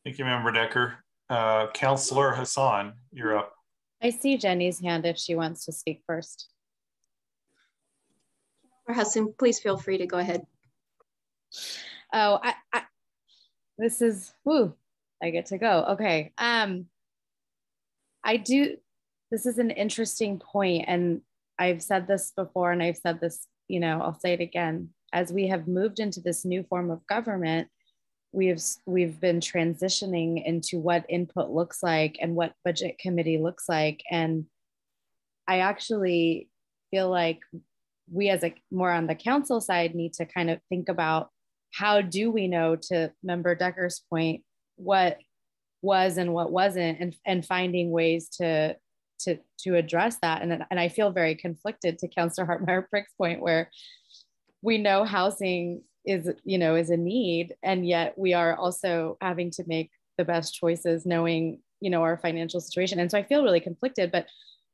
Thank you, Member Decker. Councillor Hassan, you're up. I see Jenny's hand if she wants to speak first. Hassan, please feel free to go ahead. Oh, this is, whoo, I get to go. Okay. This is an interesting point, and I've said this before, and I've said this, I'll say it again. As we have moved into this new form of government, we've been transitioning into what input looks like and what budget committee looks like. And I actually feel like we as more on the council side need to kind of think about how do we know, to Member Decker's point, what was and what wasn't, and finding ways to address that. And I feel very conflicted to Councillor Hartmeyer-Prick's point, where we know housing is a need, and yet we are also having to make the best choices knowing, our financial situation. And so I feel really conflicted, but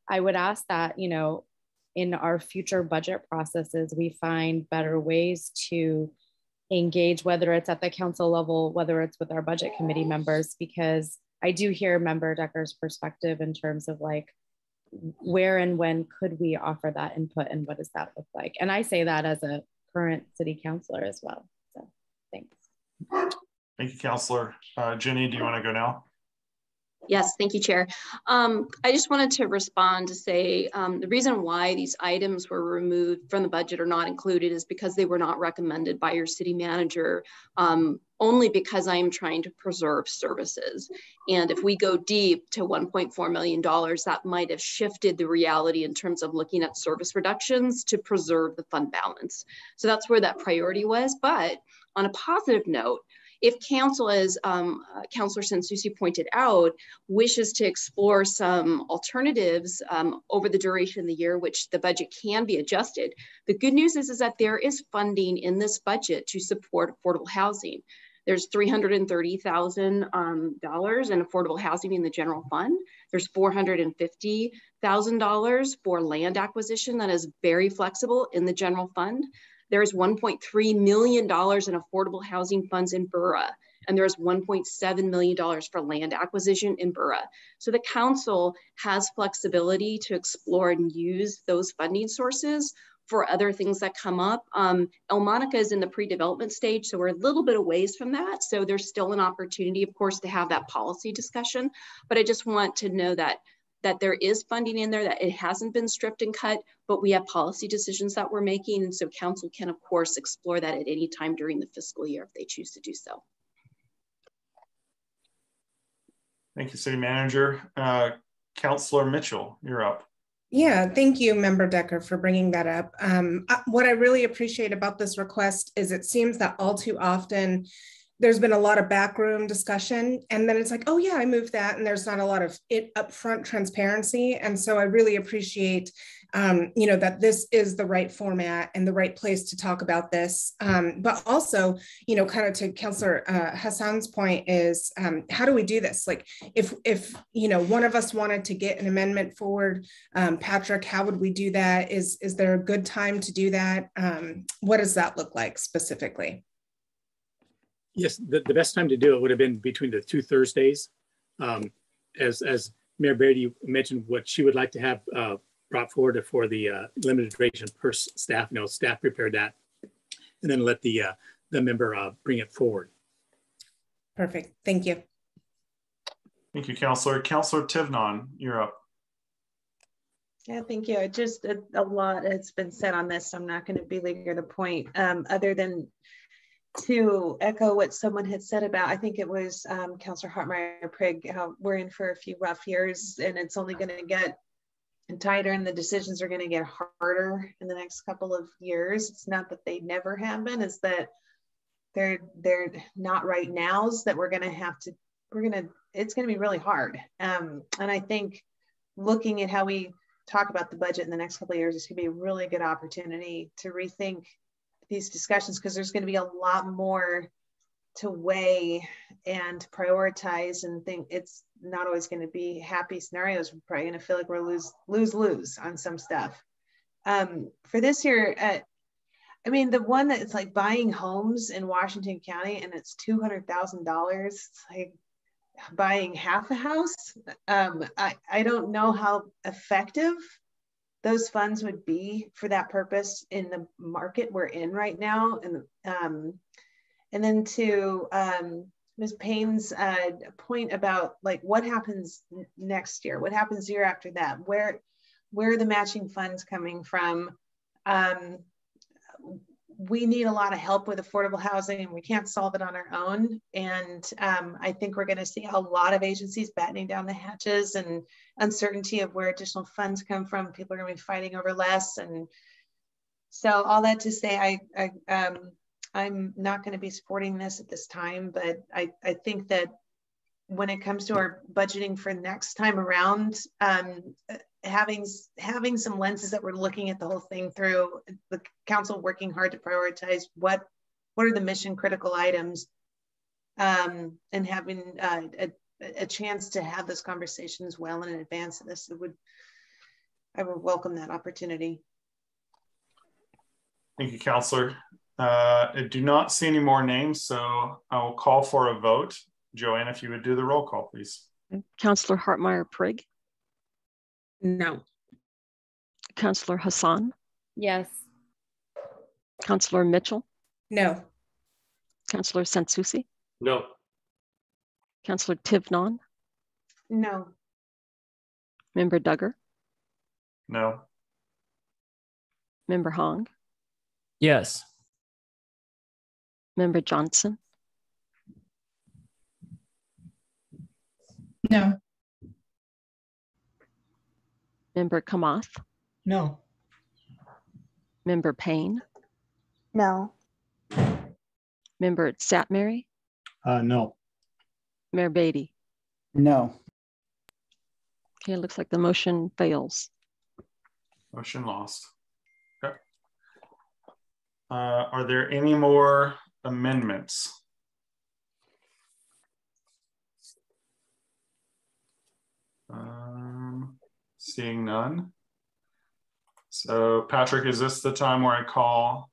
I would ask that, in our future budget processes, we find better ways to engage, whether it's at the council level, whether it's with our budget committee members, because I do hear Member Decker's perspective in terms of like, where and when could we offer that input and what does that look like? And I say that as a current city councilor as well. So thanks. Thank you, Councillor. Jenny, do you want to go now? Yes, thank you, Chair. I just wanted to respond to say the reason why these items were removed from the budget or not included is because they were not recommended by your city manager, only because I am trying to preserve services. And if we go deep to $1.4 million, that might have shifted the reality in terms of looking at service reductions to preserve the fund balance. So that's where that priority was. But on a positive note, if council, as Councillor Sansusi pointed out, wishes to explore some alternatives over the duration of the year, which the budget can be adjusted, the good news is that there is funding in this budget to support affordable housing. There's $330,000 in affordable housing in the general fund. There's $450,000 for land acquisition that is very flexible in the general fund. There's $1.3 million in affordable housing funds in Bura, and there's $1.7 million for land acquisition in Bura. So the council has flexibility to explore and use those funding sources for other things that come up. El Monica is in the pre-development stage, so we're a little bit away from that. So there's still an opportunity, of course, to have that policy discussion. But I just want to know that there is funding in there, that it hasn't been stripped and cut, but we have policy decisions that we're making. And so council can, of course, explore that at any time during the fiscal year if they choose to do so. Thank you, City Manager. Councillor Mitchell, you're up. Yeah, thank you, Member Decker, for bringing that up. What I really appreciate about this request is it seems that all too often there's been a lot of backroom discussion, and then it's like, oh yeah, I moved that, and there's not a lot of upfront transparency. And so I really appreciate, you know, that this is the right format and the right place to talk about this. But also, you know, kind of to Councillor Hassan's point is, how do we do this? Like, if you know, one of us wanted to get an amendment forward, Patrick, how would we do that? Is there a good time to do that? What does that look like specifically? Yes, the best time to do it would have been between the 2 Thursdays. As Mayor Beatty mentioned, what she would like to have brought forward for the limited duration per staff. You know, staff prepared that, and then let the member bring it forward. Perfect. Thank you. Thank you, Councillor. Councillor Tivnon, you're up. Yeah, thank you. Just a lot has been said on this. So I'm not going to belabor the point, other than to echo what someone had said about, I think it was Councillor Hartmeyer-Prigg, how we're in for a few rough years and it's only going to get tighter and the decisions are going to get harder in the next couple of years. It's not that they never have been, it's that they're not right nows that it's going to be really hard. And I think looking at how we talk about the budget in the next couple of years is going to be a really good opportunity to rethink these discussions, because there's going to be a lot more to weigh and prioritize and think. It's not always going to be happy scenarios. We're probably going to feel like we're lose on some stuff. For this year, I mean, the one that's like buying homes in Washington County and it's $200,000, it's like buying half a house. I don't know how effective those funds would be for that purpose in the market we're in right now. And then to Ms. Payne's point about like what happens next year, what happens year after that, where are the matching funds coming from? We need a lot of help with affordable housing and we can't solve it on our own. And I think we're going to see a lot of agencies battening down the hatches and uncertainty of where additional funds come from. People are going to be fighting over less. And so all that to say, I'm not going to be supporting this at this time, but I think that when it comes to our budgeting for next time around, having some lenses that we're looking at the whole thing through, the council working hard to prioritize what are the mission critical items, and having a chance to have those conversations well in advance of this, I would welcome that opportunity. Thank you, Councillor. I do not see any more names, so I will call for a vote. Joanne, if you would do the roll call, please. Councillor Hartmeyer-Prigg. No. Councillor Hassan. Yes. Councillor Mitchell. No. Councillor Sansusi. No. Councillor Tivnon. No. Member Duggar. No. Member Hong. Yes. Member Johnson. No. Member Kamath. No. Member Payne. No. Member Satmary. No. Mayor Beatty. No. Okay, it looks like the motion fails. Motion lost. Okay. Are there any more amendments? Seeing none. So Patrick, is this the time where I call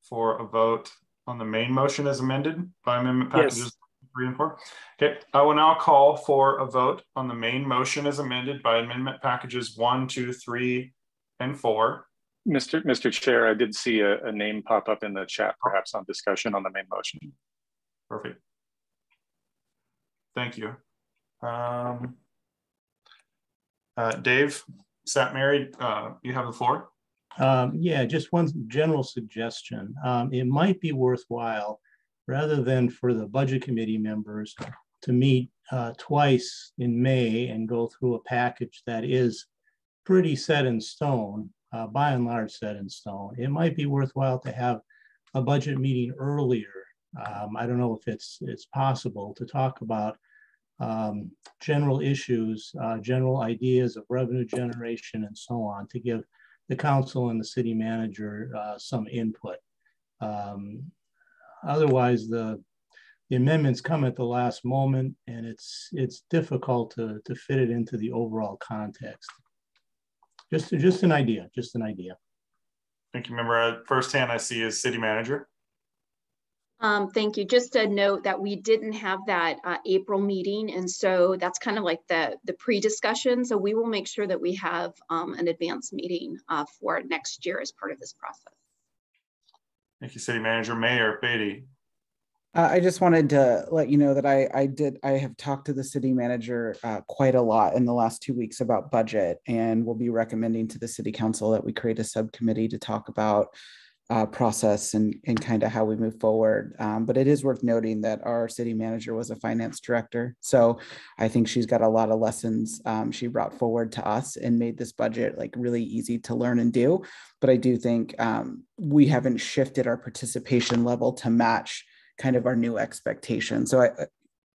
for a vote on the main motion as amended by amendment packages 3 and 4? Okay, I will now call for a vote on the main motion as amended by amendment packages 1, 2, 3, and 4. Mr. Chair, I did see a name pop up in the chat, perhaps on discussion on the main motion. Perfect. Thank you. Dave, Satmary, you have the floor. Yeah, just one general suggestion. It might be worthwhile, rather than for the budget committee members to meet twice in May and go through a package that is pretty set in stone, by and large set in stone. It might be worthwhile to have a budget meeting earlier I don't know if it's possible to talk about general issues, general ideas of revenue generation and so on, to give the council and the city manager some input. Otherwise, the amendments come at the last moment, and it's difficult to fit it into the overall context. Just an idea, just an idea. Thank you, member. First hand I see is city manager. Thank you. Just a note that we didn't have that April meeting, and so that's kind of like the pre-discussion. So we will make sure that we have an advanced meeting for next year as part of this process. Thank you, city manager. Mayor Beatty. I just wanted to let you know that I have talked to the city manager quite a lot in the last 2 weeks about budget, and we'll be recommending to the city council that we create a subcommittee to talk about process and kind of how we move forward. But it is worth noting that our city manager was a finance director. So I think she's got a lot of lessons she brought forward to us and made this budget like really easy to learn and do. But I do think we haven't shifted our participation level to match kind of our new expectations. So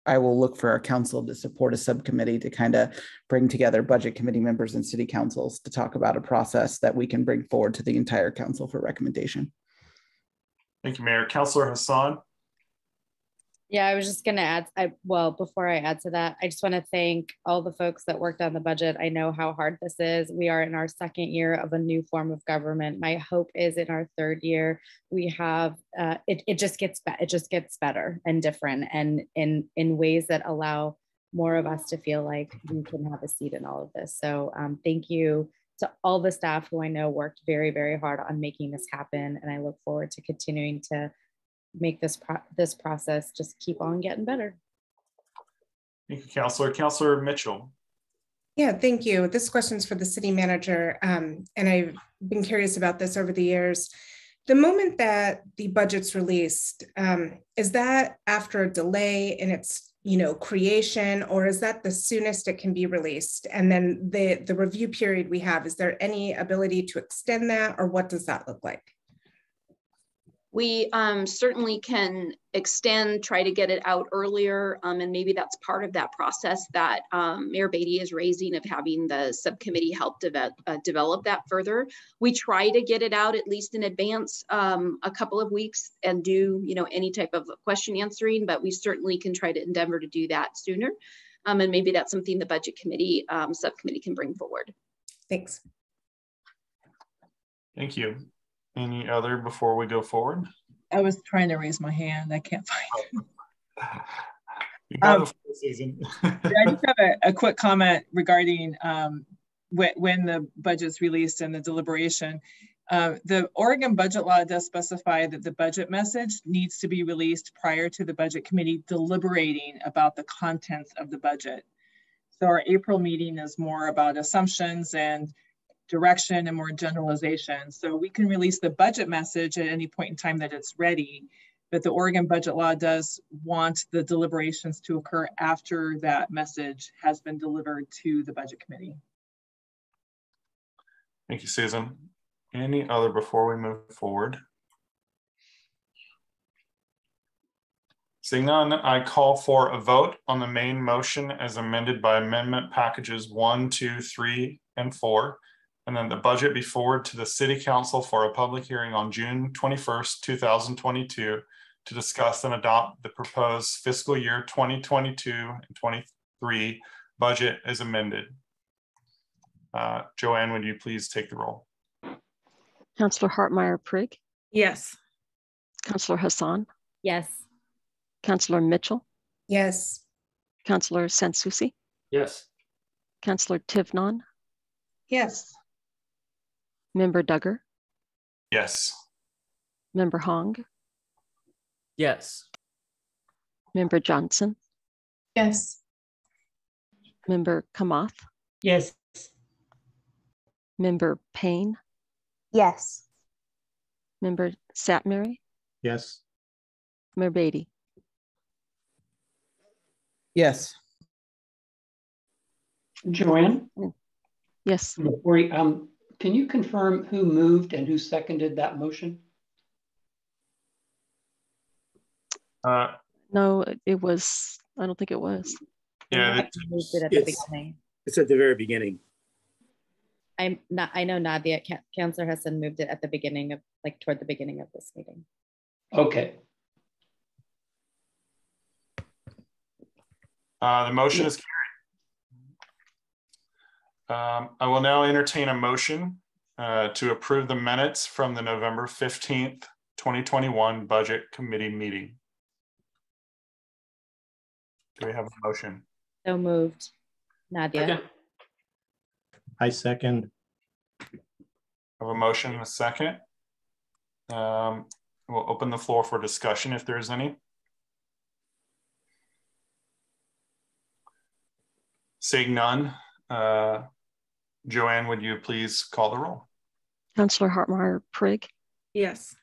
I will look for our council to support a subcommittee to kind of bring together budget committee members and city councils to talk about a process that we can bring forward to the entire council for recommendation. Thank you, Mayor. Councilor Hassan. Yeah, I was just going to add, well, before I add to that, I just want to thank all the folks that worked on the budget. I know how hard this is. We are in our second year of a new form of government. My hope is in our third year, we have, it just gets better and different, and in ways that allow more of us to feel like we can have a seat in all of this. So thank you to all the staff who I know worked very, very hard on making this happen. And I look forward to continuing to make this process just keep on getting better. Thank you, Councilor. Councilor Mitchell. Yeah, thank you. This question's for the city manager, and I've been curious about this over the years. The moment that the budget's released, is that after a delay in its creation, or is that the soonest it can be released? And then the review period we have, is there any ability to extend that, or what does that look like? We certainly can extend, try to get it out earlier, and maybe that's part of that process that Mayor Beatty is raising, of having the subcommittee help develop that further. We try to get it out at least in advance, a couple of weeks, and do any type of question answering, but we certainly can try to endeavor to do that sooner. And maybe that's something the budget committee subcommittee can bring forward. Thanks. Thank you. Any other before we go forward? I was trying to raise my hand. I can't find it. I just have a quick comment regarding when the budget's released and the deliberation. The Oregon budget law does specify that the budget message needs to be released prior to the budget committee deliberating about the contents of the budget. So our April meeting is more about assumptions and direction and more generalization. So we can release the budget message at any point in time that it's ready, but the Oregon budget law does want the deliberations to occur after that message has been delivered to the budget committee. Thank you, Susan. Any other before we move forward? Seeing none, I call for a vote on the main motion as amended by amendment packages 1, 2, 3, and 4. And then the budget be forwarded to the City Council for a public hearing on June 21st, 2022 to discuss and adopt the proposed fiscal year 2022 and 23 budget as amended. Joanne, would you please take the roll? Councillor Hartmeyer-Prigg? Yes. Councillor Hassan? Yes. Councillor Mitchell? Yes. Councillor Sansusi? Yes. Councillor Tivnon? Yes. Member Duggar? Yes. Member Hong? Yes. Member Johnson? Yes. Member Kamath? Yes. Member Payne? Yes. Member Satmary? Yes. Mayor Beatty? Yes. Joanne? Yes. Before you, can you confirm who moved and who seconded that motion? No, it was, I don't think it was. Yeah, moved it at the beginning. It's at the very beginning. I know Nadia, Councillor Hassan moved it at the beginning of, like toward the beginning of this meeting. Okay. The motion is carried. I will now entertain a motion to approve the minutes from the November 15th, 2021 Budget Committee meeting. Do we have a motion? So moved. Nadia. Okay. I second. I have a motion and a second. We'll open the floor for discussion if there's any. Seeing none, Joanne, would you please call the roll? Councillor Hartmeyer Prigg. Yes.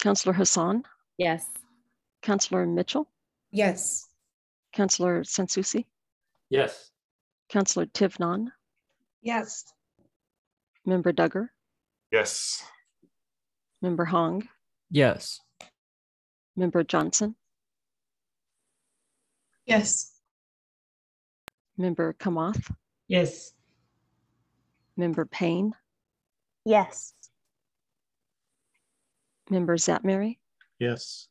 Councillor Hassan. Yes. Councillor Mitchell. Yes. Councillor Sansusi. Yes. Councillor Tivnon. Yes. Member Duggar. Yes. Member Hong. Yes. Member Johnson. Yes. Member Kamath. Yes. Member Payne. Yes. Member Zatmary. Yes.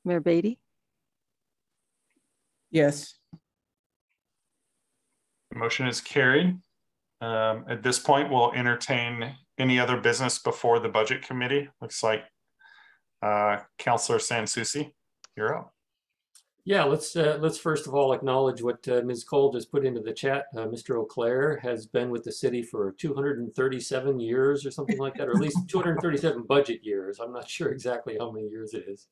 Mayor Beatty. Yes. Motion is carried. At this point, we'll entertain any other business before the Budget Committee. Looks like Councillor Sansusi, you're up. Yeah, let's first of all acknowledge what Ms. Cole just put into the chat. Mr. Auclair has been with the city for 237 years or something like that, or at least 237 budget years. I'm not sure exactly how many years it is.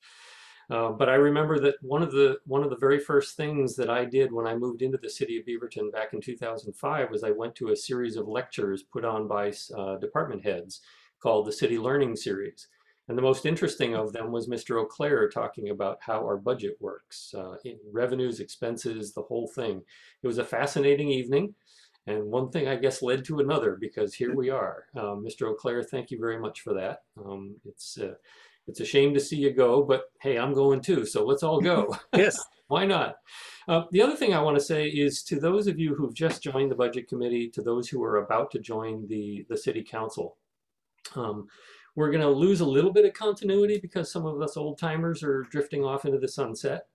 But I remember that one of the very first things that I did when I moved into the city of Beaverton back in 2005 was I went to a series of lectures put on by department heads called the City Learning Series. And the most interesting of them was Mr. Auclair talking about how our budget works, revenues, expenses, the whole thing. It was a fascinating evening. And one thing I guess led to another, because here we are. Mr. Auclair, thank you very much for that. It's a shame to see you go, but hey, I'm going too, so let's all go. Yes. Why not? The other thing I want to say is to those of you who've just joined the Budget Committee, to those who are about to join the City Council, we're going to lose a little bit of continuity because some of us old timers are drifting off into the sunset,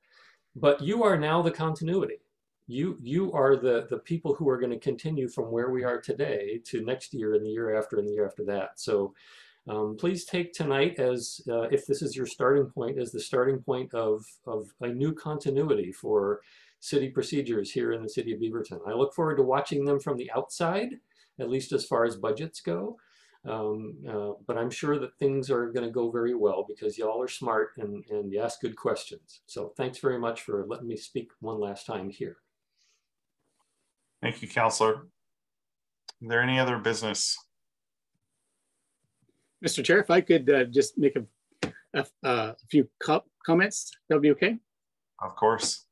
but you are now the continuity. You are the people who are going to continue from where we are today to next year and the year after and the year after that. So please take tonight as, if this is your starting point, as the starting point of a new continuity for city procedures here in the city of Beaverton. I look forward to watching them from the outside, at least as far as budgets go. But I'm sure that things are going to go very well because y'all are smart and you ask good questions. So thanks very much for letting me speak one last time here. Thank you, Councillor. Is there any other business? Mr. Chair, if I could just make a few comments, that would be okay? Of course.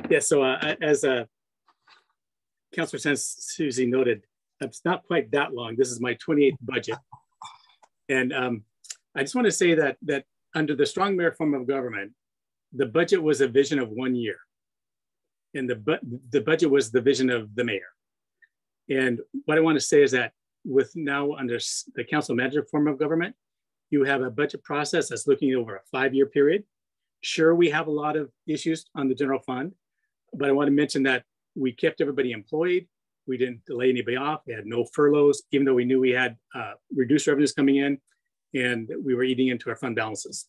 Yeah, so as Councillor Sansusi noted, it's not quite that long. This is my 28th budget. And I just want to say that under the strong mayor form of government, the budget was a vision of 1 year. And the budget was the vision of the mayor. And what I want to say is that with now under the council manager form of government, you have a budget process that's looking over a 5-year period. Sure, we have a lot of issues on the general fund, but I want to mention that we kept everybody employed. We didn't lay anybody off. We had no furloughs, even though we knew we had reduced revenues coming in and we were eating into our fund balances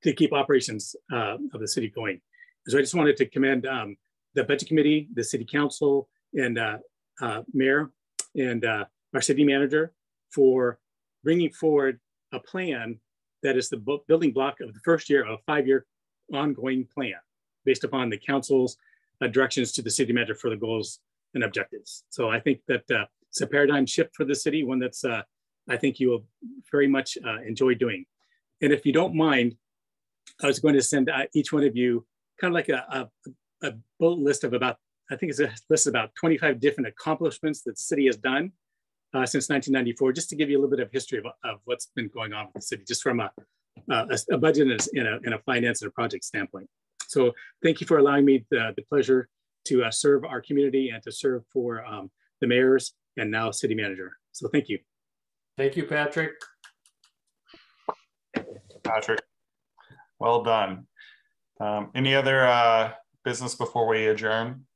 to keep operations of the city going. So I just wanted to commend the budget committee, the city council, and mayor, and our city manager for bringing forward a plan that is the building block of the first year of a 5-year ongoing plan based upon the council's directions to the city manager for the goals and objectives. So I think that it's a paradigm shift for the city, one that's I think you will very much enjoy doing. And if you don't mind, I was going to send each one of you kind of like a bullet list of about, I think it's a list of about 25 different accomplishments that the city has done since 1994, just to give you a little bit of history of what's been going on with the city, just from a a budget and a finance and a project standpoint. So thank you for allowing me the pleasure to serve our community and to serve for the mayors and now city manager. So thank you. Thank you, Patrick. Patrick, well done. Any other business before we adjourn?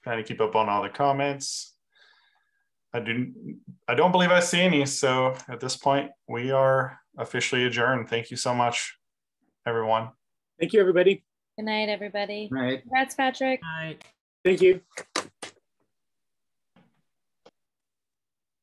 Trying to keep up on all the comments. I don't believe I see any. So at this point, we are officially adjourned. Thank you so much, everyone. Thank you, everybody. Good night, everybody. Good night. Congrats, Patrick. Thank you.